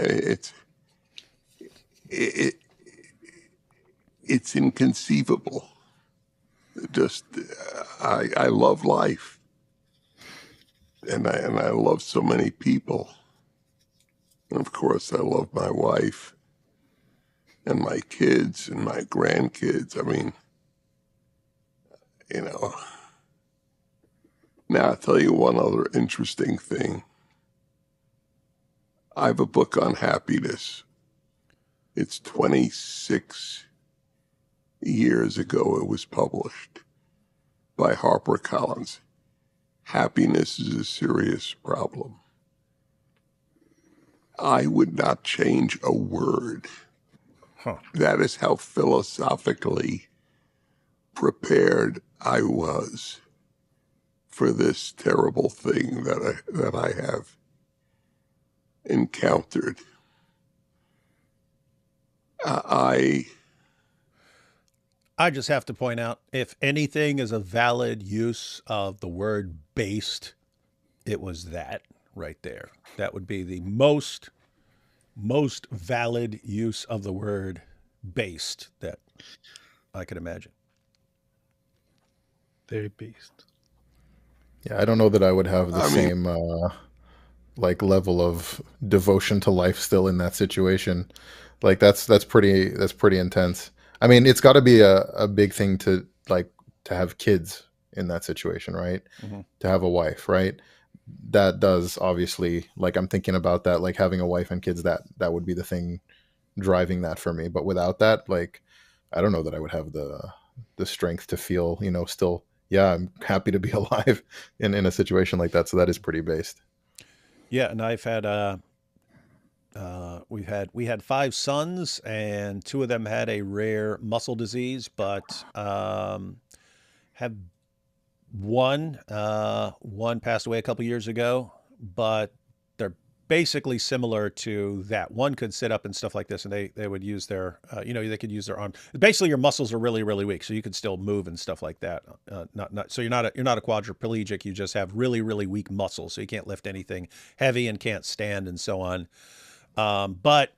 It's inconceivable. Just, I love life. And I love so many people. And of course, I love my wife and my kids and my grandkids. I mean, you know. Now, I'll tell you one other interesting thing. I have a book on happiness. It's 26 years ago it was published by HarperCollins. Happiness is a serious problem. I would not change a word. That is how philosophically prepared I was for this terrible thing that I have encountered. I just have to point out, if anything is a valid use of the word based, it was that right there. That would be the most valid use of the word based that I could imagine. Very based. Yeah, I don't know that I would have the same level of devotion to life still in that situation. Like that's pretty intense. I mean, it's got to be a big thing to have kids in that situation, right? Mm-hmm. To have a wife, right? That does obviously, I'm thinking about that, like having a wife and kids, that would be the thing driving that for me. But without that, I don't know that I would have the strength to feel, still, yeah, I'm happy to be alive in a situation like that. So that is pretty based. Yeah. And I've had, we had 5 sons, and 2 of them had a rare muscle disease, but, have one passed away a couple years ago, but they're basically similar to that. One could sit up and stuff like this, and they would use their, they could use their arm. Basically, your muscles are really, really weak, so you could still move and stuff like that. So you're not a quadriplegic. You just have really, really weak muscles, so you can't lift anything heavy and can't stand and so on. But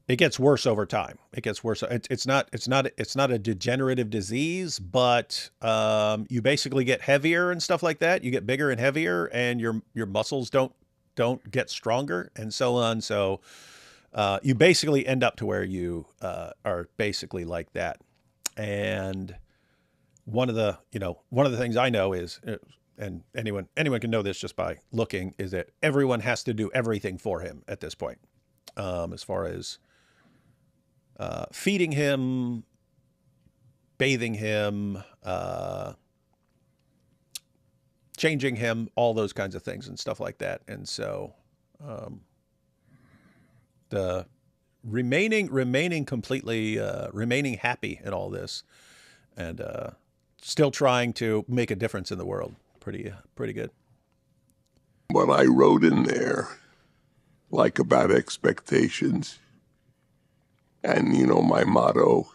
it gets worse over time. It gets worse. It's not a degenerative disease, but you basically get heavier and stuff like that. You get bigger and heavier, and your muscles don't get stronger and so on. So you basically end up to where you are basically like that. And one of the things I know is, and anyone can know this just by looking, is that everyone has to do everything for him at this point, as far as feeding him, bathing him, changing him, all those kinds of things and stuff like that. And so the remaining completely remaining happy in all this, and still trying to make a difference in the world. Pretty good. What I wrote in there, like about expectations, and my motto,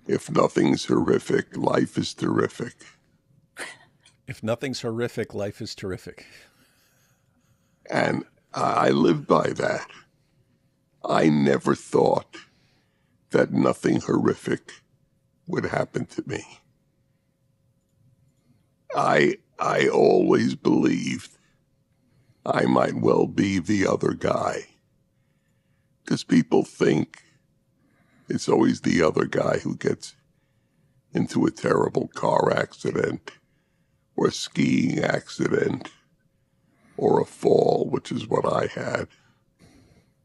if nothing's horrific, life is terrific. If nothing's horrific, life is terrific. And I live by that. I never thought that nothing horrific would happen to me. I always believed I might well be the other guy. Because people think it's always the other guy who gets into a terrible car accident or a skiing accident or a fall, which is what I had.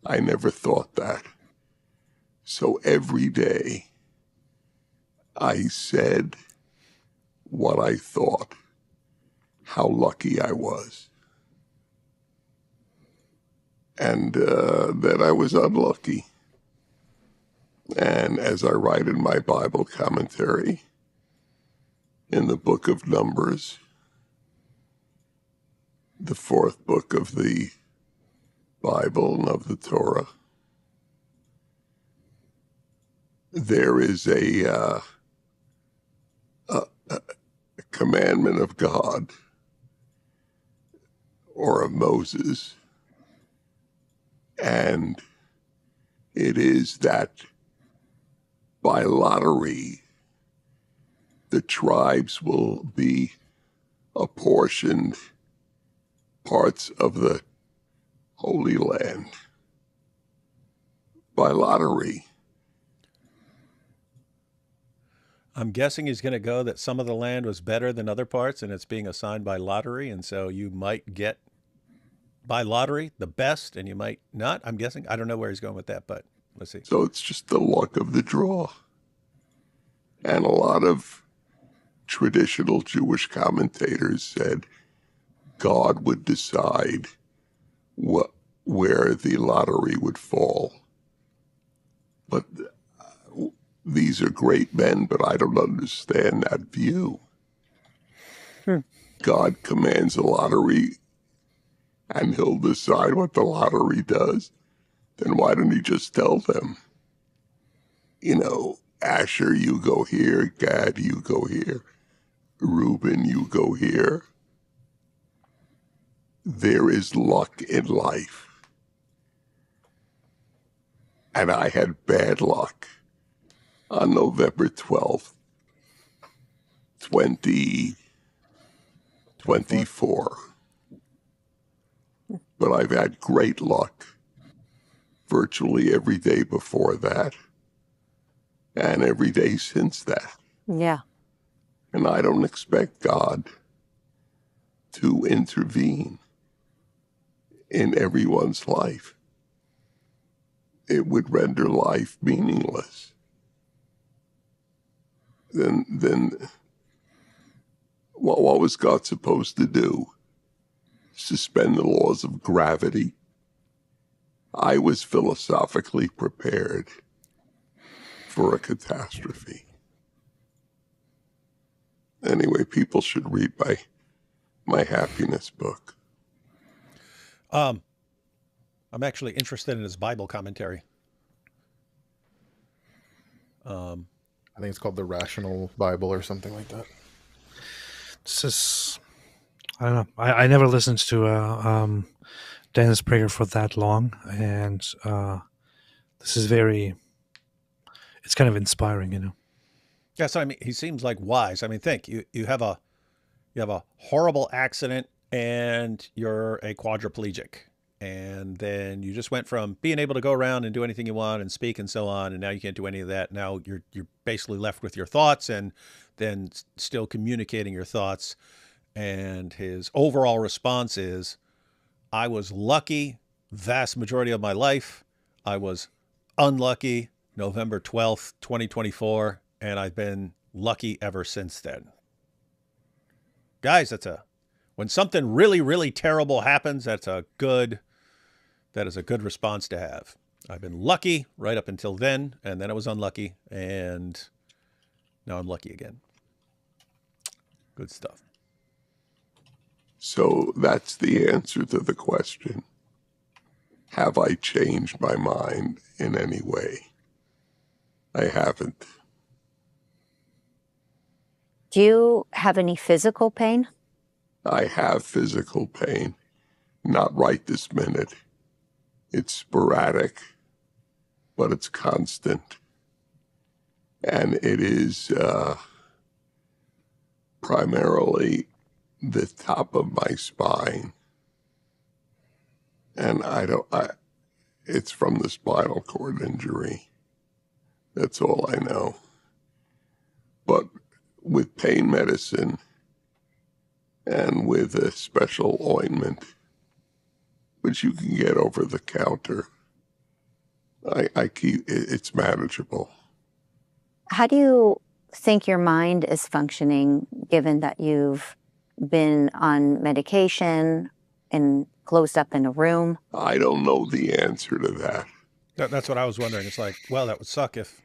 I never thought that. So every day I said what I thought, how lucky I was. And that I was unlucky. And as I write in my Bible commentary, in the book of Numbers, the 4th book of the Bible and of the Torah, there is a commandment of God or of Moses, and it is that by lottery the tribes will be apportioned parts of the Holy Land by lottery. I'm guessing he's going to go that some of the land was better than other parts, and it's being assigned by lottery, and so you might get by lottery the best, and you might not. I'm guessing. I don't know where he's going with that, but let's see. So it's just the luck of the draw. And a lot of traditional Jewish commentators said God would decide where the lottery would fall. But these are great men, but I don't understand that view. God commands a lottery and he'll decide what the lottery does. Then why don't he just tell them, Asher, you go here, Gad, you go here, Reuben, you go here. There is luck in life. And I had bad luck on November 12th, 2024. But I've had great luck virtually every day before that and every day since that. Yeah. And I don't expect God to intervene in everyone's life. It would render life meaningless. Then what was God supposed to do? Suspend the laws of gravity? I was philosophically prepared for a catastrophe. Anyway, people should read my happiness book. I'm actually interested in his Bible commentary. I think it's called the Rational Bible or something like that. This is, I don't know. I never listened to Dennis Prager for that long, and this is it's kind of inspiring, Yes, I mean, he seems like wise. I mean, think you have a horrible accident and you're a quadriplegic, And then you just went from being able to go around and do anything you want and speak and so on, and now you can't do any of that. Now you're basically left with your thoughts and then still communicating your thoughts. And his overall response is, I was lucky vast majority of my life. I was unlucky November 12th, 2024, and I've been lucky ever since then. Guys, when something really, really terrible happens, that is a good response to have. I've been lucky right up until then, and then I was unlucky, and now I'm lucky again. Good stuff. So that's the answer to the question. Have I changed my mind in any way? I haven't. Do you have any physical pain? I have physical pain, not right this minute. It's sporadic, but it's constant. And it is primarily the top of my spine. And it's from the spinal cord injury. That's all I know. But with pain medicine and with a special ointment, which you can get over the counter, it's manageable. How do you think your mind is functioning given that you've been on medication and closed up in a room? I don't know the answer to that. That's what I was wondering. It's like, well, that would suck if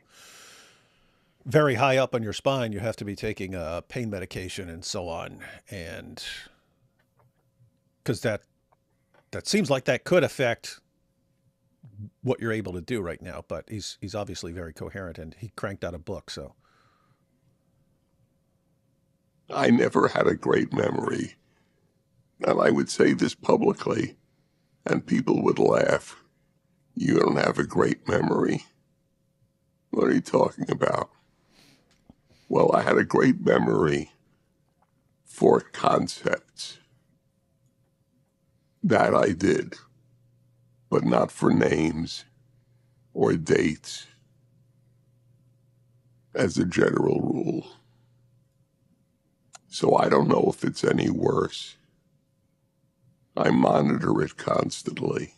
very high up on your spine you have to be taking pain medication and so on. And because that seems like that could affect what you're able to do right now. But he's obviously very coherent, and he cranked out a book. So I never had a great memory. And I would say this publicly, and people would laugh. You don't have a great memory. What are you talking about? Well, I had a great memory for concepts. That I did, but not for names or dates as a general rule. So I don't know if it's any worse. I monitor it constantly.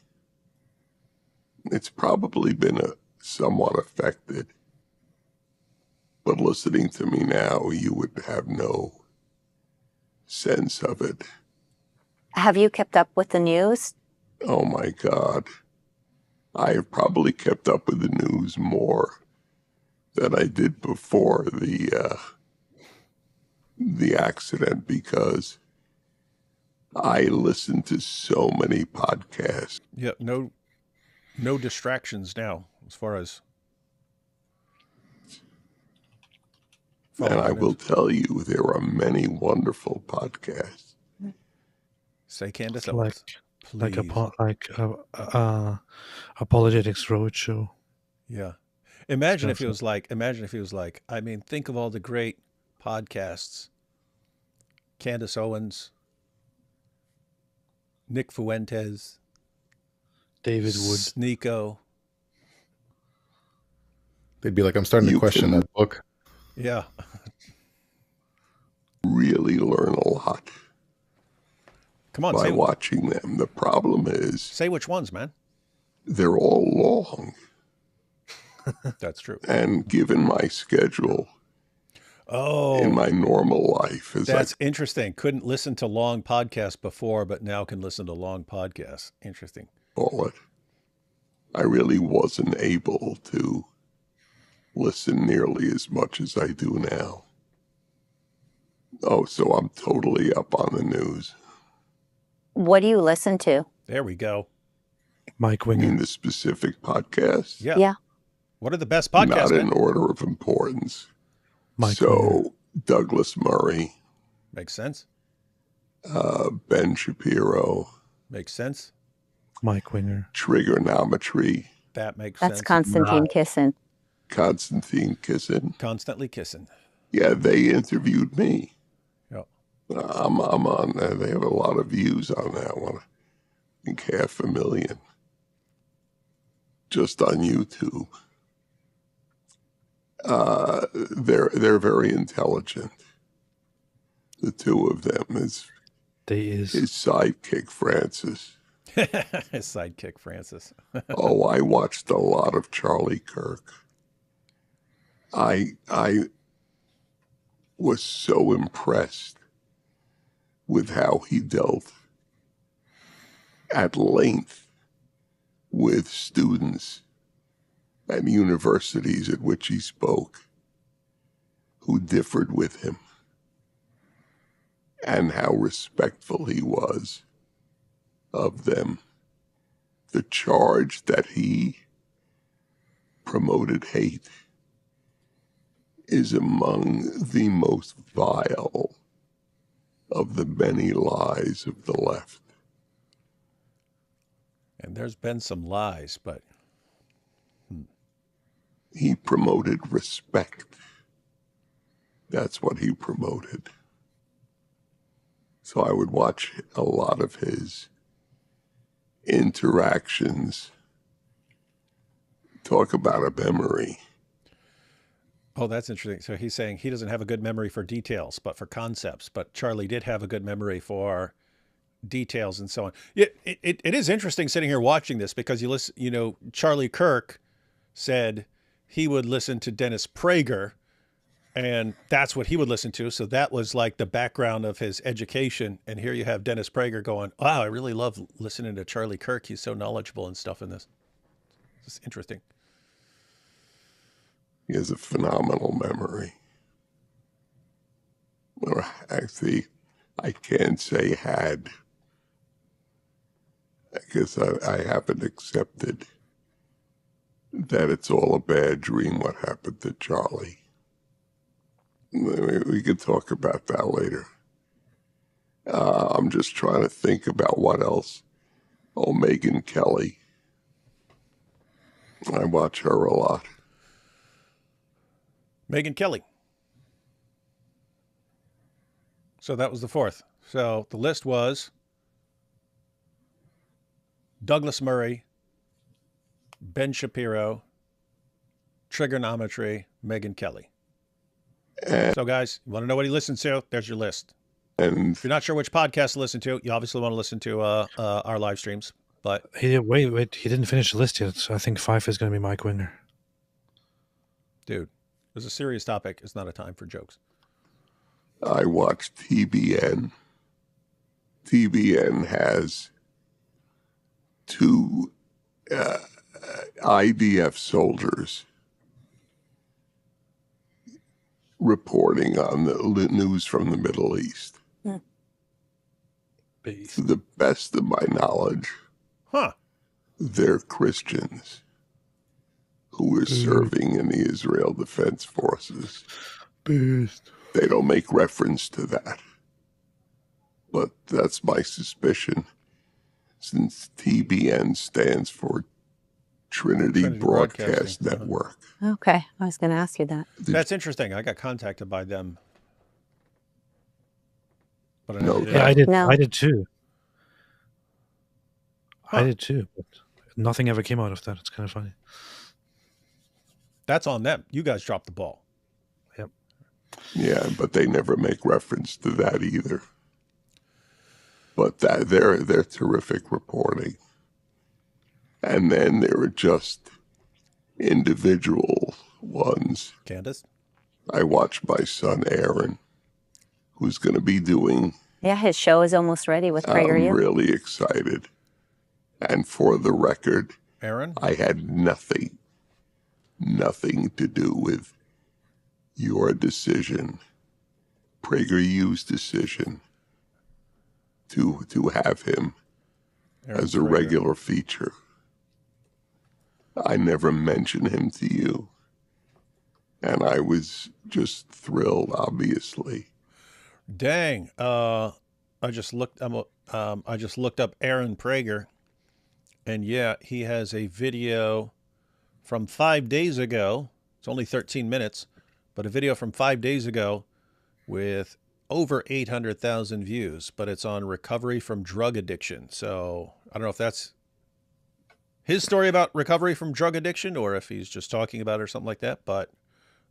It's probably been somewhat affected. But listening to me now, you would have no sense of it. Have you kept up with the news? Oh my God. I have probably kept up with the news more than I did before the accident, because I listen to so many podcasts. yeah, no distractions now as far as. And I will tell you, there are many wonderful podcasts. Say Candace Like Please. Apologetics Roadshow. Yeah. Imagine if he was like, I mean, think of all the great podcasts. Candace Owens, Nick Fuentes, David Wood. Sneeko. They'd be like, I'm starting to question that book. Yeah. Really learn a lot Come on, by watching them. The problem is, say which ones, man. they're all long. That's true. And given my schedule in my normal life, that's interesting. Couldn't listen to long podcasts before, but now can listen to long podcasts. Interesting. I really wasn't able to listen nearly as much as I do now. Oh, so I'm totally up on the news. What do you listen to? There we go. Mike Winger. You mean the specific podcast? Yeah. What are the best podcasts? Not in order of importance. Mike Winger. Douglas Murray. Makes sense. Ben Shapiro. Makes sense. Mike Winger. Trigonometry. That makes sense. That's Konstantin Kissin. Konstantin Kissin. Constantly kissing. Yeah, they interviewed me. Yep. I'm on there. They have a lot of views on that one. think 500,000 just on YouTube. They're very intelligent. The two of them. His sidekick Francis. His sidekick Francis. Oh, I watched a lot of Charlie Kirk. I was so impressed with how he dealt at length with students at universities at which he spoke who differed with him, and how respectful he was of them. The charge that he promoted hate is among the most vile of the many lies of the left. And there's been some lies, but... He promoted respect. That's what he promoted. So I would watch a lot of his interactions. Talk about a memory. Oh, that's interesting. So he's saying he doesn't have a good memory for details, but for concepts. But Charlie did have a good memory for details and so on. It is interesting sitting here watching this, because you listen, you know, Charlie Kirk said he would listen to Dennis Prager, and that's what he would listen to. So that was like the background of his education. And here you have Dennis Prager going, wow, I really love listening to Charlie Kirk. He's so knowledgeable and stuff in this. It's interesting. He has a phenomenal memory. Or actually, I can't say had, because I haven't accepted that it's all a bad dream what happened to Charlie. We could talk about that later. I'm just trying to think about what else. Oh, Megyn Kelly. I watch her a lot. Megyn Kelly. So that was the fourth. So the list was Douglas Murray, Ben Shapiro, Trigonometry, Megyn Kelly. So guys, you want to know what he listens to? There's your list. And if you're not sure which podcast to listen to, you obviously want to listen to our live streams. But wait, he didn't finish the list yet. So I think 5 is going to be Mike Winger. Dude, it's a serious topic. It's not a time for jokes. I watch TBN. TBN has 2 IDF soldiers reporting on the news from the Middle East. To the best of my knowledge, they're Christians who are serving in the Israel Defense Forces. They don't make reference to that. But that's my suspicion, since TBN stands for Trinity Broadcast Network. Okay, I was going to ask you that. That's interesting. I got contacted by them. But I did. No. I did too. I did too, but nothing ever came out of that. It's kind of funny. That's on them. You guys dropped the ball. Yep. Yeah, but they never make reference to that either. But they're terrific reporting. And then there are just individual ones. Candace? I watch my son Aaron, who's going to be doing... Yeah, his show is almost ready with PragerU. I'm really excited. And for the record, Aaron, I had nothing to do with your decision, PragerU's decision, to have him Aaron as a Prager. regular feature. I never mentioned him to you. And I was just thrilled, obviously. Dang. I just looked up Aaron Prager, and yeah, he has a video from 5 days ago. It's only 13 minutes, but a video from 5 days ago with over 800,000 views, but it's on recovery from drug addiction. So I don't know if that's his story about recovery from drug addiction or if he's just talking about it or something like that. But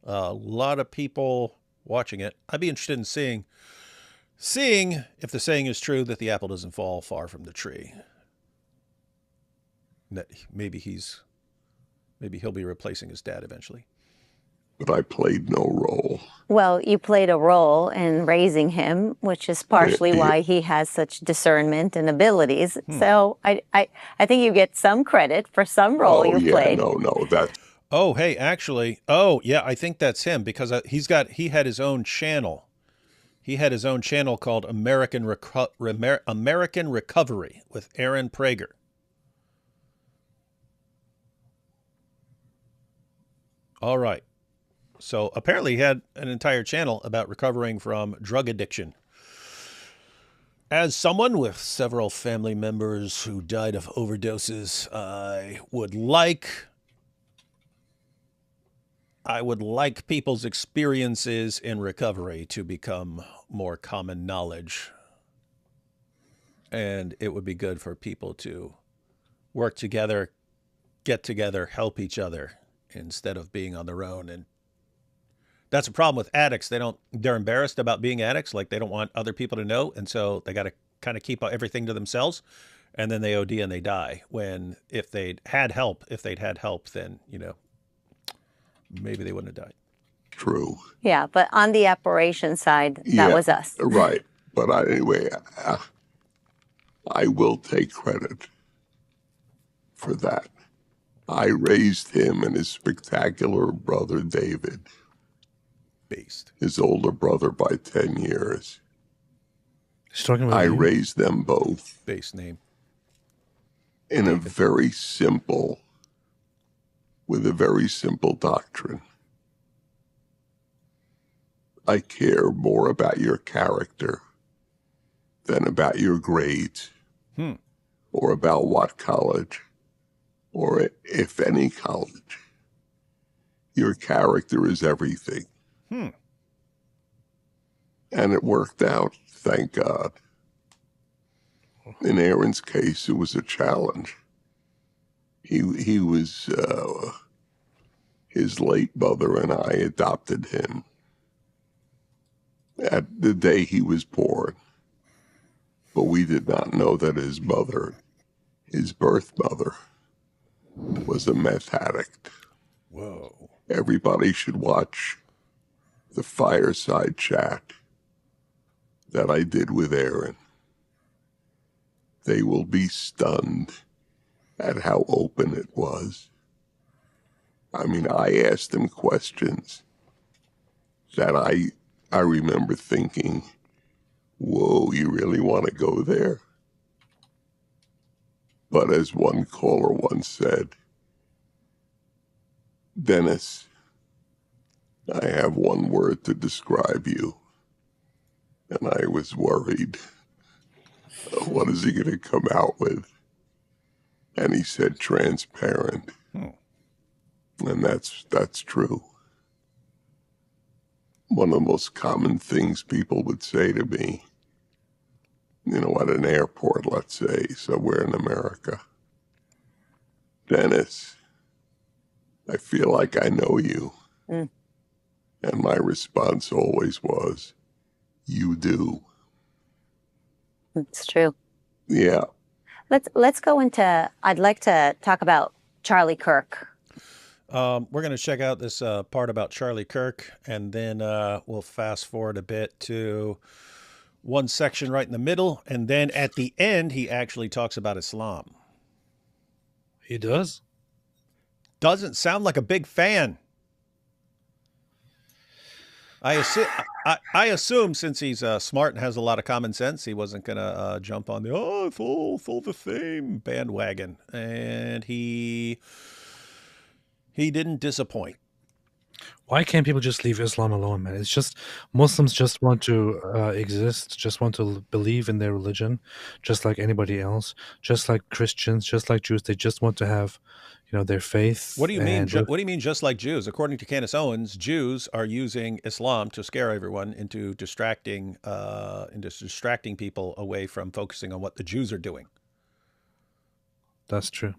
a lot of people watching it. I'd be interested in seeing if the saying is true that the apple doesn't fall far from the tree. That maybe he'll be replacing his dad eventually. But I played no role. Well, you played a role in raising him, which is partially why he has such discernment and abilities. So I think you get some credit for some role you played. That. Oh, hey, actually, yeah, I think that's him because he had his own channel. He had his own channel called American Recovery with Aaron Prager. All right. So apparently he had an entire channel about recovering from drug addiction. As someone with several family members who died of overdoses, I would like people's experiences in recovery to become more common knowledge. And it would be good for people to work together, get together, help each other instead of being on their own. And that's a problem with addicts. They're embarrassed about being addicts. Like they don't want other people to know. And so they got to kind of keep everything to themselves. And then they OD and they die. When if they'd had help, then, maybe they wouldn't have died. True. Yeah, but on the operation side, that was us. Right. But anyway, I will take credit for that. I raised him and his spectacular brother, David. Based. His older brother by 10 years. He's talking about I you. raised them both. Base name. In a very simple, with a very simple doctrine. I care more about your character than about your grades or about what college or if any college. Your character is everything. And it worked out, thank God. In Aaron's case, it was a challenge. He was, his late mother and I adopted him at the day he was born. But we did not know that his mother, his birth mother, was a meth addict. Whoa. Everybody should watch the fireside chat that I did with Aaron. They will be stunned at how open it was. I mean, I asked him questions that I remember thinking, whoa, you really want to go there? But as one caller once said, Dennis, I have one word to describe you. And I was worried. What is he going to come out with? And he said transparent. And that's true. One of the most common things people would say to me, at an airport, let's say, somewhere in America. Dennis, I feel like I know you. And my response always was, you do. It's true. Yeah. Let's go into, I'd like to talk about Charlie Kirk. We're going to check out this part about Charlie Kirk, and then we'll fast forward a bit to one section right in the middle, and then at the end, he actually talks about Islam. He does? Doesn't sound like a big fan. I assume since he's smart and has a lot of common sense, he wasn't going to jump on the, it's all the same bandwagon. And he didn't disappoint. Why can't people just leave Islam alone, man? It's just Muslims just want to exist, just want to believe in their religion, just like anybody else, just like Christians, just like Jews. They just want to have, their faith. What do you mean? And What do you mean? Just like Jews? According to Candace Owens, Jews are using Islam to scare everyone into distracting people away from focusing on what the Jews are doing. That's true.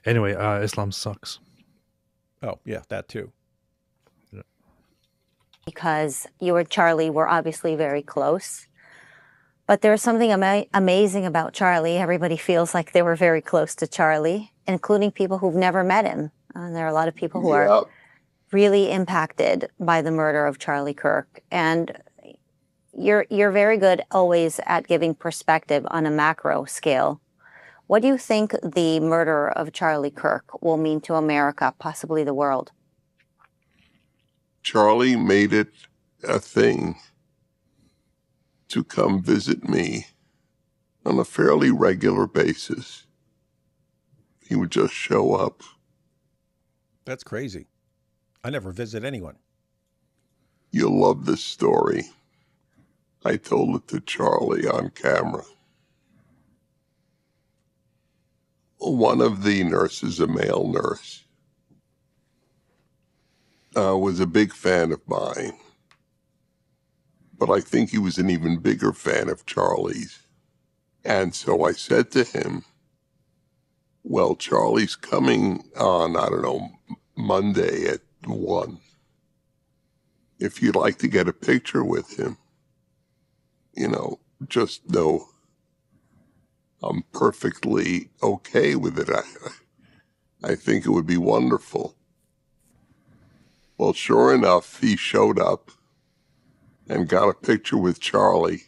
Anyway, Islam sucks. Oh yeah, that too. Because you and Charlie were obviously very close. But there's something amazing about Charlie. Everybody feels like they were very close to Charlie, including people who've never met him. And there are a lot of people who are really impacted by the murder of Charlie Kirk. And you're very good always at giving perspective on a macro scale. What do you think the murder of Charlie Kirk will mean to America, possibly the world? Charlie made it a thing to come visit me on a fairly regular basis. He would just show up. That's crazy. I never visit anyone. You'll love this story. I told it to Charlie on camera. One of the nurses, a male nurse, was a big fan of mine. But I think he was an even bigger fan of Charlie's. And so I said to him, well, Charlie's coming on, I don't know, Monday at 1. If you'd like to get a picture with him, just know I'm perfectly okay with it. I think it would be wonderful. Well, sure enough, he showed up and got a picture with Charlie.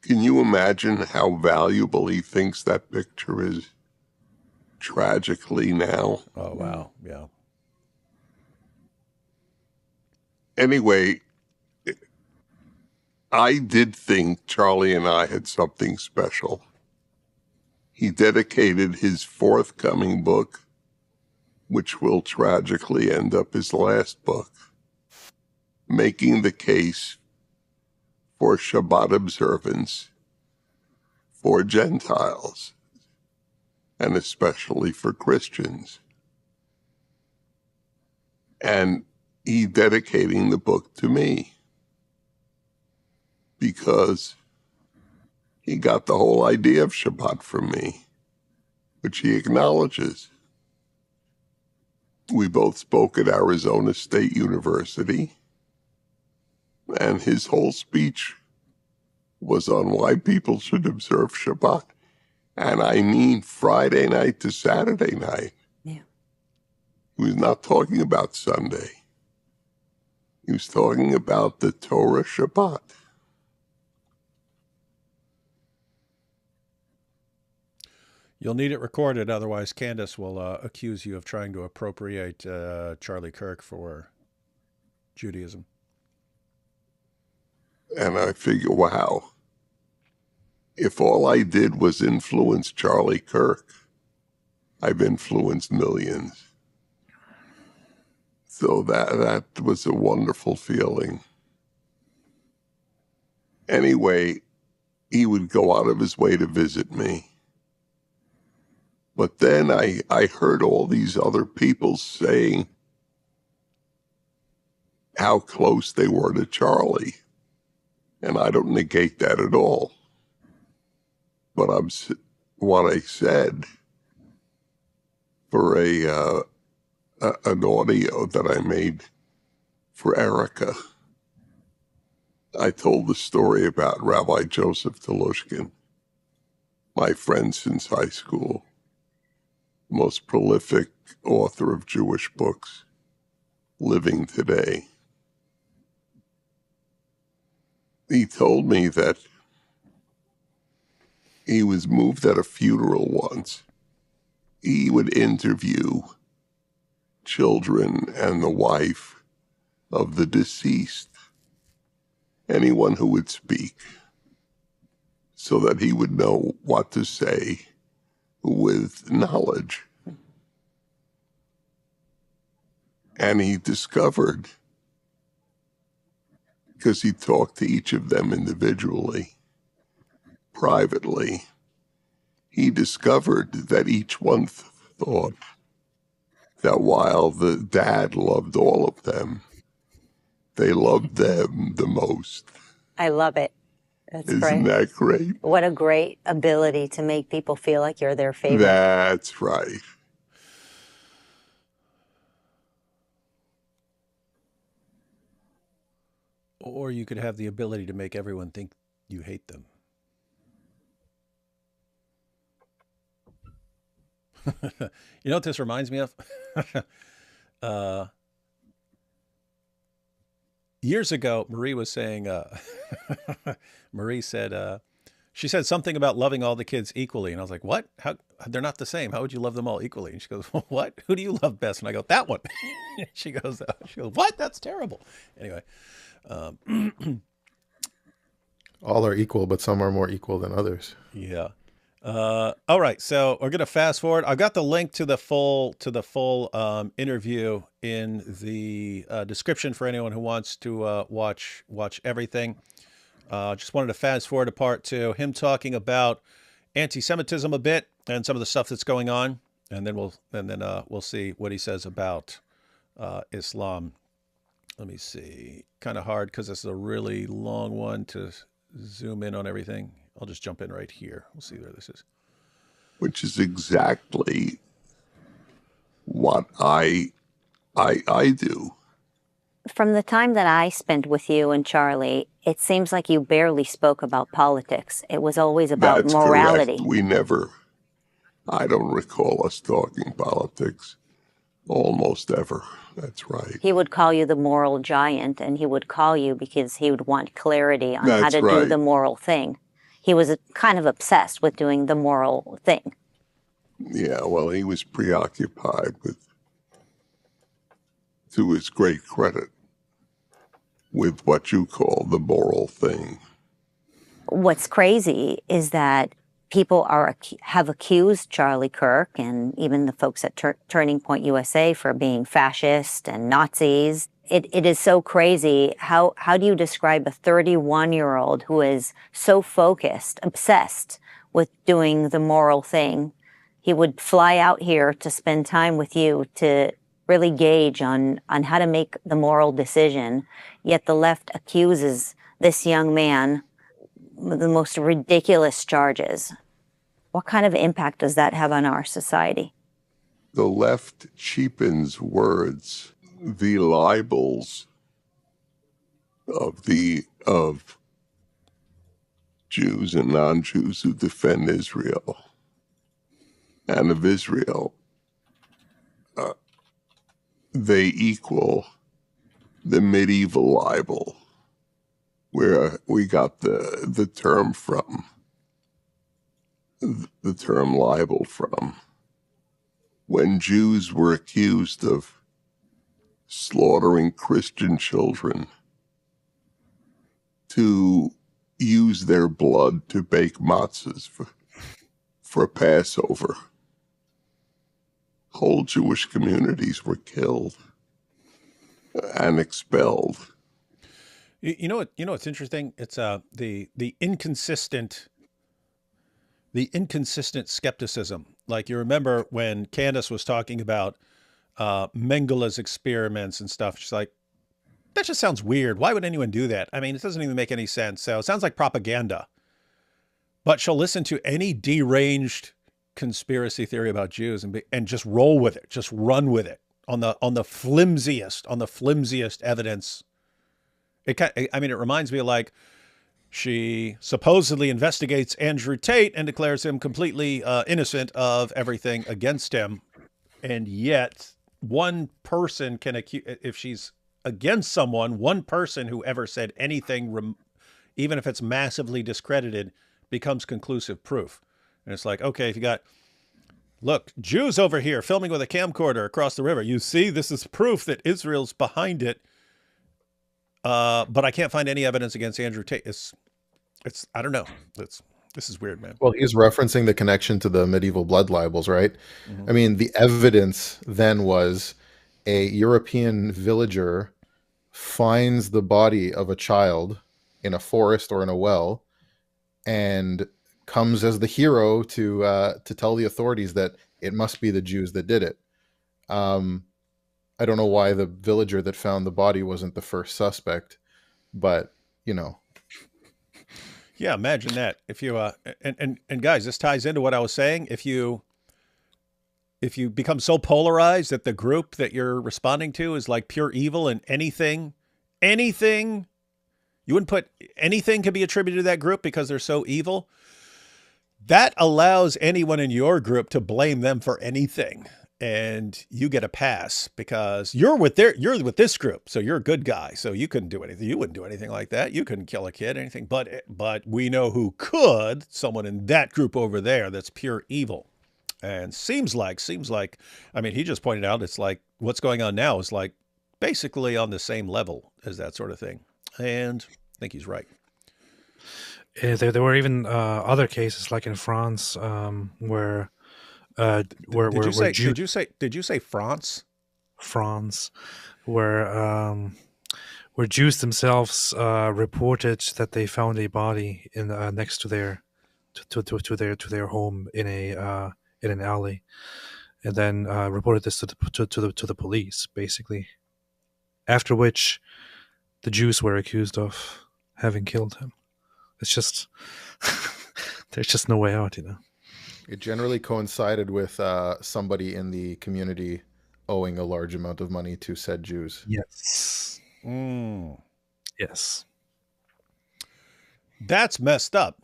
Can you imagine how valuable he thinks that picture is tragically now? Oh, wow. Yeah. Anyway, I did think Charlie and I had something special. He dedicated his forthcoming book, which will tragically end up his last book, making the case for Shabbat observance for Gentiles, and especially for Christians. And he dedicating the book to me because he got the whole idea of Shabbat from me, which he acknowledges. We both spoke at Arizona State University, and his whole speech was on why people should observe Shabbat. And I mean Friday night to Saturday night. Yeah. He was not talking about Sunday. He was talking about the Torah Shabbat. You'll need it recorded, otherwise Candace will accuse you of trying to appropriate Charlie Kirk for Judaism. And I figure, wow, if all I did was influence Charlie Kirk, I've influenced millions. So that was a wonderful feeling. Anyway, he would go out of his way to visit me. But then I heard all these other people saying how close they were to Charlie. And I don't negate that at all. But what I said for an audio that I made for Erica, I told the story about Rabbi Joseph Telushkin, my friend since high school, most prolific author of Jewish books living today. He told me that he was moved at a funeral once. He would interview children and the wife of the deceased, anyone who would speak, so that he would know what to say with knowledge. And he discovered, because he talked to each of them individually, privately, he discovered that each one thought that while the dad loved all of them, they loved them the most. I love it. That's Isn't great. that great? What a great ability to make people feel like you're their favorite. That's right. Or you could have the ability to make everyone think you hate them. You know what this reminds me of? Years ago, Marie was saying, Marie said, she said something about loving all the kids equally. And I was like, what? How? They're not the same. How would you love them all equally? And she goes, well, what? Who do you love best? And I go, that one. She goes, what? That's terrible. Anyway. All are equal, but some are more equal than others. Yeah. All right. So we're going to fast forward. I've got the link to the full interview in the description for anyone who wants to watch everything. Just wanted to fast forward to part 2, him talking about anti-Semitism a bit and some of the stuff that's going on, and then we'll see what he says about Islam. Let me see. Kind of hard because this is a really long one to zoom in on everything. I'll just jump in right here. We'll see where this is. Which is exactly what I do. From the time that I spent with you and Charlie, it seems like you barely spoke about politics. It was always about That's morality. correct. I don't recall us talking politics almost ever. That's right. He would call you the moral giant, and he would call you because he would want clarity on how to do the moral thing. He was kind of obsessed with doing the moral thing. Yeah, well, he was preoccupied with, to his great credit, with what you call the moral thing. What's crazy is that people have accused Charlie Kirk and even the folks at Turning Point USA for being fascist and Nazis. It is so crazy. How do you describe a 31-year-old who is so focused, obsessed with doing the moral thing? He would fly out here to spend time with you to really gauge on how to make the moral decision, yet the left accuses this young man with the most ridiculous charges. What kind of impact does that have on our society? The left cheapens words. The libels of Jews and non-Jews who defend Israel and of Israel, they equal the medieval libel, where we got the term from, the term libel from, when Jews were accused of slaughtering Christian children to use their blood to bake matzahs for Passover. Whole Jewish communities were killed and expelled. You know what's interesting? It's the inconsistent skepticism. Like, you remember when Candace was talking about Mengele's experiments and stuff. She's like, that just sounds weird. Why would anyone do that? I mean, it doesn't even make any sense. So it sounds like propaganda. But she'll listen to any deranged conspiracy theory about Jews and just roll with it, just run with it on the flimsiest evidence. It reminds me of, like, she supposedly investigates Andrew Tate and declares him completely innocent of everything against him, and yet one person can accuse, if she's against someone, one person who ever said anything, even if it's massively discredited, becomes conclusive proof. And it's like, okay, if you got, look, Jews over here filming with a camcorder across the river, you see, this is proof that Israel's behind it. But I can't find any evidence against Andrew Tate. It's I don't know. This is weird, man. Well, he's referencing the connection to the medieval blood libels, right? Mm-hmm. I mean, the evidence then was a European villager finds the body of a child in a forest or in a well and comes as the hero to tell the authorities that it must be the Jews that did it. I don't know why the villager that found the body wasn't the first suspect, but you know. Yeah, imagine that. If you and guys, this ties into what I was saying. If you become so polarized that the group that you're responding to is like pure evil, and anything, you wouldn't put anything could be attributed to that group because they're so evil. That allows anyone in your group to blame them for anything, and you get a pass because you're with this group, so you're a good guy, so you couldn't do anything. You wouldn't do anything like that. You couldn't kill a kid, anything. But we know who could. Someone in that group over there that's pure evil. And seems like, I mean, he just pointed out it's like what's going on now is like basically on the same level as that sort of thing. And I think he's right. There were even other cases, like in France, where did you say France? France, where Jews themselves reported that they found a body in next to their home in an alley, and then reported this to the police, basically. After which, the Jews were accused of having killed him. It's just there's just no way out, you know. It generally coincided with somebody in the community owing a large amount of money to said Jews. Yes. Yes. That's messed up.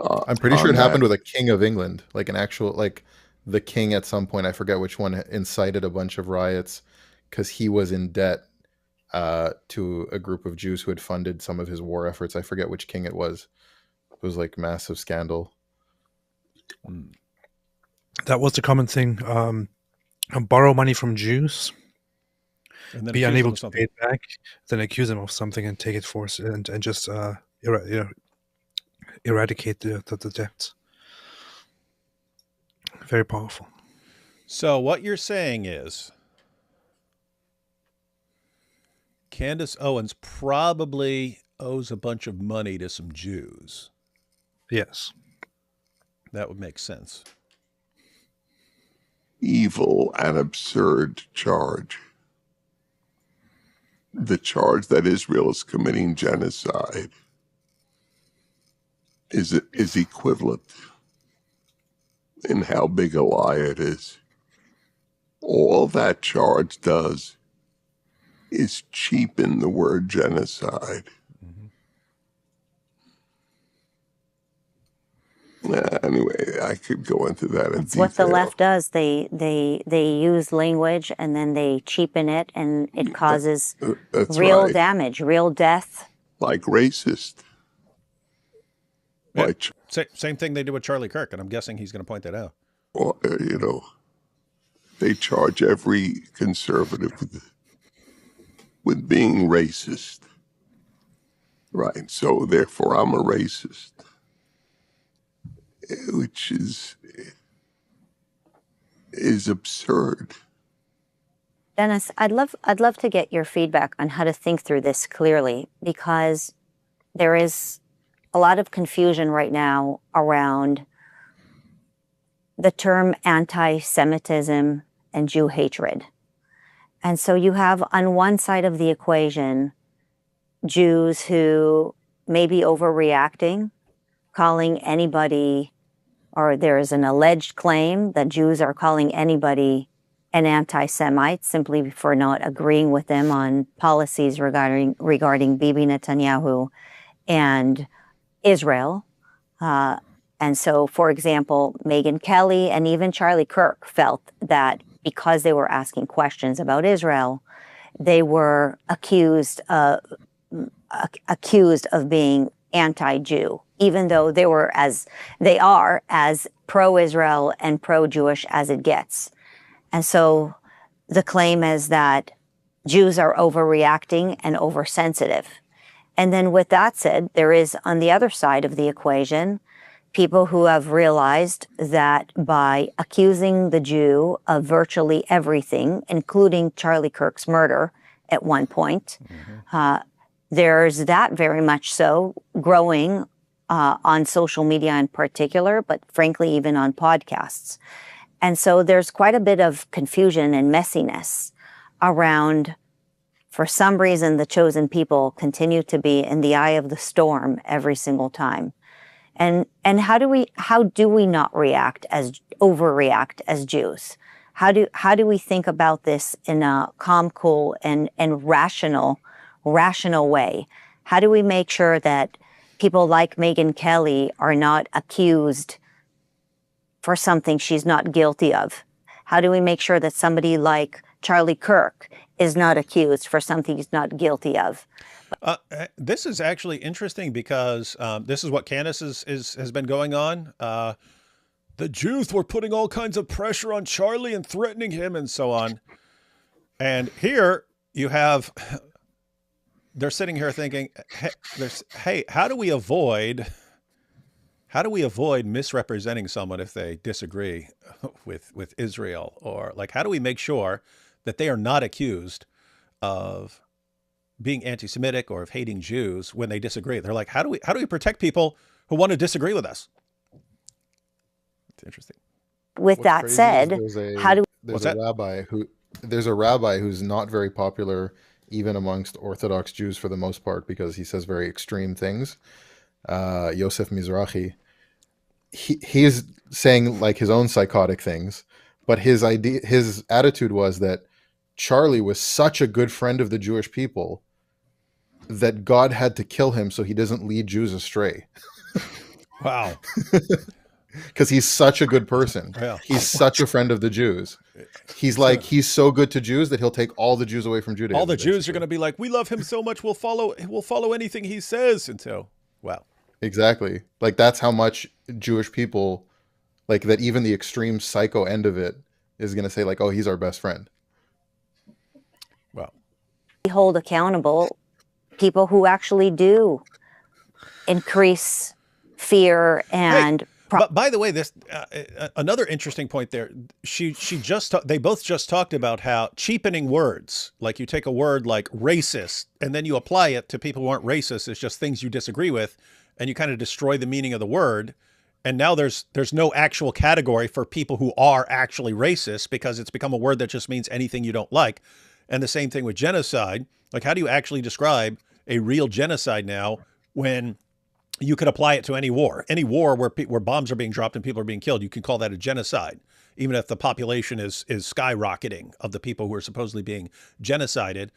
I'm pretty sure it happened with a king of England, like an actual, like the king at some point, I forget which one, incited a bunch of riots because he was in debt to a group of Jews who had funded some of his war efforts. I forget which king it was. It was like massive scandal. That was the common thing. Borrow money from Jews, and then be unable to pay it back, then accuse them of something and take it force and just eradicate the debt. Very powerful. So what you're saying is Candace Owens probably owes a bunch of money to some Jews. Yes. That would make sense. Evil and absurd charge. The charge that Israel is committing genocide is equivalent in how big a lie it is. All that charge does is cheapen the word genocide. Anyway, I could go into that in detail. What the left does. They use language and then they cheapen it, and it causes real damage, real death. Like racist. Yeah. Same thing they did with Charlie Kirk, and I'm guessing he's going to point that out. Well, they charge every conservative with being racist. Right. So therefore I'm a racist. Which is absurd. Dennis, I'd love to get your feedback on how to think through this clearly, because there is a lot of confusion right now around the term anti-Semitism and Jew hatred. And so you have on one side of the equation Jews who may be overreacting, calling anybody, or there is an alleged claim that Jews are calling anybody an anti-Semite simply for not agreeing with them on policies regarding Bibi Netanyahu and Israel. And so, for example, Megyn Kelly and even Charlie Kirk felt that because they were asking questions about Israel, they were accused of being anti-Jew, even though they are as pro-Israel and pro-Jewish as it gets. And so the claim is that Jews are overreacting and oversensitive. And then with that said, there is on the other side of the equation, people who have realized that by accusing the Jew of virtually everything, including Charlie Kirk's murder at one point, there's that very much so growing on social media in particular, but frankly, even on podcasts. And so there's quite a bit of confusion and messiness around, for some reason, the chosen people continue to be in the eye of the storm every single time. And how do we not overreact as Jews? How do we think about this in a calm, cool, and rational way? How do we make sure that people like Megyn Kelly are not accused for something she's not guilty of? How do we make sure that somebody like Charlie Kirk is not accused for something he's not guilty of? This is actually interesting because this is what Candace has been going on. The Jews were putting all kinds of pressure on Charlie and threatening him and so on. And here you have, they're sitting here thinking, hey, how do we avoid misrepresenting someone if they disagree with Israel? Or like, how do we make sure that they are not accused of being anti-Semitic or of hating Jews when they disagree? They're like, how do we protect people who want to disagree with us? It's interesting. With that said, there's a rabbi who's not very popular even amongst Orthodox Jews for the most part because he says very extreme things. Yosef Mizrahi, he is saying like his own psychotic things, but his attitude was that Charlie was such a good friend of the Jewish people that God had to kill him so he doesn't lead Jews astray. Wow. Because he's such a good person. Yeah. He's such a friend of the Jews. He's so good to Jews that he'll take all the Jews away from Judaism. All the Jews are going to be like, we love him so much, we'll follow anything he says. And so, wow. Exactly. Like that's how much Jewish people, like that even the extreme psycho end of it is going to say like, oh, he's our best friend. Wow. We hold accountable people who actually do increase fear and... But by the way, this another interesting point there. They both just talked about how cheapening words, like you take a word like racist and then you apply it to people who aren't racist. It's just things you disagree with, and you kind of destroy the meaning of the word. And now there's no actual category for people who are actually racist because it's become a word that just means anything you don't like. And the same thing with genocide. Like, how do you actually describe a real genocide now when you could apply it to any war where bombs are being dropped and people are being killed? You can call that a genocide, even if the population is skyrocketing of the people who are supposedly being genocided.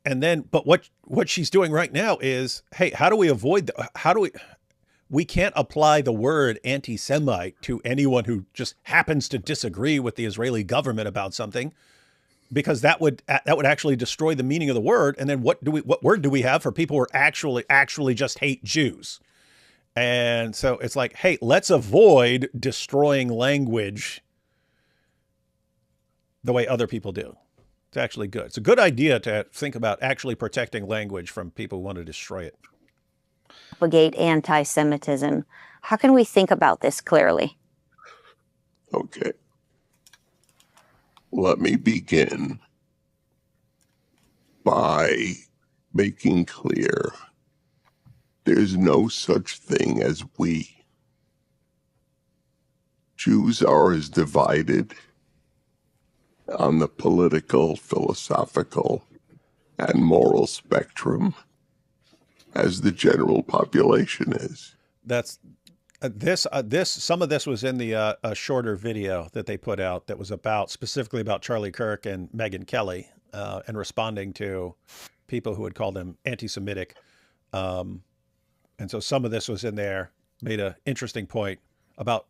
And then, but what she's doing right now is, hey, how do we avoid, we can't apply the word anti-Semite to anyone who just happens to disagree with the Israeli government about something, because that would actually destroy the meaning of the word. And then what word do we have for people who are actually just hate Jews? And so it's like, hey, let's avoid destroying language the way other people do. It's actually good. It's a good idea to think about actually protecting language from people who want to destroy it. Propagate anti-Semitism. How can we think about this clearly? Okay. Let me begin by making clear there's no such thing as we. Jews are as divided on the political, philosophical, and moral spectrum as the general population is. That's some of this was in the a shorter video that they put out that was specifically about Charlie Kirk and Megyn Kelly and responding to people who would call them anti-Semitic. And so some of this was in there, made an interesting point about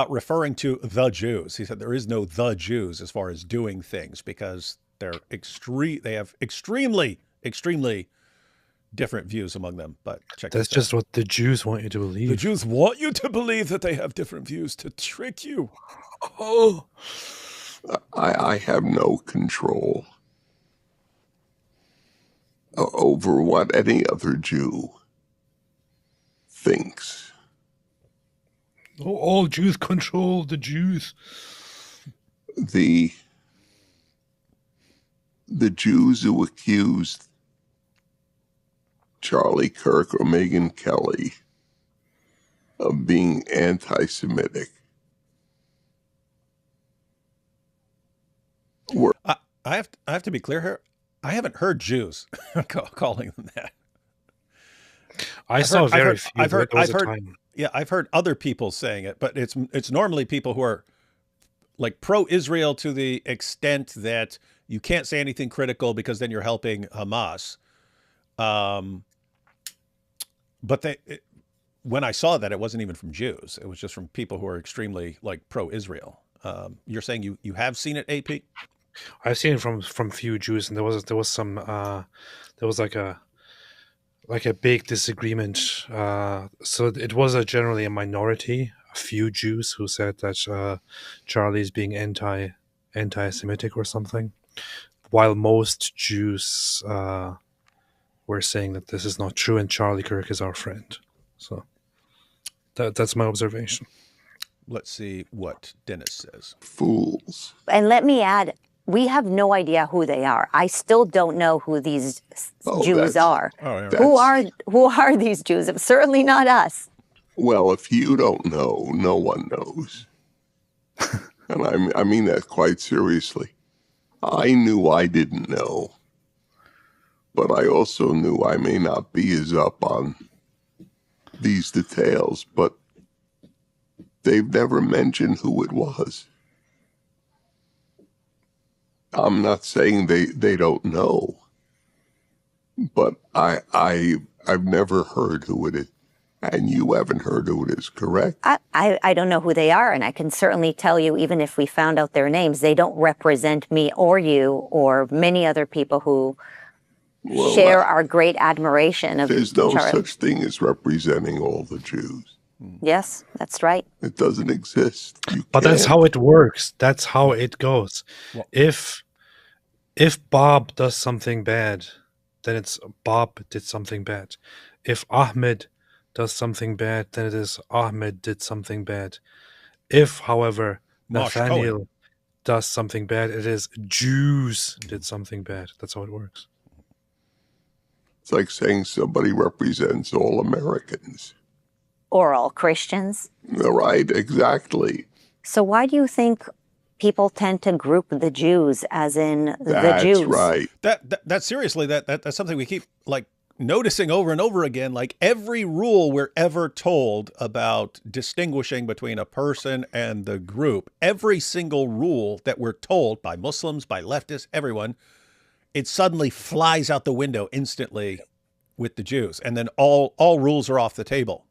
referring to the Jews. He said there is no the Jews as far as doing things because they have extremely different views among them. But that's just what the Jews want you to believe. The Jews want you to believe that they have different views to trick you. Oh, I have no control over what any other Jew thinks. Oh, all Jews control the Jews. The Jews who accused Charlie Kirk or Megyn Kelly of being anti-Semitic were I have to be clear here. I haven't heard Jews calling them that. I saw very few. I've heard. Time. Yeah, I've heard other people saying it, but it's normally people who are like pro-Israel to the extent that you can't say anything critical because then you're helping Hamas. But when I saw that, it wasn't even from Jews. It was just from people who are extremely like pro-Israel. You're saying you have seen it, AP? I've seen it from few Jews, and there was some there was like a big disagreement. So it was generally a minority, a few Jews who said that Charlie's being anti-Semitic or something, while most Jews were saying that this is not true and Charlie Kirk is our friend. So that's my observation. Let's see what Dennis says. fools. And let me add, we have no idea who they are. I still don't know who these Jews are. Who are these Jews? Certainly not us. Well, if you don't know, no one knows. And I mean that quite seriously. I knew I didn't know, but I also knew I may not be as up on these details, but they've never mentioned who it was. I'm not saying they don't know, but I've never heard who it is. And you haven't heard who it is, correct? I don't know who they are, and I can certainly tell you, even if we found out their names, they don't represent me or you or many other people who share our great admiration of There's no Charlie. such thing as representing all the Jews. Yes, that's right. It doesn't exist. But that's how it works. That's how it goes. Well, If Bob does something bad, then it's Bob did something bad. If Ahmed does something bad, then it is Ahmed did something bad. If, however, Mosh Nathaniel Cohen does something bad, it is Jews did something bad. That's how it works. It's like saying somebody represents all Americans. Or all Christians. Right, exactly. So why do you think people tend to group the Jews as in That's the Jews? right. That seriously, that's something we keep like noticing over and over again. Like every rule we're ever told about distinguishing between a person and the group, every single rule that we're told by Muslims, by leftists, everyone, it suddenly flies out the window instantly with the Jews. And then all rules are off the table.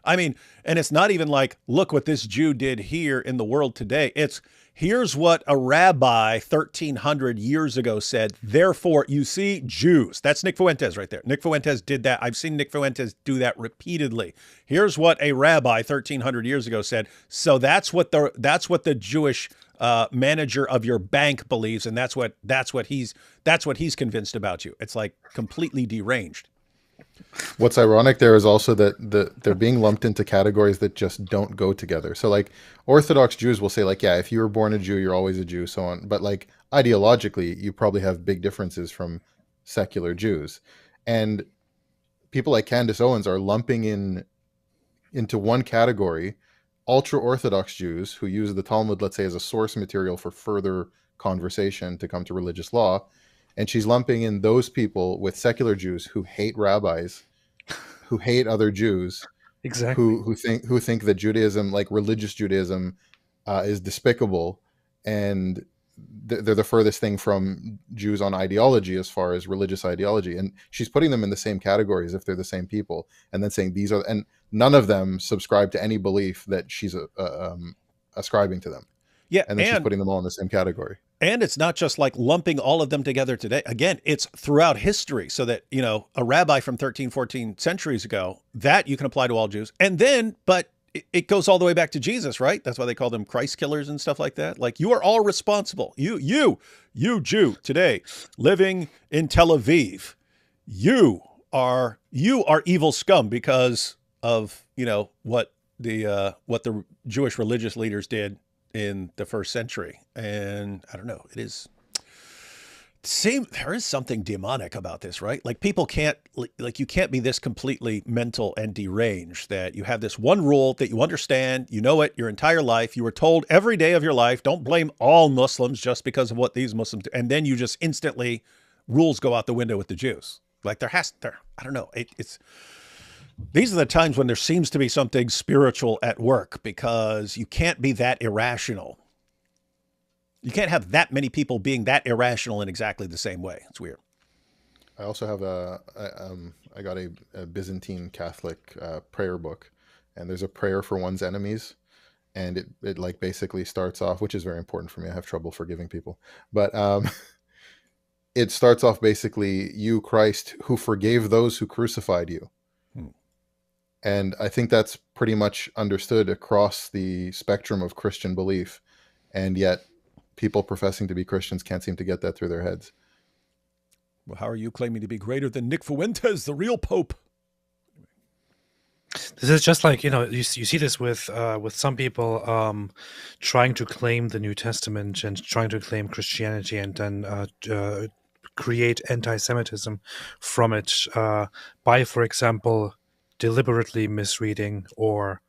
And it's not even like, look what this Jew did here in the world today. It's here's what a rabbi 1,300 years ago said. Therefore, you see, Jews. That's Nick Fuentes right there. Nick Fuentes did that. I've seen Nick Fuentes do that repeatedly. Here's what a rabbi 1,300 years ago said. So that's what the Jewish manager of your bank believes, and that's what he's convinced about you. It's like completely deranged. What's ironic there is also that they're being lumped into categories that just don't go together. So like Orthodox Jews will say like, yeah, if you were born a Jew, you're always a Jew, so on. But like ideologically, you probably have big differences from secular Jews. And people like Candace Owens are lumping into one category ultra-Orthodox Jews who use the Talmud, let's say, as a source material for further conversation to come to religious law. And she's lumping in those people with secular Jews who hate rabbis, who hate other Jews, Exactly. who think that Judaism, like religious Judaism, is despicable, and they're the furthest thing from Jews on ideology as far as religious ideology. And she's putting them in the same category as if they're the same people, and then saying these are, and none of them subscribe to any belief that she's ascribing to them. Yeah, and then she's putting them all in the same category. And it's not just like lumping all of them together today. Again, it's throughout history, so that, a rabbi from 13, 14 centuries ago, that you can apply to all Jews. And then, but it goes all the way back to Jesus, right? That's why they call them Christ killers and stuff like that. Like, you are all responsible. You Jew today living in Tel Aviv, you are evil scum because of, what what the Jewish religious leaders did in the first century, and I don't know. There is something demonic about this, right? Like people can't, like you can't be this completely mental and deranged that you have this one rule that you understand, you know it your entire life. You were told every day of your life, don't blame all Muslims just because of what these Muslims do. And then you just instantly, rules go out the window with the Jews. Like I don't know. These are the times when there seems to be something spiritual at work because you can't be that irrational. You can't have that many people being that irrational in exactly the same way. It's weird. I also have I got a Byzantine Catholic prayer book, and there's a prayer for one's enemies, and it like basically starts off, which is very important for me. I have trouble forgiving people, but it starts off basically, you Christ who forgave those who crucified you. And I think that's pretty much understood across the spectrum of Christian belief, and yet people professing to be Christians can't seem to get that through their heads. Well, how are you claiming to be greater than Nick Fuentes, the real Pope? This is just like, you see this with some people trying to claim the New Testament and trying to claim Christianity and then create anti-Semitism from it by, for example, deliberately misreading or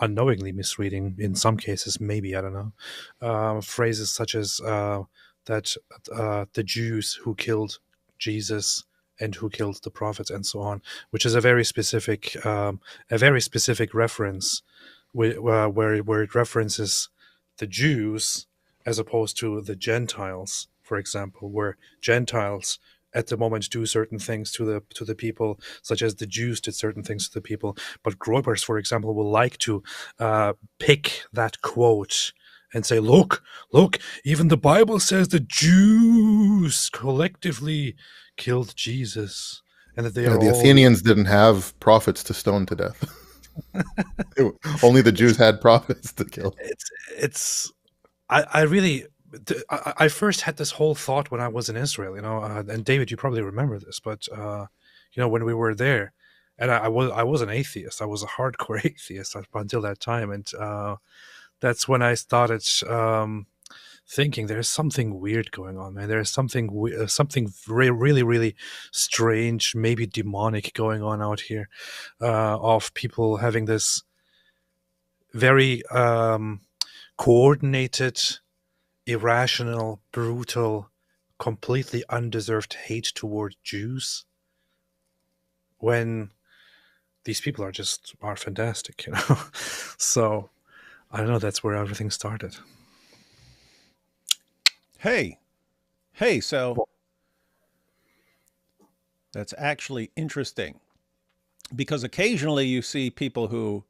unknowingly misreading, in some cases, maybe, I don't know, phrases such as that the Jews who killed Jesus and who killed the prophets and so on, which is a very specific reference where it references the Jews as opposed to the Gentiles, for example, where Gentiles at the moment do certain things to the people, such as the Jews did certain things to the people. But Groypers, for example, will like to pick that quote and say, look, even the Bible says the Jews collectively killed Jesus. And that they are the Athenians didn't have prophets to stone to death. Only the Jews had prophets to kill. I first had this whole thought when I was in Israel, and David, you probably remember this, but when we were there, and I was an atheist. I was a hardcore atheist up until that time, and that's when I started thinking there's something weird going on, man. There's something really, really strange, maybe demonic going on out here, of people having this very coordinated, irrational, brutal, completely undeserved hate toward Jews, when these people are fantastic, So I don't know, that's where everything started. Hey, so that's actually interesting, because occasionally you see people who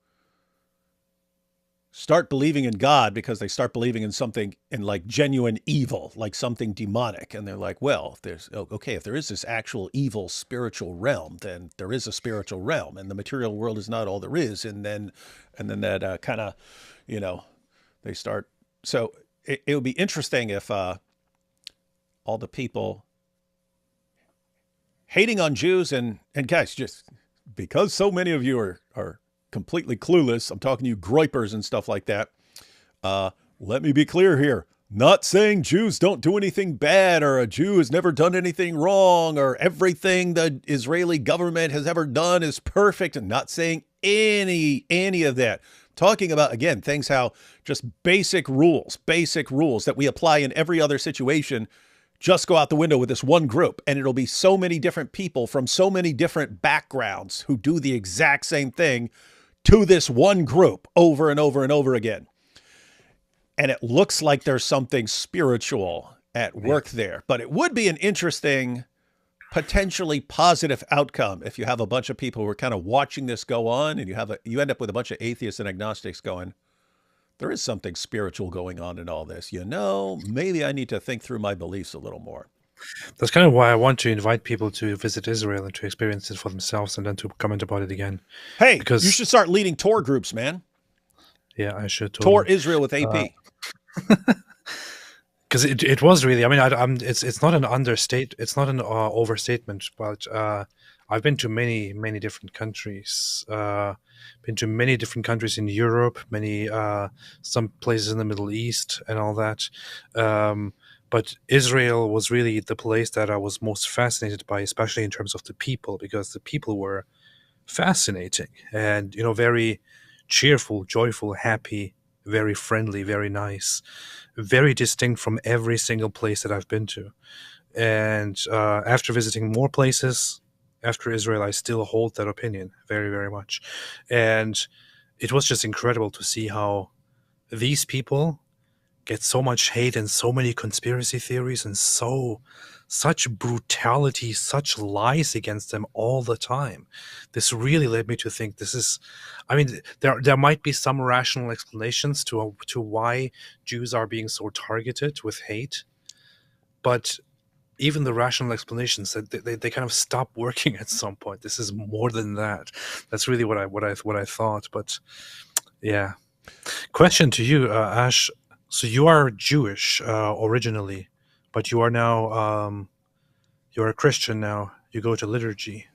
start believing in God because they start believing in something, in like genuine evil, like something demonic. And they're like, well, if there is this actual evil spiritual realm, then there is a spiritual realm, and the material world is not all there is. And then that kind of, they start. So it would be interesting if all the people hating on Jews and guys, just because so many of you are completely clueless, I'm talking to you Groypers and stuff like that. Let me be clear here. Not saying Jews don't do anything bad, or a Jew has never done anything wrong, or everything the Israeli government has ever done is perfect. And not saying any of that. Talking about, again, things how just basic rules that we apply in every other situation just go out the window with this one group. And it'll be so many different people from so many different backgrounds who do the exact same thing to this one group over and over and over again. And it looks like there's something spiritual at work there. But it would be an interesting, potentially positive outcome if you have a bunch of people who are kind of watching this go on, and you end up with a bunch of atheists and agnostics going, there is something spiritual going on in all this. Maybe I need to think through my beliefs a little more. That's kind of why I want to invite people to visit Israel and to experience it for themselves, and then to comment about it again. Hey, because you should start leading tour groups, man. Yeah, I should. Tour Israel with AP. Because it was really, it's not an overstatement, but I've been to many different countries. Been to many different countries in Europe, many some places in the Middle East, and all that. But Israel was really the place that I was most fascinated by, especially in terms of the people, because the people were fascinating and very cheerful, joyful, happy, very friendly, very nice, very distinct from every single place that I've been to. And after visiting more places after Israel, I still hold that opinion very, very much. And it was just incredible to see how these people get so much hate and so many conspiracy theories and such brutality, such lies against them all the time. This really led me to think there might be some rational explanations to why Jews are being so targeted with hate, but even the rational explanations that they kind of stop working at some point. This is more than that. That's really what I thought. But yeah. Question to you, Ash. So you are Jewish originally, but you are now you're a Christian now. You go to liturgy.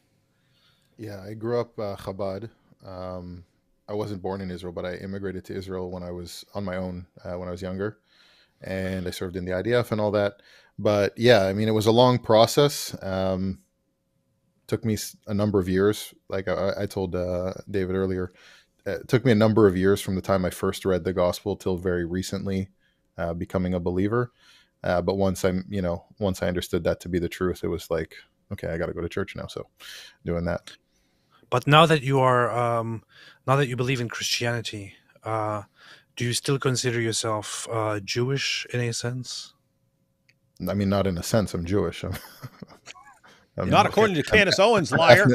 Yeah, I grew up Chabad. I wasn't born in Israel, but I immigrated to Israel when I was on my own when I was younger, and I served in the IDF and all that. But yeah, I mean, it was a long process. Took me a number of years. Like I told David earlier, it took me a number of years from the time I first read the gospel till very recently becoming a believer. But once I understood that to be the truth, it was like, okay, I got to go to church now. So doing that. But now that you are, now that you believe in Christianity, do you still consider yourself Jewish in a sense? I mean, not in a sense. I'm Jewish. Not according to Candace Owens, liar.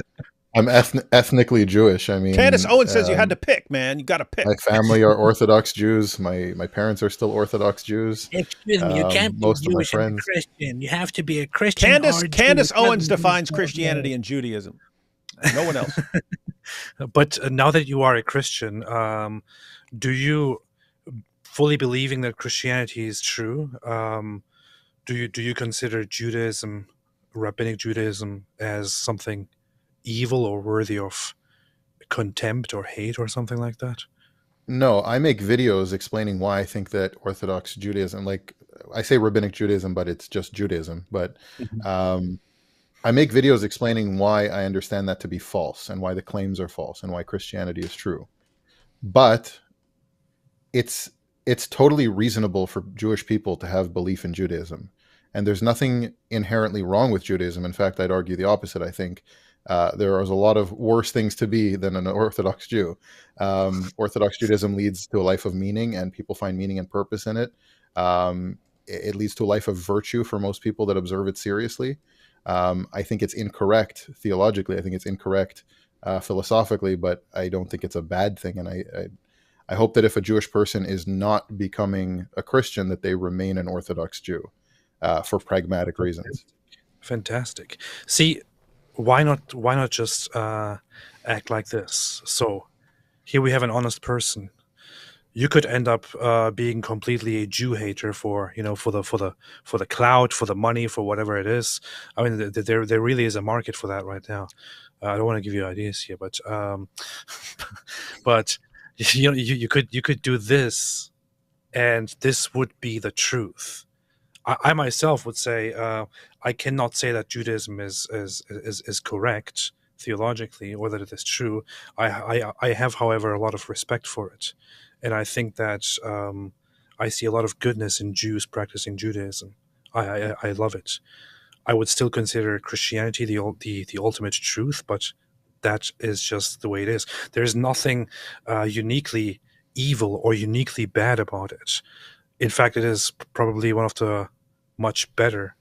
I'm ethnically Jewish. I mean, Candace Owens says you had to pick, man. You got to pick. My family are Orthodox Jews. My parents are still Orthodox Jews. Excuse me, you can't be most Jewish of my and a friends. Christian. You have to be a Christian. Candace Owens defines Christianity and Judaism. No one else. But now that you are a Christian, do you fully believing that Christianity is true? Do you consider Judaism, rabbinic Judaism, as something evil or worthy of contempt or hate or something like that? No, I make videos explaining why I think that Orthodox Judaism, like I say rabbinic Judaism, but it's just Judaism. But I make videos explaining why I understand that to be false and why the claims are false and why Christianity is true. But it's totally reasonable for Jewish people to have belief in Judaism. And there's nothing inherently wrong with Judaism. In fact, I'd argue the opposite. I think there is a lot of worse things to be than an Orthodox Jew. Orthodox Judaism leads to a life of meaning, and people find meaning and purpose in it. It leads to a life of virtue for most people that observe it seriously. I think it's incorrect theologically. I think it's incorrect philosophically, but I don't think it's a bad thing. And I hope that if a Jewish person is not becoming a Christian, that they remain an Orthodox Jew for pragmatic reasons. Fantastic. See, why not just act like this? So here we have an honest person. You could end up being completely a Jew hater for the clout, for the money, for whatever it is. I mean, there really is a market for that right now. I don't want to give you ideas here, but but you could do this, and this would be the truth. I myself would say I cannot say that Judaism is correct theologically or that it is true. I have, however, a lot of respect for it, and I think that I see a lot of goodness in Jews practicing Judaism. I love it. I would still consider Christianity the ultimate truth, but that is just the way it is. There is nothing uniquely evil or uniquely bad about it. In fact, it is probably one of the much better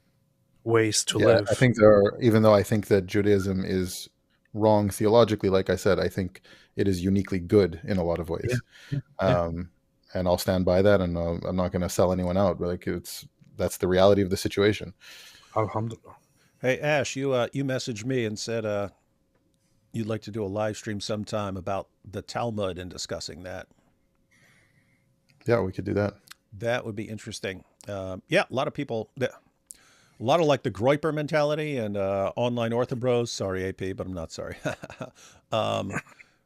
ways to live. I think even though I think that Judaism is wrong theologically, like I said, I think it is uniquely good in a lot of ways. Yeah. And I'll stand by that, and I'm not going to sell anyone out. But that's the reality of the situation. Alhamdulillah. Hey Ash, you messaged me and said you'd like to do a live stream sometime about the Talmud and discussing that. Yeah, we could do that. That would be interesting. Yeah, a lot of people. A lot of like the Groyper mentality and online orthobros. Sorry, AP, but I'm not sorry.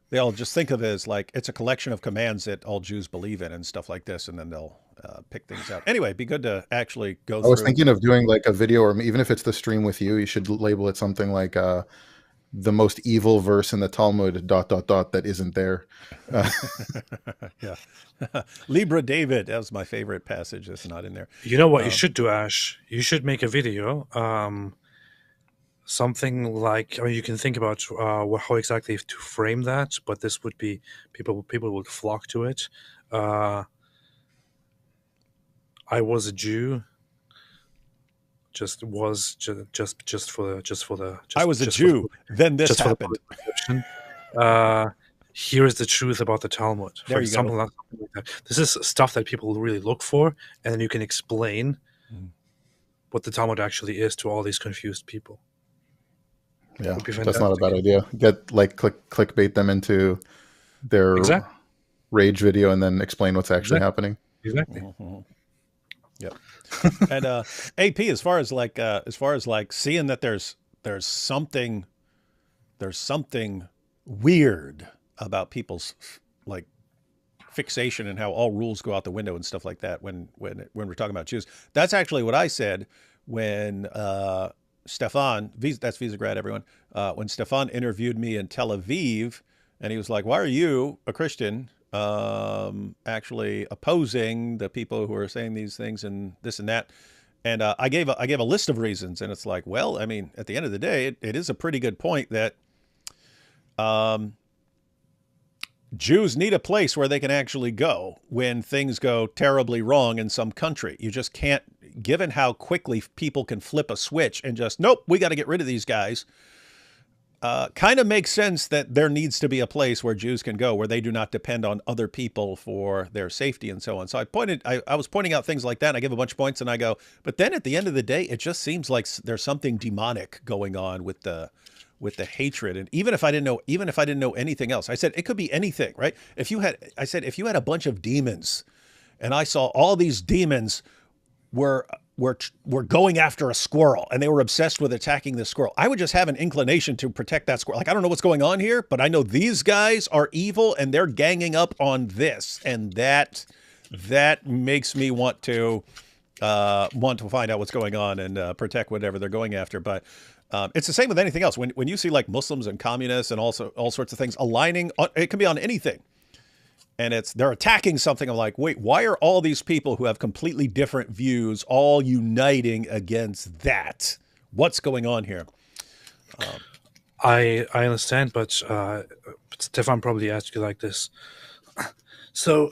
They all just think of it as like it's a collection of commands that all Jews believe in and stuff like this, and then they'll pick things out. Anyway, it'd be good to actually go I was through. thinking of doing like a video, or even if it's the stream with you, you should label it something like the most evil verse in the Talmud ... that isn't there. Yeah. Libra David, that was my favorite passage that's not in there. You know what you should do, Ash? You should make a video, something like, I mean, you can think about how exactly to frame that, but this would be, people would flock to it. I was a Jew. Just for the. I was a Jew. Then this just for the happened. description. Here is the truth about the Talmud. For There you example, go. something like that. This is stuff that people really look for, and then you can explain what the Talmud actually is to all these confused people. Yeah, Would be that's not a fantastic. bad idea. Get like clickbait them into their Exactly. rage video, and then explain what's actually happening. Exactly. Yep. And AP, as far as like seeing that there's something weird about people's like fixation and how all rules go out the window and stuff like that when we're talking about Jews. That's actually what I said when Stefan, that's Visegrad, everyone, when Stefan interviewed me in Tel Aviv, and he was like, why are you, a Christian, actually opposing the people who are saying these things and this and that? And I gave a list of reasons, and it's like, well, I mean, at the end of the day, it is a pretty good point that Jews need a place where they can actually go when things go terribly wrong in some country. You just can't, given how quickly people can flip a switch and just, nope, we got to get rid of these guys. Kind of makes sense that there needs to be a place where Jews can go, where they do not depend on other people for their safety and so on. So I was pointing out things like that, and I give a bunch of points, and I go, but then at the end of the day, it just seems like there's something demonic going on with the hatred. And even if I didn't know anything else, I said it could be anything, right? If you had a bunch of demons, and I saw all these demons were going after a squirrel, and they were obsessed with attacking the squirrel, I would just have an inclination to protect that squirrel. Like, I don't know what's going on here, but I know these guys are evil and they're ganging up on this, and that makes me want to find out what's going on and protect whatever they're going after. But it's the same with anything else. When you see like Muslims and communists and also all sorts of things aligning, it can be on anything. And they're attacking something. I'm like, wait, why are all these people who have completely different views all uniting against that? What's going on here? I understand, but Stefan probably asked you like this. So,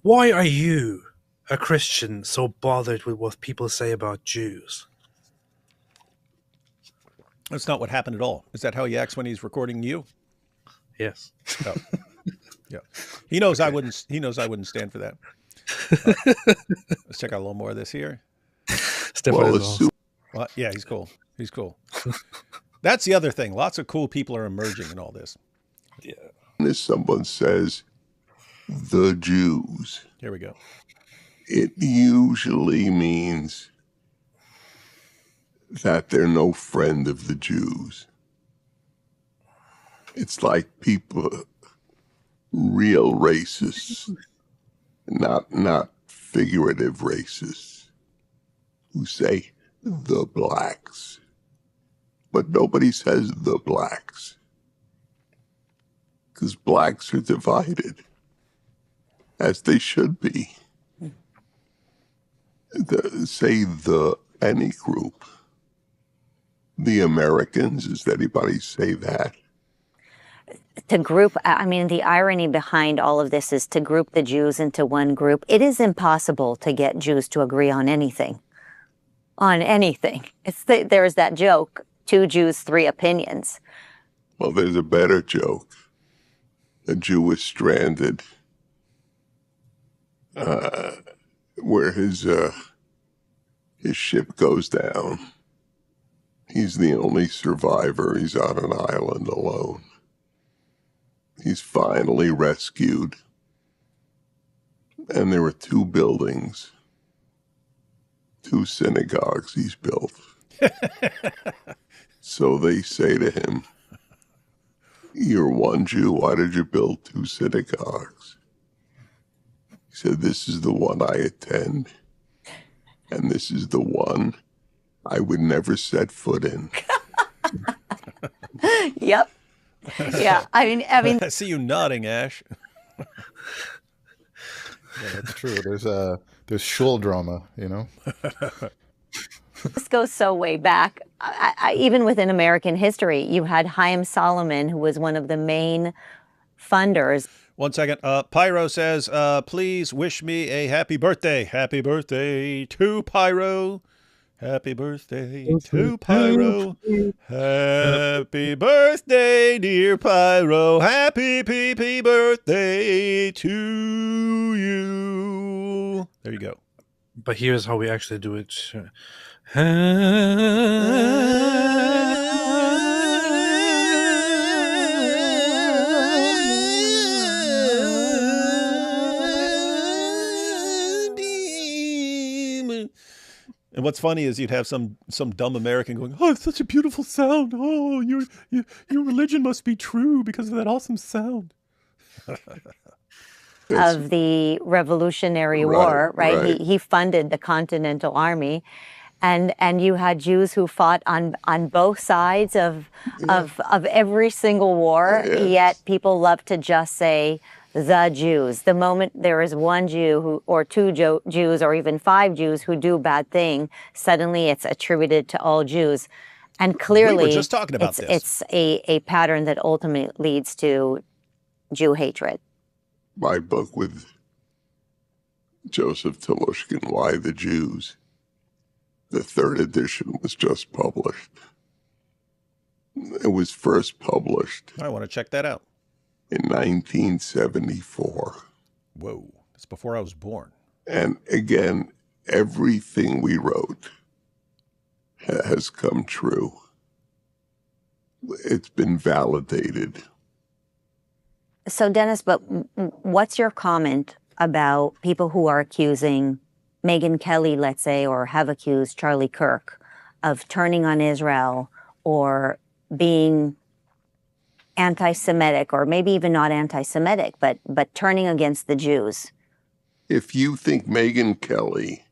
why are you, a Christian, so bothered with what people say about Jews? That's not what happened at all. Is that how he acts when he's recording you? Yes. Oh. Yeah. He knows I wouldn't stand for that. Let's check out a little more of this here. Stefan is awesome. Well, yeah, he's cool. He's cool. That's the other thing. Lots of cool people are emerging in all this. Yeah. If someone says the Jews, Here we go. it usually means that they're no friend of the Jews. It's like people, real racists, not figurative racists, who say the blacks, but nobody says the blacks, because blacks are divided, as they should be. Say any group. The Americans, does anybody say that? To group, I mean, the irony behind all of this is to group the Jews into one group. It is impossible to get Jews to agree on anything. On anything. There's that joke, 2 Jews, 3 opinions. Well, there's a better joke. A Jew is stranded where his ship goes down. He's the only survivor. He's on an island alone. He's finally rescued. And there were 2 buildings. 2 synagogues he's built. So they say to him, "You're one Jew, why did you build 2 synagogues?" He said, "This is the one I attend, and this is the one I would never set foot in." Yep. Yeah. I mean, I see you nodding, Ash. Yeah, that's true. There's shul drama, you know. this goes so way back. Even within American history, you had Chaim Solomon, who was one of the main funders. 1 second. Pyro says, please wish me a happy birthday. Happy birthday to Pyro. Happy birthday to Pyro. Happy birthday, dear Pyro. Happy birthday to you. There you go. But here's how we actually do it. And what's funny is you'd have some dumb American going, "Oh, it's such a beautiful sound. Oh, your religion must be true because of that awesome sound." Of the Revolutionary War, right? He funded the Continental Army, and you had Jews who fought on both sides of every single war. Yes. Yet people love to just say the Jews. The moment there is one Jew or 2 Jews or even 5 Jews who do bad thing, suddenly it's attributed to all Jews. And clearly, we were just talking about this. It's a pattern that ultimately leads to Jew hatred. My book with Joseph Telushkin, Why the Jews, the 3rd edition was just published. It was first published I want to check that out. in 1974. Whoa, that's before I was born. And again, everything we wrote has come true. It's been validated. So, Dennis, but what's your comment about people who are accusing Megyn Kelly, let's say, or have accused Charlie Kirk of turning on Israel or being anti-Semitic, or maybe even not anti-Semitic, but turning against the Jews? If you think Megyn Kelly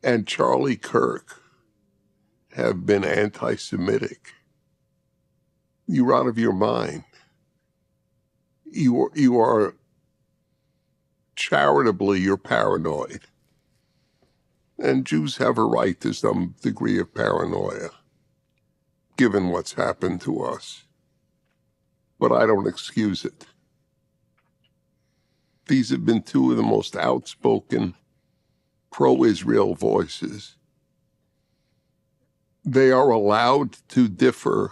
and Charlie Kirk have been anti-Semitic, you're out of your mind. You are charitably, you're paranoid. And Jews have a right to some degree of paranoia, given what's happened to us. But I don't excuse it. These have been 2 of the most outspoken pro-Israel voices. They are allowed to differ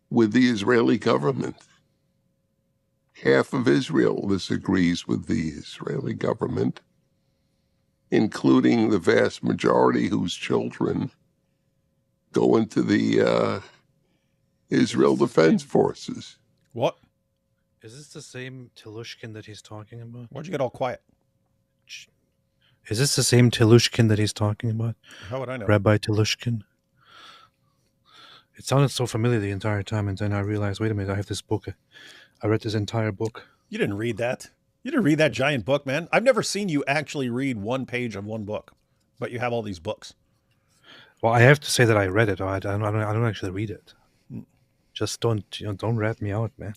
with the Israeli government. Half of Israel disagrees with the Israeli government, including the vast majority whose children go into the Israel Defense Forces. What? Is this the same Telushkin that he's talking about? Why'd you get all quiet? Is this the same Telushkin that he's talking about? How would I know? Rabbi Telushkin? It sounded so familiar the entire time, and then I realized, wait a minute, I have this book. I read this entire book. You didn't read that. You didn't read that giant book, man. I've never seen you actually read one page of one book, but you have all these books. Well, I have to say that I read it. I don't actually read it. Just don't rat me out, man.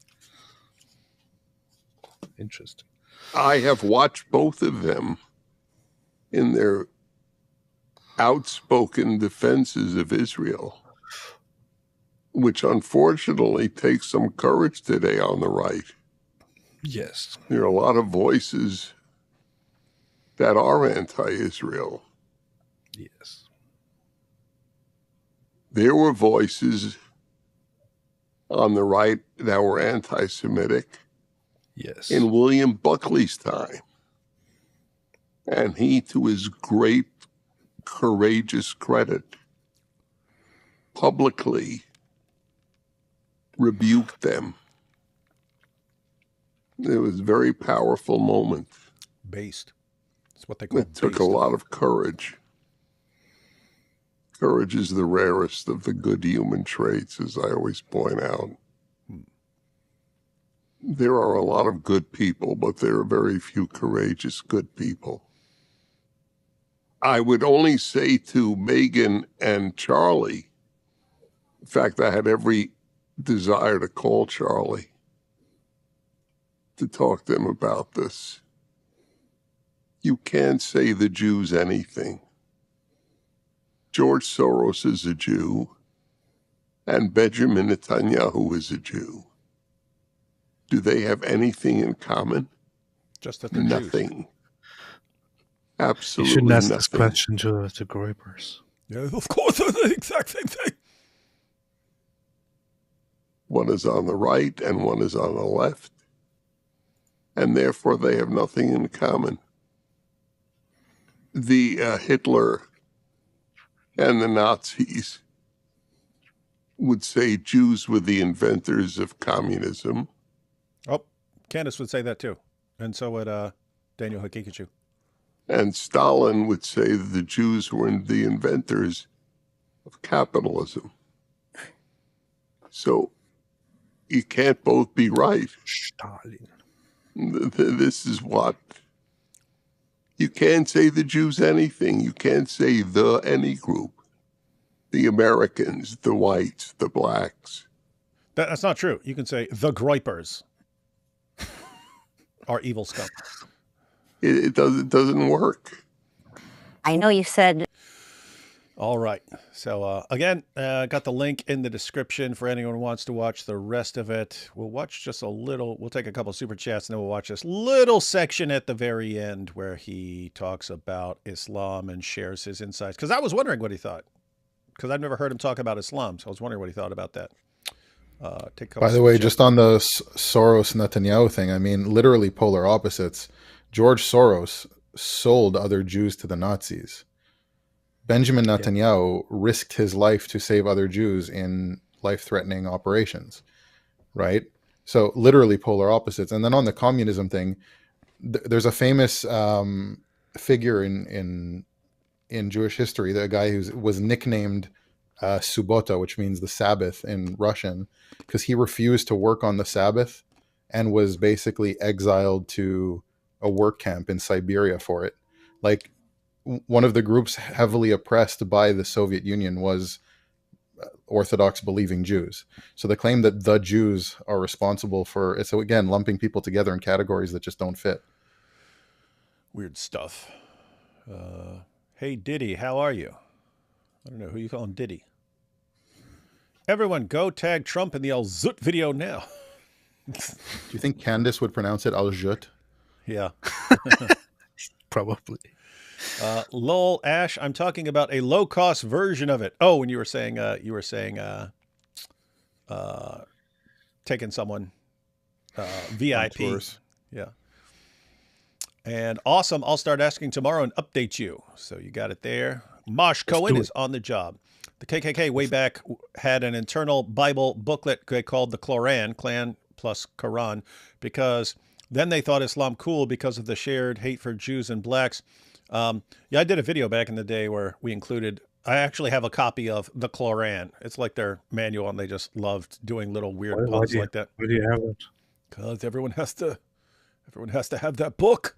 Interesting. I have watched both of them in their outspoken defenses of Israel, which unfortunately takes some courage today on the right. Yes. There are a lot of voices that are anti-Israel. Yes. There were voices on the right that were anti-Semitic Yes. in William Buckley's time. And he, to his great courageous credit, publicly rebuked them. It was a very powerful moment. Based. It's what they call It took a based. lot of courage. Courage is the rarest of the good human traits, as I always point out. There are a lot of good people, but there are very few courageous good people. I would only say to Megan and Charlie, in fact, I had every desire to call Charlie to talk to him about this. You can't say the Jews anything. George Soros is a Jew, and Benjamin Netanyahu is a Jew. Do they have anything in common? Just that they're Nothing. Jews. Absolutely You shouldn't ask nothing. this question to Groypers. Yeah, of course, they're the exact same thing. One is on the right and one is on the left, and therefore they have nothing in common. The Hitler and the Nazis would say Jews were the inventors of communism. Oh, Candace would say that too. And so would Daniel Hakikachu. And Stalin would say that the Jews were the inventors of capitalism. So you can't both be right. Stalin. This is what... You can't say the Jews anything. You can't say the any group. The Americans, the whites, the blacks. That's not true. You can say the Groypers are evil scum. It doesn't work. I know you said All right. So again, got the link in the description for anyone who wants to watch the rest of it. We'll watch just a little. We'll take a couple super chats and then we'll watch this little section at the very end where he talks about Islam and shares his insights. Because I was wondering what he thought. Because I've never heard him talk about Islam. So I was wondering what he thought about that. Take a couple By the way, just on the Soros Netanyahu thing, I mean, literally polar opposites. George Soros sold other Jews to the Nazis. Benjamin Netanyahu risked his life to save other Jews in life-threatening operations, right? So literally polar opposites. And then on the communism thing, there's a famous figure in Jewish history, the guy who was nicknamed Subota, which means the Sabbath in Russian, because he refused to work on the Sabbath and was basically exiled to a work camp in Siberia for it. Like, one of the groups heavily oppressed by the Soviet Union was Orthodox believing Jews. So the claim that the Jews are responsible for it's, again, lumping people together in categories that just don't fit. Weird stuff. Hey, Diddy, how are you? I don't know. Who you calling Diddy? Everyone go tag Trump in the Al Zut video now. Do you think Candace would pronounce it Al Jut? Yeah. Probably. Lol, Ash, I'm talking about a low-cost version of it. Oh, when you were saying taking someone VIP. Yeah. And awesome. I'll start asking tomorrow and update you. So you got it there. Mosh Cohen is on the job. The KKK way back had an internal Bible booklet called the Koran, Clan plus Quran, because then they thought Islam cool because of the shared hate for Jews and blacks. Yeah, I did a video back in the day where we included, I actually have a copy of the Koran. It's like their manual and they just loved doing little weird puns like that. Why do you have it? Because everyone has to have that book.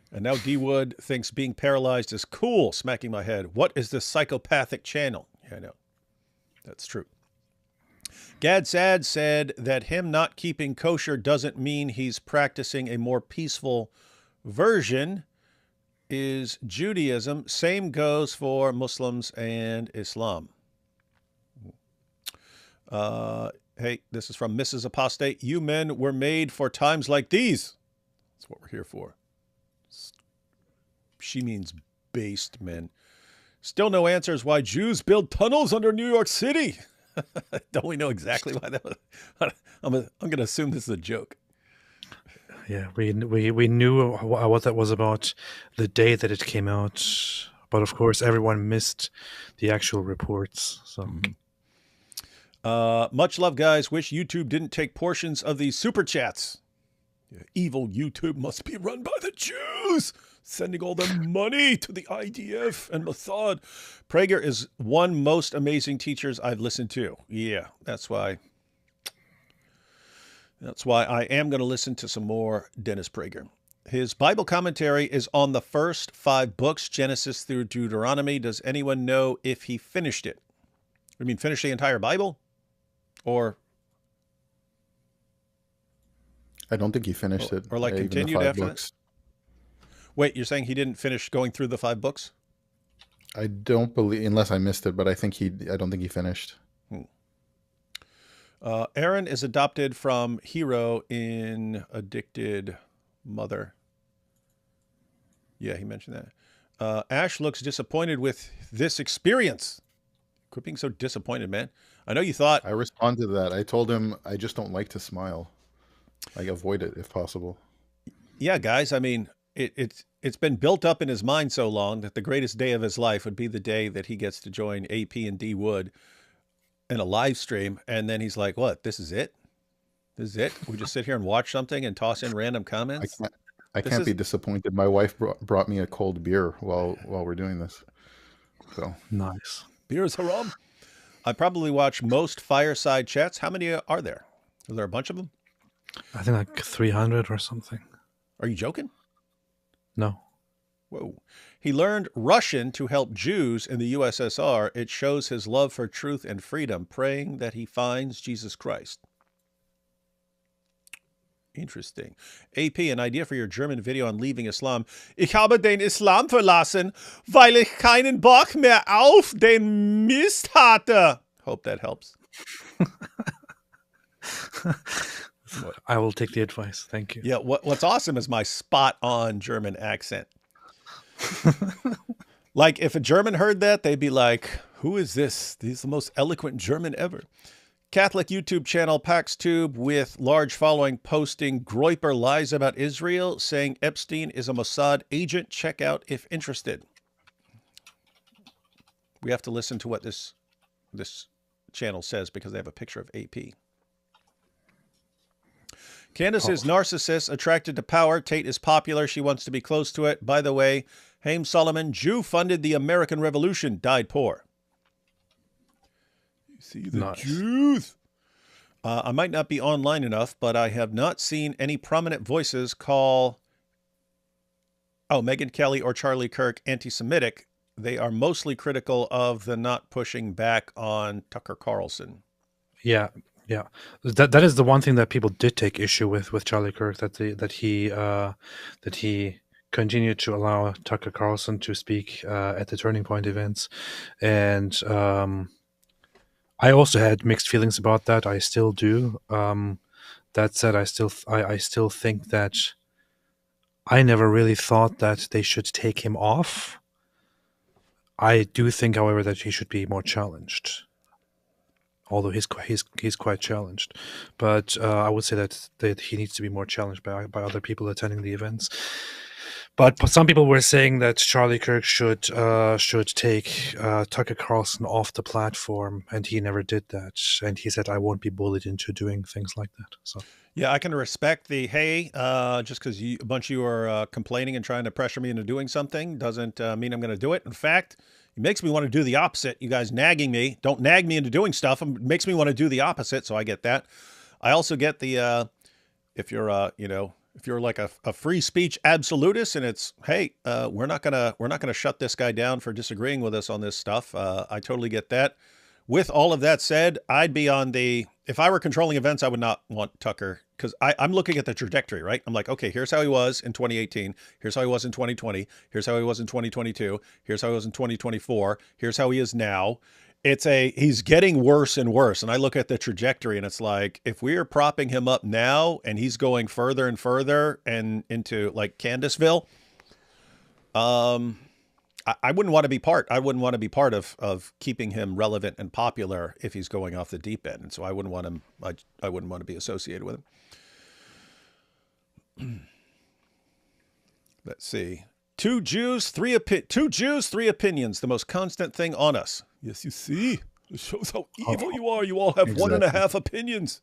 And now D Wood thinks being paralyzed is cool, smacking my head. What is this psychopathic channel? Yeah, I know. That's true. Gad Sad said that him not keeping kosher doesn't mean he's practicing a more peaceful version is Judaism. Same goes for Muslims and Islam. Hey, this is from Mrs. Apostate. You men were made for times like these. That's what we're here for. She means based men. Still no answers why Jews build tunnels under New York City. Don't we know exactly why that was? I'm going to assume this is a joke. Yeah, we knew what that was about the day that it came out, but of course everyone missed the actual reports. So, much love, guys. Wish YouTube didn't take portions of these super chats. Yeah, evil YouTube must be run by the Jews. Sending all the money to the IDF and Mossad. Prager is one most amazing teachers I've listened to. Yeah, that's why I am going to listen to some more Dennis Prager. His Bible commentary is on the first 5 books, Genesis through Deuteronomy. Does anyone know if he finished it? I mean, finish the entire Bible? Or I don't think he finished it. Or like even the continued 5 after books. that? Wait, you're saying he didn't finish going through the 5 books? I don't believe, unless I missed it, but I don't think he finished. Aaron is adopted from Hero in Addicted Mother. Yeah, he mentioned that. Ash looks disappointed with this experience. Quit being so disappointed, man. I know you thought... I responded to that. I told him I just don't like to smile. Like, avoid it if possible. Yeah, guys, I mean, it's been built up in his mind so long that the greatest day of his life would be the day that he gets to join AP and D Wood in a live stream. And then he's like, what? This is it? This is it? We just sit here and watch something and toss in random comments? I can't be disappointed. My wife brought me a cold beer while we're doing this. So Nice. Beer is haram. I probably watch most fireside chats. How many are there? Are there a bunch of them? I think like 300 or something. Are you joking? No. Whoa. He learned Russian to help Jews in the USSR. It shows his love for truth and freedom, praying that he finds Jesus Christ. Interesting. AP, an idea for your German video on leaving Islam. Ich habe den Islam verlassen, weil ich keinen Bock mehr auf den Mist hatte. Hope that helps. I will take the advice. Thank you. Yeah, what's awesome is my spot-on German accent. Like, if a German heard that, they'd be like, who is this? He's the most eloquent German ever. Catholic YouTube channel PaxTube with large following posting Groyper lies about Israel, saying Epstein is a Mossad agent. Check out if interested. We have to listen to what this channel says because they have a picture of AP. Candace is narcissist, attracted to power. Tate is popular. She wants to be close to it. By the way, Haim Solomon, Jew funded the American Revolution, died poor. You see the Nice. Jews. I might not be online enough, but I have not seen any prominent voices call, Megyn Kelly or Charlie Kirk anti-Semitic. They are mostly critical of the not pushing back on Tucker Carlson. Yeah. That is the one thing that people did take issue with Charlie Kirk, that he continued to allow Tucker Carlson to speak at the Turning Point events, and I also had mixed feelings about that. I still do. That said, I still think that I never really thought that they should take him off. I do think, however, that he should be more challenged. Although he's quite challenged, but I would say that he needs to be more challenged by other people attending the events. But some people were saying that Charlie Kirk should take Tucker Carlson off the platform, and he never did that. And he said, "I won't be bullied into doing things like that." So yeah, I can respect the just because a bunch of you are complaining and trying to pressure me into doing something doesn't mean I'm going to do it. In fact, it makes me want to do the opposite. You guys nagging me, don't nag me into doing stuff. It makes me want to do the opposite. So I get that. I also get the if you're like a free speech absolutist, and it's we're not gonna shut this guy down for disagreeing with us on this stuff. I totally get that. With all of that said, I'd be on if I were controlling events, I would not want Tucker, because I'm looking at the trajectory, right? I'm like, okay, here's how he was in 2018. Here's how he was in 2020. Here's how he was in 2022. Here's how he was in 2024. Here's how he is now. He's getting worse and worse. And I look at the trajectory and it's like, if we are propping him up now and he's going further and further and into like Candiceville, I wouldn't want to be part. I wouldn't want to be part of keeping him relevant and popular if he's going off the deep end. And so I wouldn't want him. I wouldn't want to be associated with him. Let's see. Two Jews, three opinions. The most constant thing on us. Yes, you see. It shows how evil you are. You all have 1.5 opinions.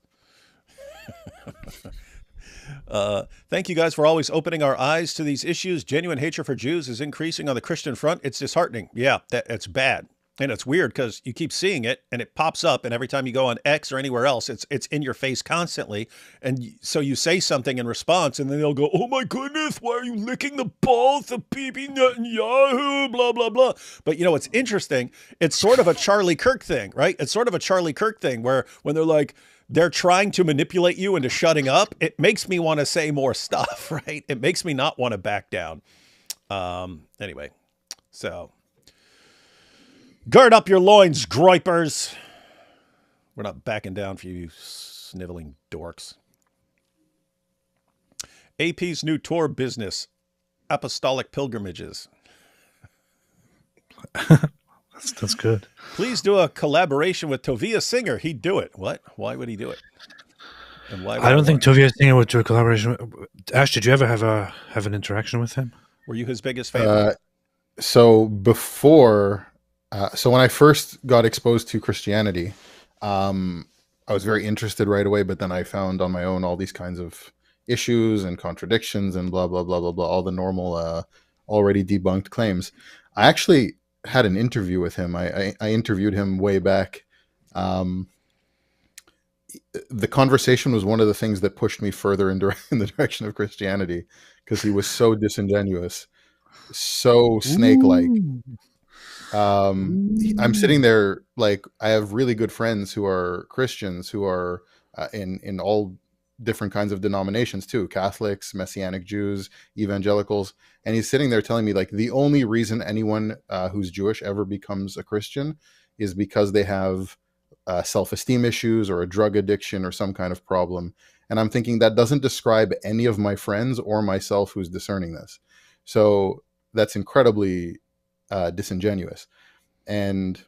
Thank you guys for always opening our eyes to these issues. Genuine hatred for Jews is increasing on the Christian front. It's disheartening. Yeah, it's bad. And it's weird because you keep seeing it and it pops up. And every time you go on X or anywhere else, it's in your face constantly. And so you say something in response and then they'll go, oh my goodness, why are you licking the balls of Bibi Netanyahu? Blah, blah, blah. But you know, it's interesting. It's sort of a Charlie Kirk thing, right? It's sort of a Charlie Kirk thing where when they're like, they're trying to manipulate you into shutting up, it makes me want to say more stuff, right? It makes me not want to back down. Anyway, so gird up your loins, groypers. We're not backing down for you sniveling dorks. AP's new tour business, Apostolic Pilgrimages. That's good. Please do a collaboration with Tovia Singer. He'd do it. What? Why would he do it? And why? I don't think Tovia Singer would do a collaboration. Ash, did you ever have an interaction with him? Were you his biggest fan? So before, so when I first got exposed to Christianity, I was very interested right away. But then I found on my own all these kinds of issues and contradictions and blah blah blah blah blah. All the normal, already debunked claims. I actually had an interview with him. I interviewed him way back. The conversation was one of the things that pushed me further in the direction of Christianity because he was so disingenuous, so snake-like. I'm sitting there like I have really good friends who are Christians who are in all different kinds of denominations too, Catholics, Messianic Jews, evangelicals, and he's sitting there telling me like the only reason anyone who's Jewish ever becomes a Christian is because they have self-esteem issues or a drug addiction or some kind of problem. And I'm thinking that doesn't describe any of my friends or myself who's discerning this. So that's incredibly disingenuous. And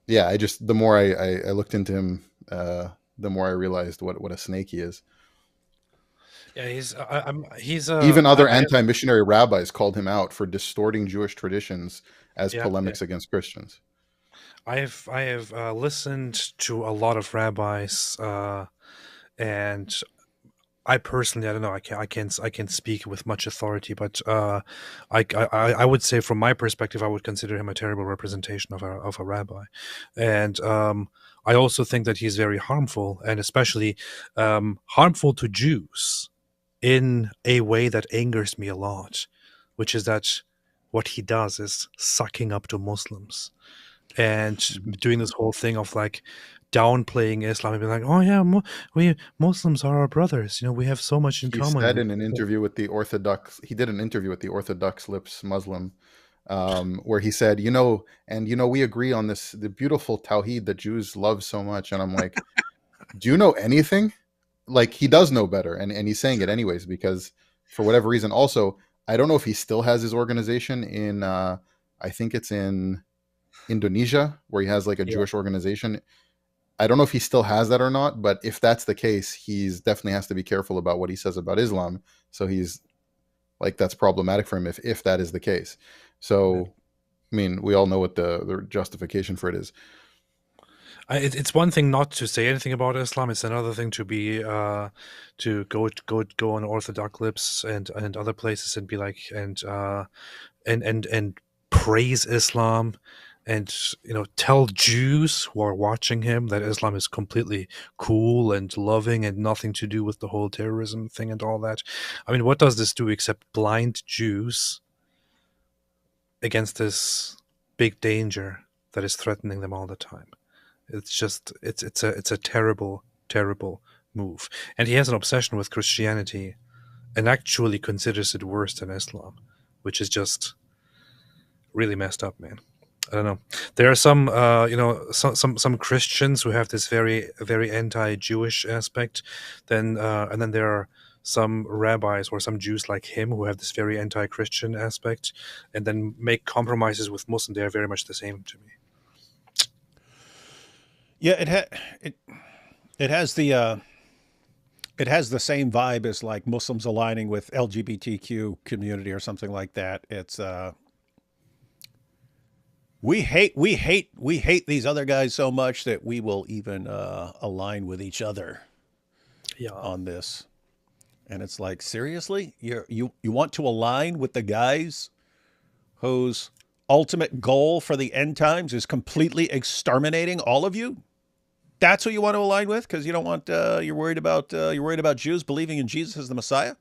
yeah, the more I looked into him, the more I realized what a snake he is. Yeah, he's even other anti-missionary rabbis called him out for distorting Jewish traditions as polemics against Christians. I have listened to a lot of rabbis, and I personally, I don't know, I can't speak with much authority, but I would say from my perspective, I would consider him a terrible representation of a rabbi, and I also think that he's very harmful, and especially harmful to Jews in a way that angers me a lot, which is that what he does is sucking up to Muslims and doing this whole thing of like downplaying Islam and being like, oh yeah, we Muslims are our brothers. You know, we have so much in common. He said in an interview with the Orthodox, he did an interview with the Orthodox Lips Muslim, where he said, we agree on this, the beautiful Tawheed that Jews love so much. And I'm like, do you know anything? Like, he does know better. And he's saying it anyways, because for whatever reason, also, I don't know if he still has his organization in, I think it's in Indonesia, where he has like a Jewish organization. I don't know if he still has that or not, but if that's the case, he's definitely has to be careful about what he says about Islam. So he's like, that's problematic for him if that is the case. So, I mean, we all know what the justification for it is. It's one thing not to say anything about Islam. It's another thing to be to go on Orthodox Lips and other places and be like and praise Islam. And, tell Jews who are watching him that Islam is completely cool and loving and nothing to do with the whole terrorism thing and all that. I mean, what does this do except blind Jews against this big danger that is threatening them all the time? It's just, it's a terrible, terrible move. And he has an obsession with Christianity and actually considers it worse than Islam, which is just really messed up, man. I don't know. There are some, some Christians who have this very, very anti-Jewish aspect. And then there are some rabbis or some Jews like him who have this very anti-Christian aspect, and then make compromises with Muslims. They are very much the same to me. Yeah, it has the same vibe as like Muslims aligning with LGBTQ community or something like that. It's we hate these other guys so much that we will even align with each other on this. And it's like, seriously? You want to align with the guys whose ultimate goal for the end times is completely exterminating all of you? That's who you want to align with because you don't want you're worried about Jews believing in Jesus as the Messiah?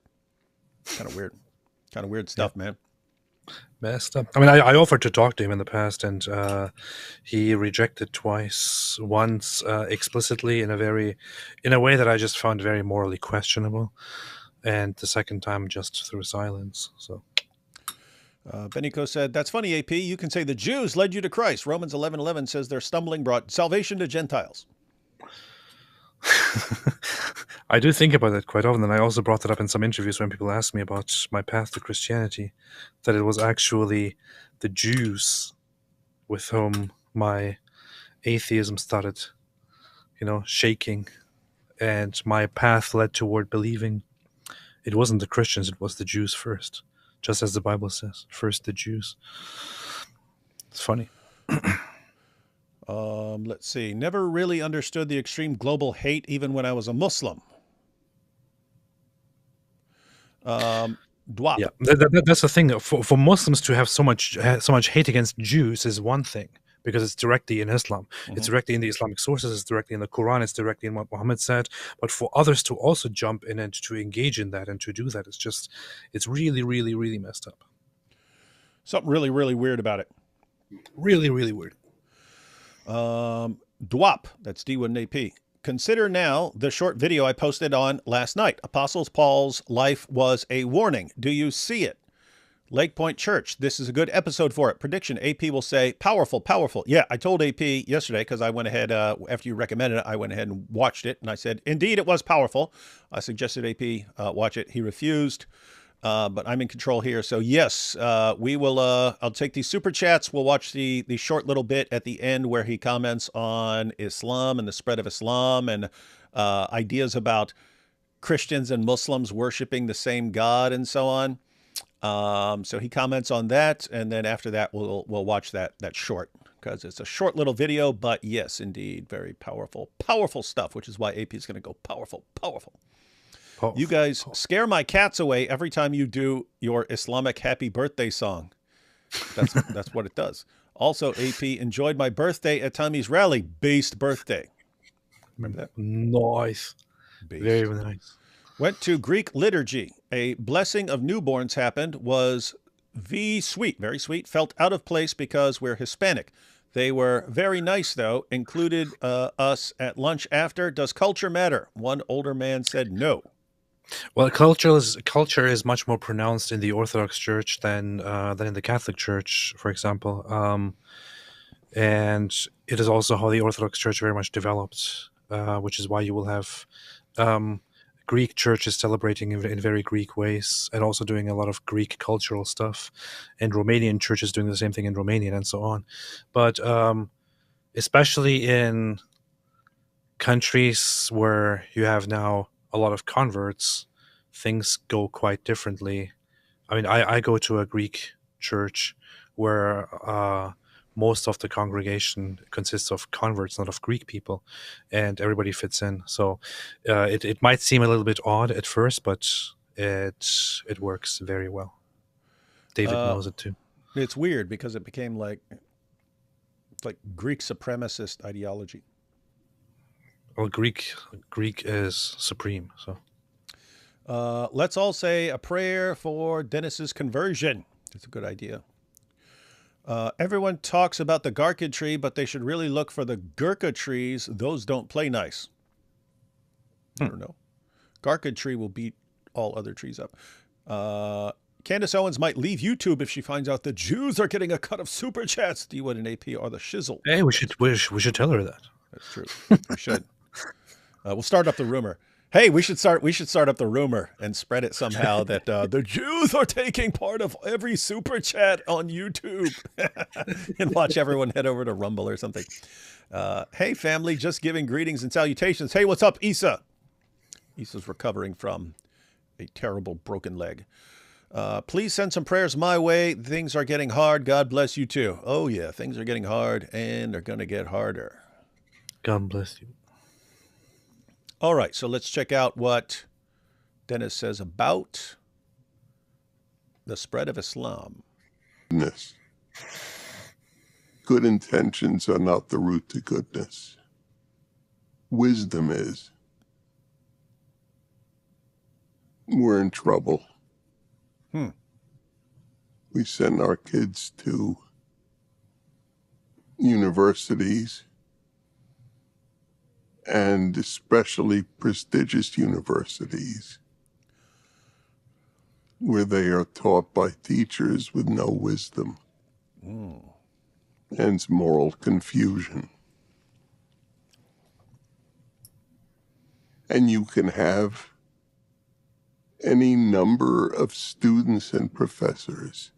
Kind of weird. Kind of weird stuff, man. Messed up. I mean, I offered to talk to him in the past, and he rejected twice. Once explicitly in a way that I just found very morally questionable, and the second time just through silence. So. Benico said, "That's funny, AP. You can say the Jews led you to Christ. Romans 11:11 says their stumbling brought salvation to Gentiles." I do think about it quite often, and I also brought it up in some interviews when people ask me about my path to Christianity, that it was actually the Jews with whom my atheism started, shaking, and my path led toward believing. It wasn't the Christians, it was the Jews first, just as the Bible says, first the Jews. It's funny. Let's see. Never really understood the extreme global hate even when I was a Muslim. Dwap. Yeah, that's the thing. For Muslims to have so much hate against Jews is one thing, because it's directly in Islam. Mm-hmm. It's directly in the Islamic sources. It's directly in the Quran. It's directly in what Muhammad said. But for others to also jump in and to engage in that and to do that, it's really, really, really messed up. Something really, really weird about it. Really, really weird. Dwap, that's D1AP. Consider now the short video I posted on last night. Apostles Paul's life was a warning. Do you see it? Lake Point Church, this is a good episode for it. Prediction, AP will say, powerful, powerful. Yeah, I told AP yesterday because I went ahead, after you recommended it, I went ahead and watched it. And I said, indeed, it was powerful. I suggested AP watch it. He refused. But I'm in control here. So yes, we will, I'll take these super chats. We'll watch the short little bit at the end where he comments on Islam and the spread of Islam and ideas about Christians and Muslims worshiping the same God and so on. So he comments on that. And then after that, we'll watch that short because it's a short little video, but yes, indeed, very powerful, powerful stuff, which is why AP is going to go powerful, powerful. You guys scare my cats away every time you do your Islamic happy birthday song. That's what it does. Also, AP enjoyed my birthday at Tommy's rally. Based birthday. Remember that? Nice. Based. Very nice. Went to Greek liturgy. A blessing of newborns happened. Was sweet, very sweet. Felt out of place because we're Hispanic. They were very nice, though. Included us at lunch after. Does culture matter? One older man said no. Well, culture is much more pronounced in the Orthodox Church than in the Catholic Church, for example, and it is also how the Orthodox Church very much developed, which is why you will have Greek churches celebrating in very Greek ways and also doing a lot of Greek cultural stuff, and Romanian churches doing the same thing in Romanian and so on. But especially in countries where you have now a lot of converts, things go quite differently. I mean, I go to a Greek church where most of the congregation consists of converts, not of Greek people, and everybody fits in. So it might seem a little bit odd at first, but it works very well. David knows it too. It's weird because it became like Greek supremacist ideology. Well, Greek is supreme. So let's all say a prayer for Dennis's conversion. That's a good idea. Everyone talks about the Garka tree, but they should really look for the Gurkha trees. Those don't play nice. I don't know. Garka tree will beat all other trees up. Candace Owens might leave YouTube if she finds out the Jews are getting a cut of super chats. D1 and AP are the shizzle. Hey, we should tell her that. That's true. We should. We'll start up the rumor. Hey, we should start up the rumor and spread it somehow that the Jews are taking part of every super chat on YouTube and watch everyone head over to Rumble or something. Hey, family, just giving greetings and salutations. Hey, what's up, Issa? Issa's recovering from a terrible broken leg. Please send some prayers my way. Things are getting hard. God bless you too. Oh, yeah, things are getting hard and they're going to get harder. God bless you. All right, so let's check out what Dennis says about the spread of Islam. Goodness. Good intentions are not the route to goodness. Wisdom is. We're in trouble. We send our kids to universities, and especially prestigious universities, where they are taught by teachers with no wisdom. Hence moral confusion. And you can have any number of students and professors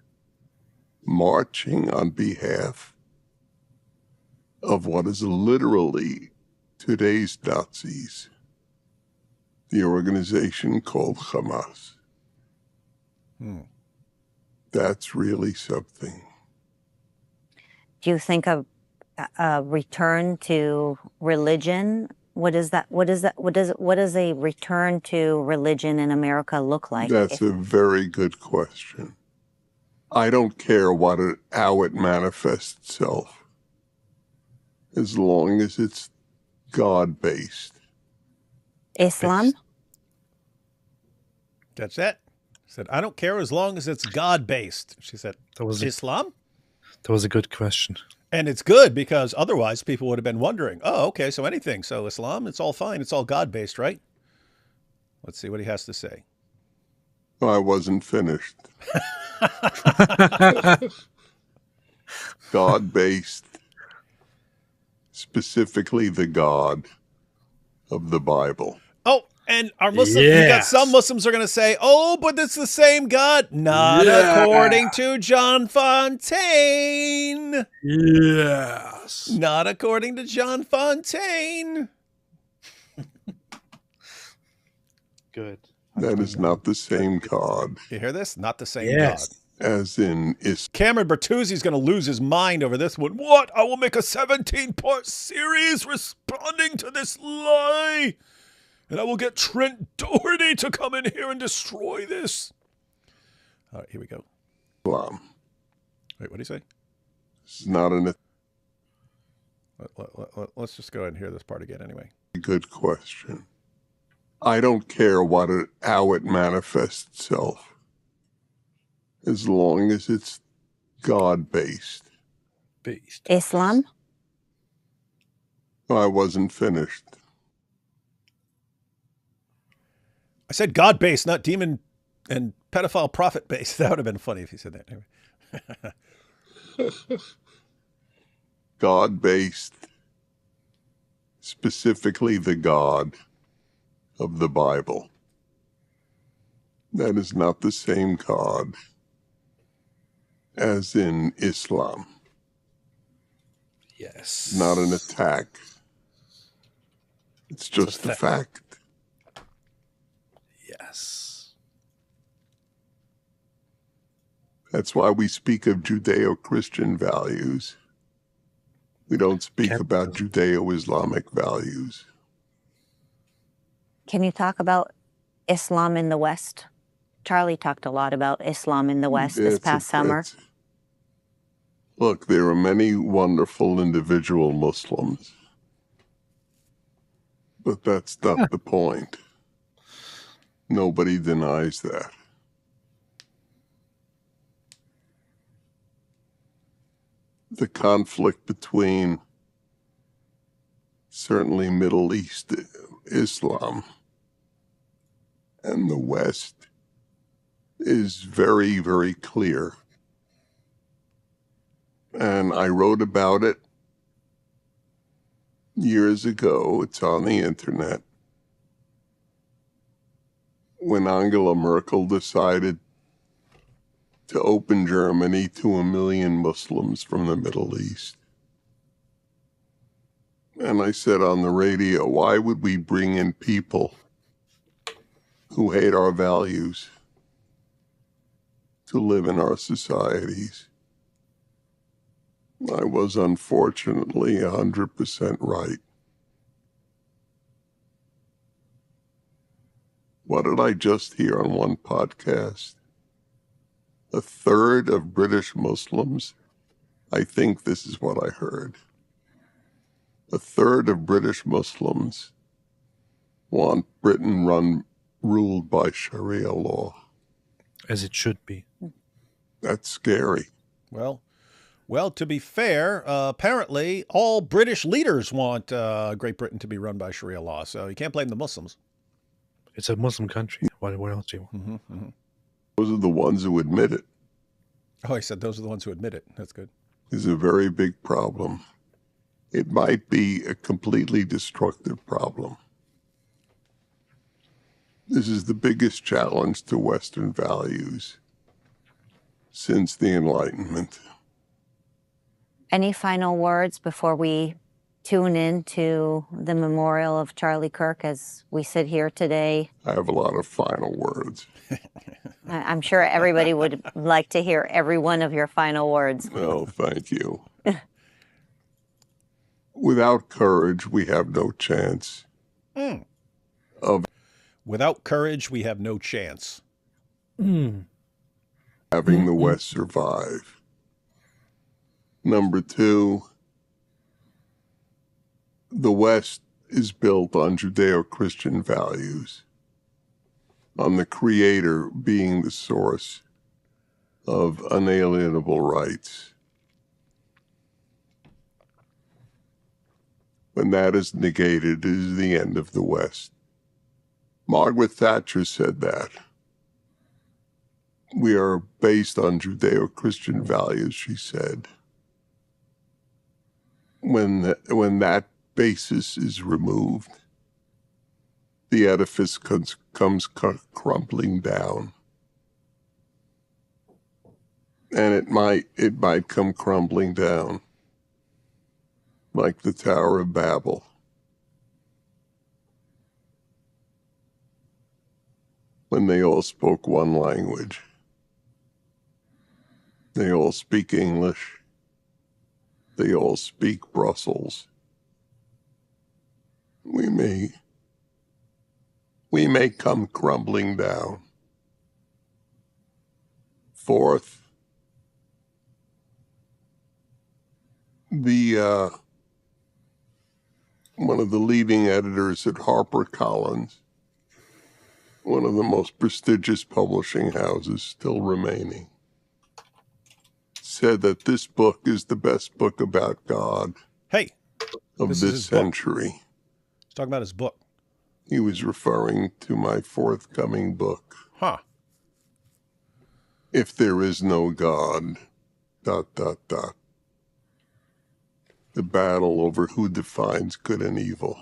marching on behalf of what is literally today's Nazis, the organization called Hamas. That's really something. Do you think a return to religion? What is that? What does a return to religion in America look like? That's a very good question. I don't care how it manifests itself, as long as it's God-based. Islam? Catch that? Said, I don't care as long as it's God-based. She said, Islam? That was a good question. And it's good because otherwise people would have been wondering, oh, okay, so anything. So Islam, it's all fine. It's all God-based, right? Let's see what he has to say. I wasn't finished. God-based, specifically the God of the Bible. Oh, and our Muslims, you got some Muslims are going to say, oh, but it's the same God. Not according to John Fontaine. Yes. Not according to John Fontaine. Good. That is not the same God. You hear this? Not the same God. As in Cameron Bertuzzi's going to lose his mind over this one. What? I will make a 17-part series responding to this lie. And I will get Trent Doherty to come in here and destroy this. All right, here we go. Islam. Wait, what did he say? It's not Let's just go ahead and hear this part again anyway. Good question. I don't care how it manifests itself, as long as it's God-based. Islam? I wasn't finished. I said God-based, not demon and pedophile prophet-based. That would have been funny if he said that. Anyway. God-based, specifically the God of the Bible. That is not the same God as in Islam. Yes. Not an attack. It's just a fact. Yes. That's why we speak of Judeo-Christian values. We don't speak about Judeo-Islamic values. Can you talk about Islam in the West? Charlie talked a lot about Islam in the West this past summer. Look, there are many wonderful individual Muslims, but that's not the point. Nobody denies that. The conflict between certainly Middle East Islam and the West is very, very clear. And I wrote about it years ago. It's on the internet. When Angela Merkel decided to open Germany to 1 million Muslims from the Middle East. And I said on the radio, why would we bring in people who hate our values to live in our societies? I was unfortunately 100% right. What did I just hear on one podcast? A third of British Muslims, I think this is what I heard. A third of British Muslims want Britain ruled by Sharia law. As it should be. That's scary. Well, to be fair, apparently all British leaders want Great Britain to be run by Sharia law, so you can't blame the Muslims. It's a Muslim country. What else do you want? Mm-hmm, mm-hmm. Those are the ones who admit it. Oh, I said those are the ones who admit it. That's good. Is a very big problem. It might be a completely destructive problem. This is the biggest challenge to Western values since the Enlightenment. Any final words before we tune in to the memorial of Charlie Kirk as we sit here today? I have a lot of final words. I'm sure everybody would like to hear every one of your final words. No, thank you. Without courage, we have no chance of Without courage, we have no chance. having the West survive. Number two, the West is built on Judeo-Christian values, on the Creator being the source of unalienable rights. When that is negated, it is the end of the West. Margaret Thatcher said that. We are based on Judeo-Christian values, she said. When that basis is removed, the edifice comes crumbling down. And it might come crumbling down like the Tower of Babel. When they all spoke one language. They all speak English. They all speak Brussels. We may come crumbling down. Fourth, one of the leading editors at HarperCollins, one of the most prestigious publishing houses still remaining, said that this book is the best book about God of this century. He's talking about his book. He was referring to my forthcoming book. Huh. If there is no God, ... The battle over who defines good and evil.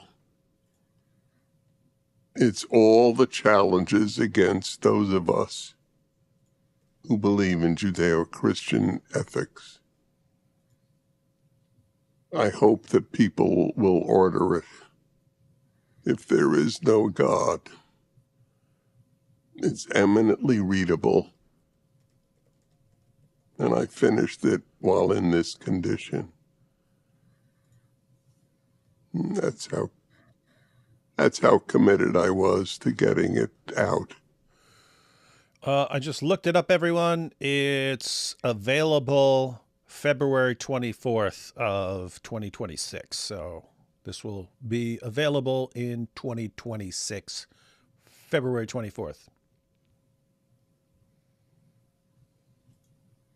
It's all the challenges against those of us who believe in Judeo-Christian ethics. I hope that people will order it. If there is no God, it's eminently readable, and I finished it while in this condition. That's how committed I was to getting it out. I just looked it up, everyone. It's available February 24th of 2026. So this will be available in 2026, February 24th.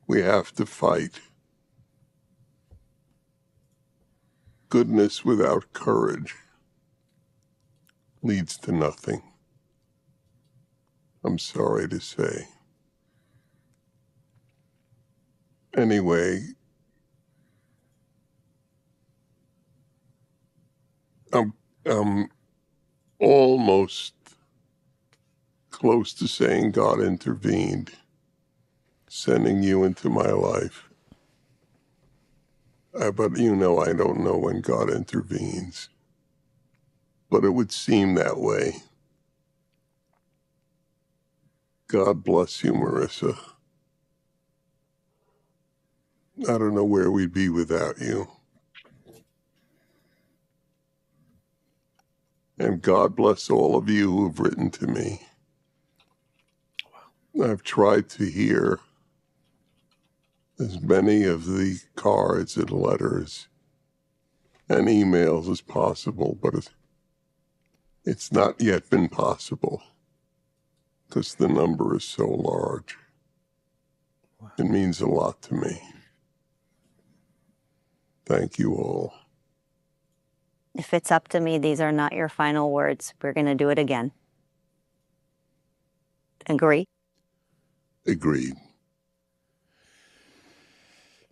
We have to fight. Goodness without courage leads to nothing. I'm sorry to say. Anyway, I'm almost close to saying God intervened, sending you into my life. But you know I don't know when God intervenes. But it would seem that way. God bless you, Marissa. I don't know where we'd be without you. And God bless all of you who have written to me. I've tried to hear as many of the cards and letters and emails as possible, but it's not yet been possible because the number is so large. It means a lot to me. Thank you all. If it's up to me, these are not your final words. We're going to do it again. Agree? Agreed.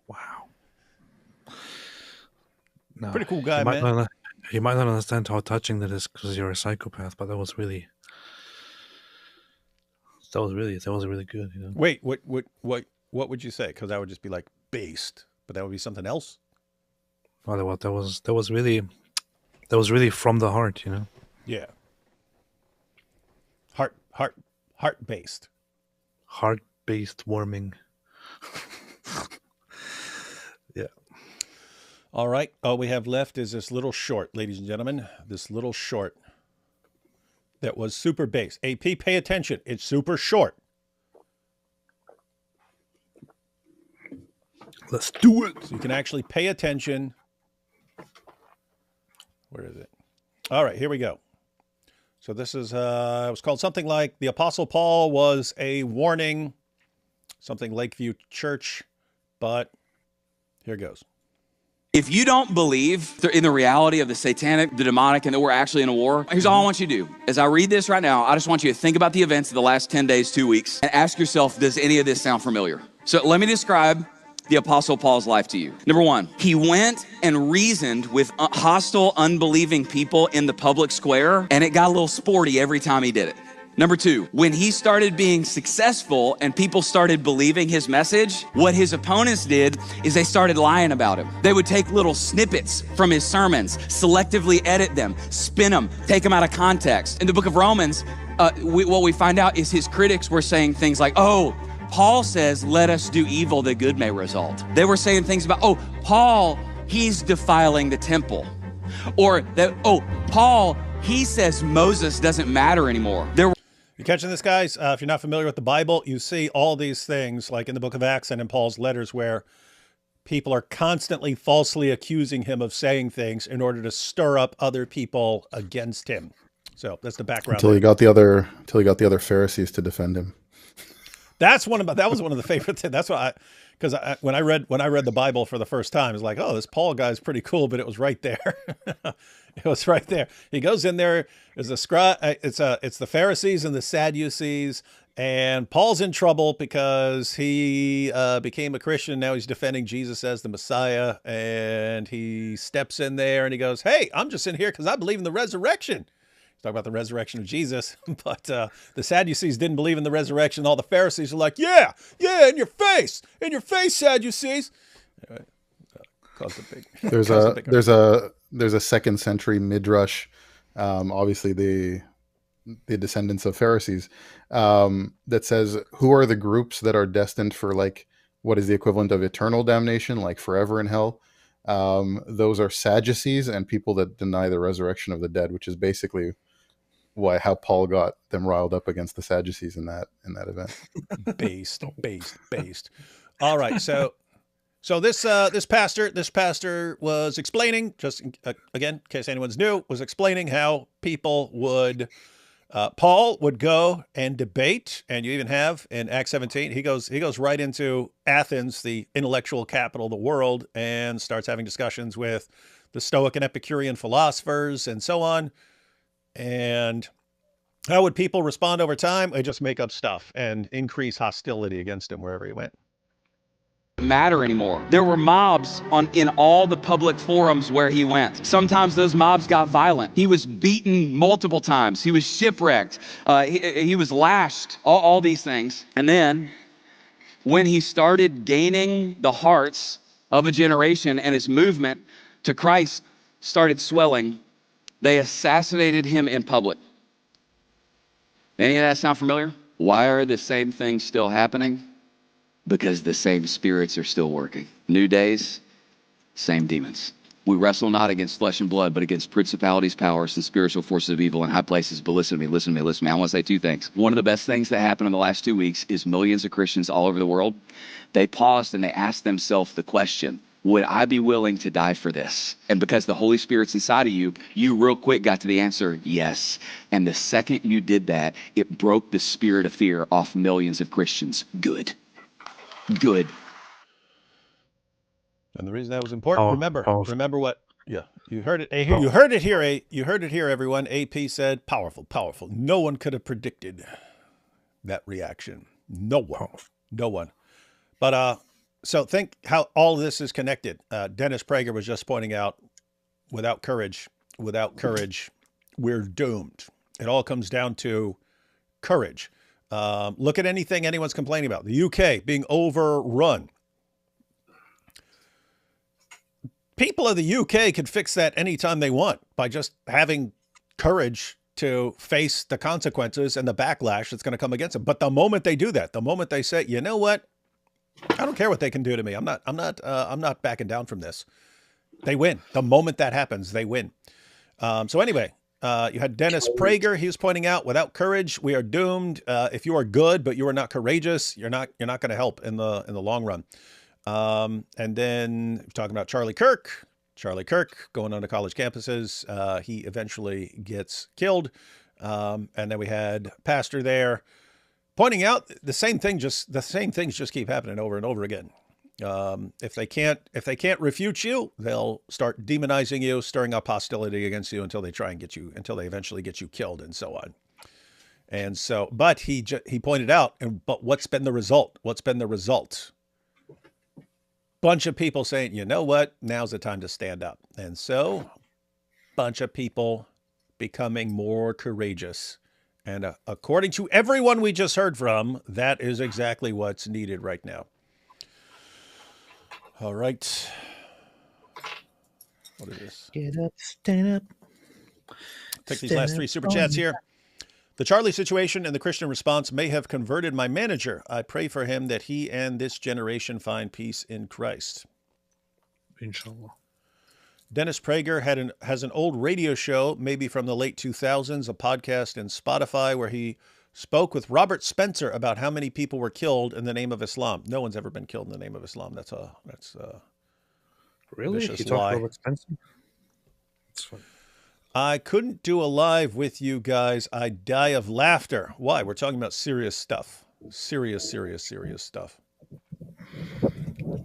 Wow. No, Pretty cool guy, man. You might not understand how touching that is because you're a psychopath, but that was really good. You know? Wait, what would you say? Because I would just be like based, but that would be something else. Well, that was really from the heart, you know. Yeah. Heart based. Heart-based warming. Yeah. All right. All we have left is this little short, ladies and gentlemen. This little short that was super based. AP, pay attention. It's super short. Let's do it. So you can actually pay attention. Where is it? All right, here we go. So this is, it was called something like The Apostle Paul was a warning, something Lakeview Church, but here goes. If you don't believe in the reality of the satanic, the demonic, and that we're actually in a war, here's all I want you to do. As I read this right now, I just want you to think about the events of the last 10 days, 2 weeks, and ask yourself, does any of this sound familiar? So let me describe the Apostle Paul's life to you. Number one, he went and reasoned with hostile, unbelieving people in the public square, and it got a little sporty every time he did it. Number two, when he started being successful and people started believing his message, what his opponents did is they started lying about him. They would take little snippets from his sermons, selectively edit them, spin them, take them out of context. In the book of Romans, what we find out is his critics were saying things like, oh, Paul says, let us do evil that good may result. They were saying things about, oh, Paul, he's defiling the temple. Or that, oh, Paul, he says Moses doesn't matter anymore. You catching this, guys? If you're not familiar with the Bible, you see all these things like in the book of Acts and in Paul's letters where people are constantly falsely accusing him of saying things in order to stir up other people against him. So that's the background. Until he got the other Pharisees to defend him. That was one of the favorite things. That's why when I read the Bible for the first time, it's like, oh, this Paul guy's pretty cool, but it was right there. It was right there. He goes in there. There's a scribe. It's the Pharisees and the Sadducees, and Paul's in trouble because he became a Christian. Now he's defending Jesus as the Messiah, and he steps in there and he goes, "Hey, I'm just in here because I believe in the resurrection." Talk about the resurrection of Jesus, but the Sadducees didn't believe in the resurrection. All the Pharisees are like, yeah, in your face, Sadducees. Anyway, caused a big. There's a second century midrash, obviously the descendants of Pharisees, that says who are the groups that are destined for like what is the equivalent of eternal damnation, like forever in hell. Those are Sadducees and people that deny the resurrection of the dead, which is basically how Paul got them riled up against the Sadducees in that event. Based. All right, so this pastor was explaining, just again, in case anyone's new, was explaining how people would Paul would go and debate, and you even have in Acts 17, he goes right into Athens, the intellectual capital of the world, and starts having discussions with the Stoic and Epicurean philosophers and so on. And how would people respond over time? They just make up stuff and increase hostility against him wherever he went. Matter anymore. There were mobs in all the public forums where he went. Sometimes those mobs got violent. He was beaten multiple times. He was shipwrecked. He was lashed. All these things. And then when he started gaining the hearts of a generation and his movement to Christ started swelling, they assassinated him in public. Any of that sound familiar? Why are the same things still happening? Because the same spirits are still working. New days, same demons. We wrestle not against flesh and blood, but against principalities, powers, and spiritual forces of evil in high places. But listen to me, listen to me, listen to me. I want to say two things. One of the best things that happened in the last 2 weeks is millions of Christians all over the world, they paused and they asked themselves the question, would I be willing to die for this? And because the Holy Spirit's inside of you, you real quick got to the answer, yes. And the second you did that, it broke the spirit of fear off millions of Christians. Good. Good. And the reason that was important, remember what, yeah, you heard it. You heard it here, everyone. AP said, powerful, powerful. No one could have predicted that reaction. No one. But, so think how all this is connected. Dennis Prager was just pointing out, without courage, we're doomed. It all comes down to courage. Look at anything anyone's complaining about. The UK being overrun. People of the UK could fix that anytime they want by just having courage to face the consequences and the backlash that's going to come against them. But the moment they do that, the moment they say, you know what, I don't care what they can do to me. I'm not backing down from this. They win. The moment that happens, they win. So anyway, you had Dennis Prager. He was pointing out, without courage, we are doomed. If you are good, but you are not courageous, you're not going to help in the long run. And then talking about Charlie Kirk going on to college campuses. He eventually gets killed. And then we had Pastor there pointing out the same things just keep happening over and over again. If they can't refute you, they'll start demonizing you, stirring up hostility against you until they eventually get you killed, and so on. And so, but he pointed out, but what's been the result? Bunch of people saying, you know what, now's the time to stand up. And so, bunch of people becoming more courageous. And according to everyone we just heard from, that is exactly what's needed right now. All right. What is this? Get up, stand up. Take these last three super chats here. The Charlie situation and the Christian response may have converted my manager. I pray for him that he and this generation find peace in Christ. Inshallah. Dennis Prager has an old radio show, maybe from the late 2000s, a podcast in Spotify, where he spoke with Robert Spencer about how many people were killed in the name of Islam. No one's ever been killed in the name of Islam. That's really? vicious He lie. talked Robert Spencer? That's fun. I couldn't do a live with you guys. I die of laughter. Why? We're talking about serious stuff. Serious stuff.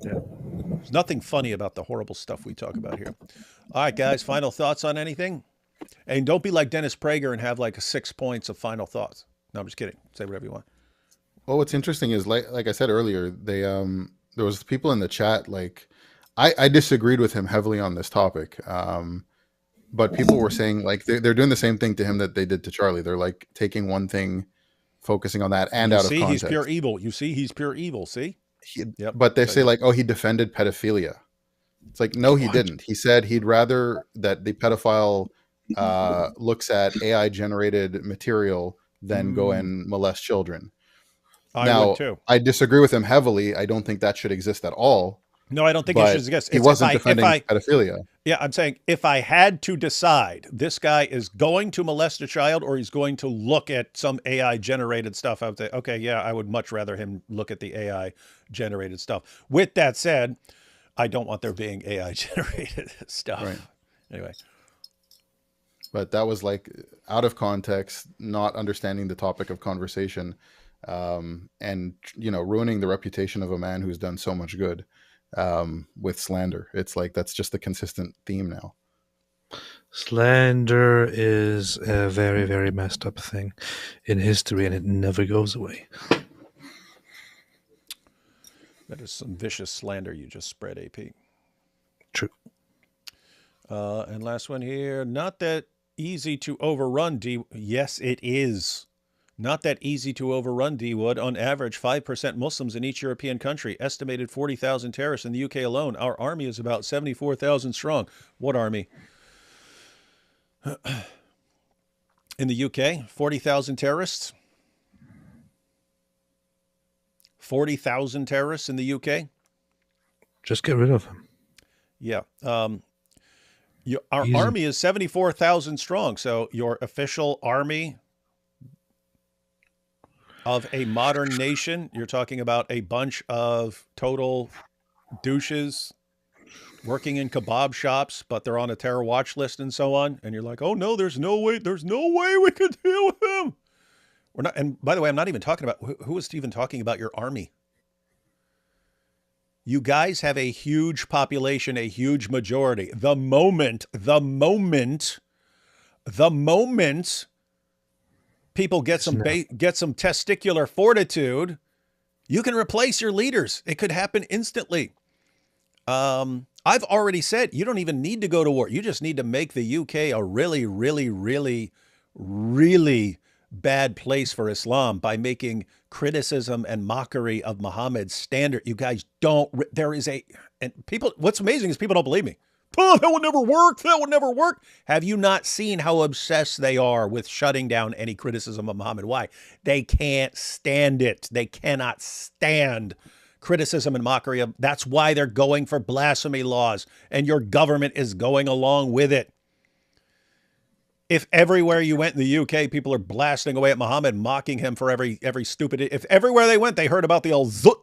Yeah. There's nothing funny about the horrible stuff we talk about here. All right, guys, final thoughts on anything? And don't be like Dennis Prager and have like 6 points of final thoughts. No, I'm just kidding. Say whatever you want. Well, what's interesting is, like I said earlier, they there was people in the chat, like, I disagreed with him heavily on this topic. But people were saying, like, they're doing the same thing to him that they did to Charlie. They're like taking one thing, focusing on that, and out of context. He's pure evil. You see, he's pure evil. See? Yep. But they say, like, oh, he defended pedophilia. It's like, no, he didn't. He said he'd rather that the pedophile looks at AI generated material than go and molest children. I would too. I disagree with him heavily. I don't think that should exist at all. No, I don't think it should exist. He wasn't defending pedophilia. Yeah, I'm saying if I had to decide, this guy is going to molest a child or he's going to look at some AI generated stuff, I would say, okay, yeah, I would much rather him look at the AI generated stuff. With that said, I don't want there being AI generated stuff. Right. Anyway. But that was like out of context, not understanding the topic of conversation, and, you know, ruining the reputation of a man who's done so much good. With slander. It's like that's just the consistent theme now. Slander is a very, very messed up thing in history, and it never goes away. That is some vicious slander you just spread, AP. True. And last one here. Not that easy to overrun, D. Yes, it is. Not that easy to overrun, D. Wood. On average, 5% Muslims in each European country. Estimated 40,000 terrorists in the UK alone. Our army is about 74,000 strong. What army? In the UK, 40,000 terrorists. 40,000 terrorists in the UK. Just get rid of them. Yeah. Our Easy. army is 74,000 strong. So your official army of a modern nation, you're talking about a bunch of total douches working in kebab shops, but they're on a terror watch list and so on. And you're like, oh no, there's no way we could deal with him. We're not. And by the way, I'm not even talking about who is even talking about your army. You guys have a huge population, a huge majority. The moment people get some testicular fortitude, you can replace your leaders. It could happen instantly. I've already said you don't even need to go to war. You just need to make the UK a really, really, really, really bad place for Islam by making criticism and mockery of Muhammad standard. You guys don't. There is and people. What's amazing is people don't believe me. Oh, that would never work. That would never work. Have you not seen how obsessed they are with shutting down any criticism of Muhammad? Why? They can't stand it. They cannot stand criticism and mockery of. That's why they're going for blasphemy laws, and your government is going along with it. If everywhere you went in the UK, people are blasting away at Muhammad, mocking him for every stupid. If everywhere they went, they heard about the al-Zut,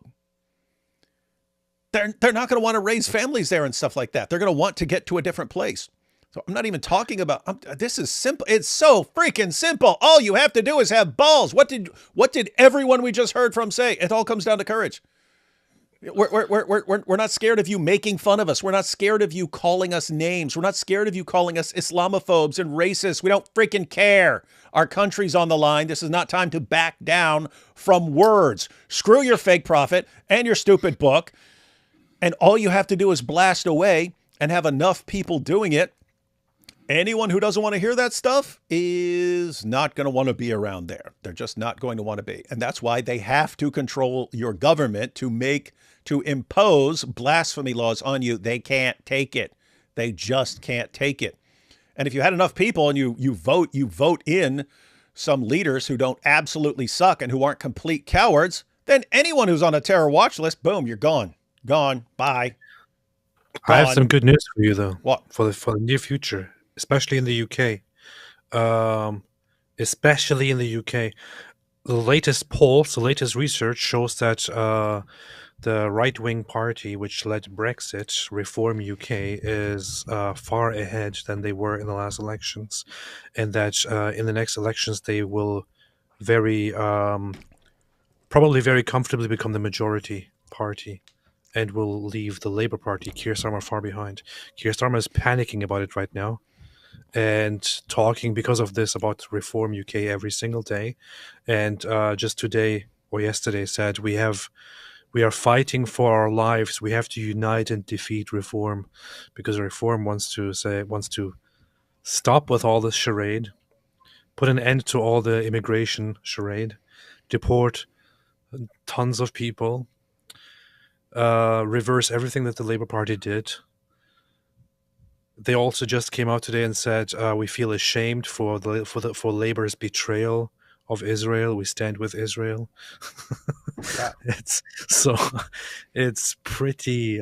they're not going to want to raise families there and stuff like that. They're going to want to get to a different place. So I'm not even talking about. This is simple. It's so freaking simple. All you have to do is have balls. What did everyone we just heard from say? It all comes down to courage. We're not scared of you making fun of us. We're not scared of you calling us names. We're not scared of you calling us Islamophobes and racists. We don't freaking care. Our country's on the line. This is not time to back down from words. Screw your fake prophet and your stupid book. And all you have to do is blast away and have enough people doing it. Anyone who doesn't want to hear that stuff is not going to want to be around there. They're just not going to want to be. And that's why they have to control your government to impose blasphemy laws on you. They can't take it. They just can't take it. And if you had enough people and you vote in some leaders who don't absolutely suck and who aren't complete cowards, then anyone who's on a terror watch list, boom, you're gone. Gone. Bye. Gone. I have some good news for you, though. What? For the near future, especially in the UK. Especially in the UK. The latest polls, the latest research shows that the right-wing party, which led Brexit, Reform UK, is far ahead than they were in the last elections. And that in the next elections, they will probably very comfortably become the majority party and will leave the Labour Party, Keir Starmer, far behind. Keir Starmer is panicking about it right now and talking because of this about Reform UK every single day. And just today or yesterday said, we are fighting for our lives. We have to unite and defeat Reform, because Reform wants to stop with all this charade, put an end to all the immigration charade, deport tons of people, reverse everything that the Labour Party did. They also just came out today and said, we feel ashamed for Labour's betrayal of Israel. We stand with Israel. Yeah. It's pretty.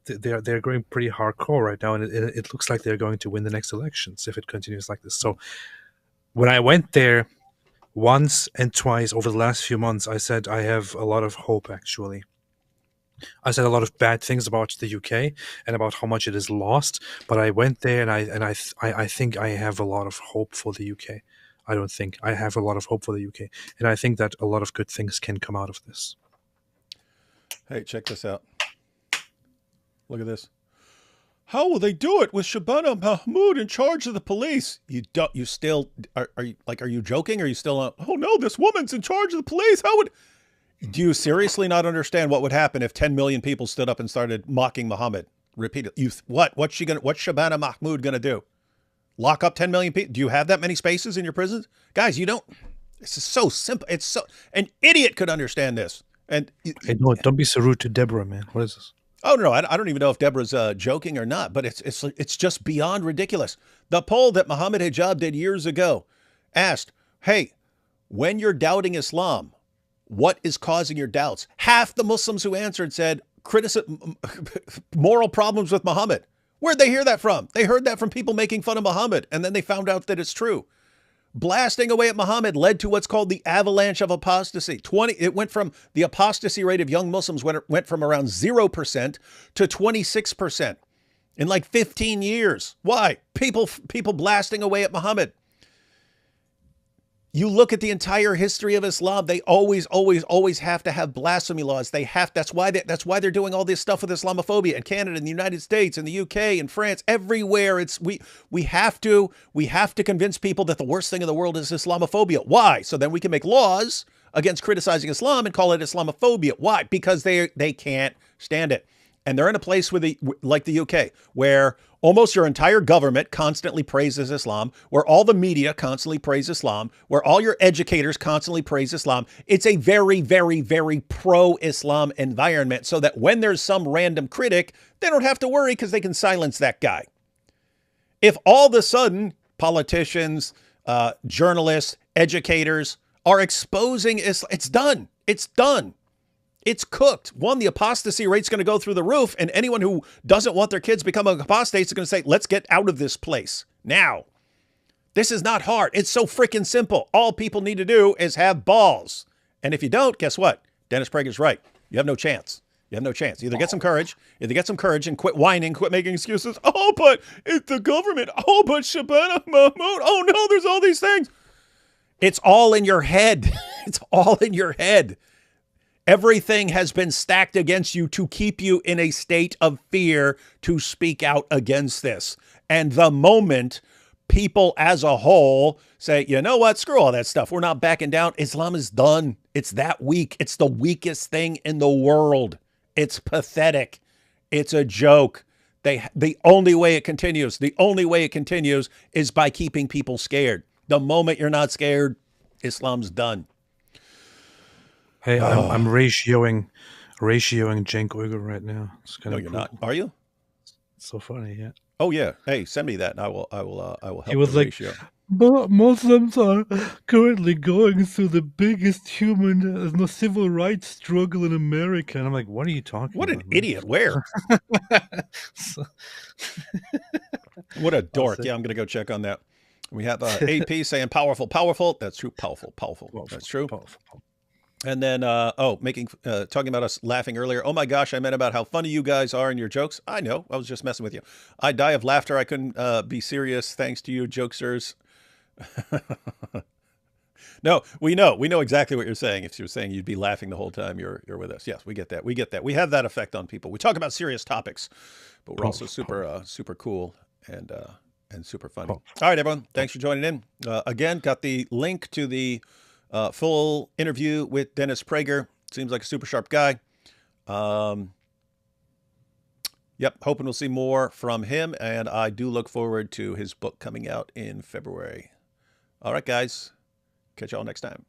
They're going pretty hardcore right now, and it looks like they're going to win the next elections if it continues like this. So when I went there once and twice over the last few months, I said I have a lot of hope. Actually, I said a lot of bad things about the UK and about how much it is lost. But I went there, and I think I have a lot of hope for the UK. I don't think I have a lot of hope for the UK, and I think that a lot of good things can come out of this. Hey, check this out. Look at this. How will they do it with Shabana Mahmoud in charge of the police? You still are you joking? Are you still oh no, this woman's in charge of the police. Do you seriously not understand what would happen if 10 million people stood up and started mocking Muhammad repeatedly? What's Shabana Mahmoud going to do? Lock up 10 million people? Do you have that many spaces in your prisons? Guys, you don't. This is so simple. It's so, an idiot could understand this. And hey, no, don't be so rude to Deborah, man. What is this? Oh no, I don't even know if Deborah's joking or not, but it's just beyond ridiculous. The poll that Mohammed Hijab did years ago asked, hey, when you're doubting Islam, what is causing your doubts? Half the Muslims who answered said moral problems with Muhammad. Where'd they hear that from? They heard that from people making fun of Muhammad, and then they found out that it's true. Blasting away at Muhammad led to what's called the avalanche of apostasy. It went from the apostasy rate of young Muslims went from around 0% to 26% in like 15 years. Why? People blasting away at Muhammad. You look at the entire history of Islam, they always have to have blasphemy laws. That's why they're doing all this stuff with Islamophobia in Canada, in the United States, in the UK, in France, everywhere. We have to convince people that the worst thing in the world is Islamophobia. Why? So then we can make laws against criticizing Islam and call it Islamophobia. Why? Because they can't stand it. And they're in a place like the UK, where almost your entire government constantly praises Islam, where all the media constantly praise Islam, where all your educators constantly praise Islam. It's a very, very, very pro-Islam environment, so that when there's some random critic, they don't have to worry because they can silence that guy. If all of a sudden politicians, journalists, educators are exposing Islam, it's done. It's done. It's cooked. One, the apostasy rate's going to go through the roof, and anyone who doesn't want their kids becoming apostates is going to say, let's get out of this place now. This is not hard. It's so freaking simple. All people need to do is have balls. And if you don't, guess what? Dennis Prager's right. You have no chance. You have no chance. Either get some courage and quit whining, quit making excuses. Oh, but it's the government. Oh, but Shabana Mahmoud. Oh, no, there's all these things. It's all in your head. It's all in your head. Everything has been stacked against you to keep you in a state of fear to speak out against this. And the moment people as a whole say, you know what, screw all that stuff, we're not backing down, Islam is done. It's that weak. It's the weakest thing in the world. It's pathetic. It's a joke. The only way it continues is by keeping people scared. The moment you're not scared, Islam's done. Hey, I'm ratioing Cenk Uygur right now. It's kind No, of you're cool. not. Are you? It's so funny, yeah. Oh yeah. Hey, send me that, and I will help. He was the like, ratio. Muslims are currently going through the biggest human civil rights struggle in America. And I'm like, what are you talking What about? an idiot! Where? So- What a dork! say- Yeah, I'm gonna go check on that. We have AP saying powerful. That's true. Powerful. That's true. Powerful. And then, talking about us laughing earlier. Oh my gosh, I meant about how funny you guys are in your jokes. I know, I was just messing with you. I die of laughter. I couldn't be serious. Thanks to you, jokesters. No, we know exactly what you're saying. If you're saying you'd be laughing the whole time you're with us. Yes, we get that. We have that effect on people. We talk about serious topics, but we're also super cool and super funny. All right, everyone. Thanks for joining in. Again, got the link to the full interview with Dennis Prager. Seems like a super sharp guy. Yep, hoping we'll see more from him, and I do look forward to his book coming out in February. All right, guys. Catch y'all next time.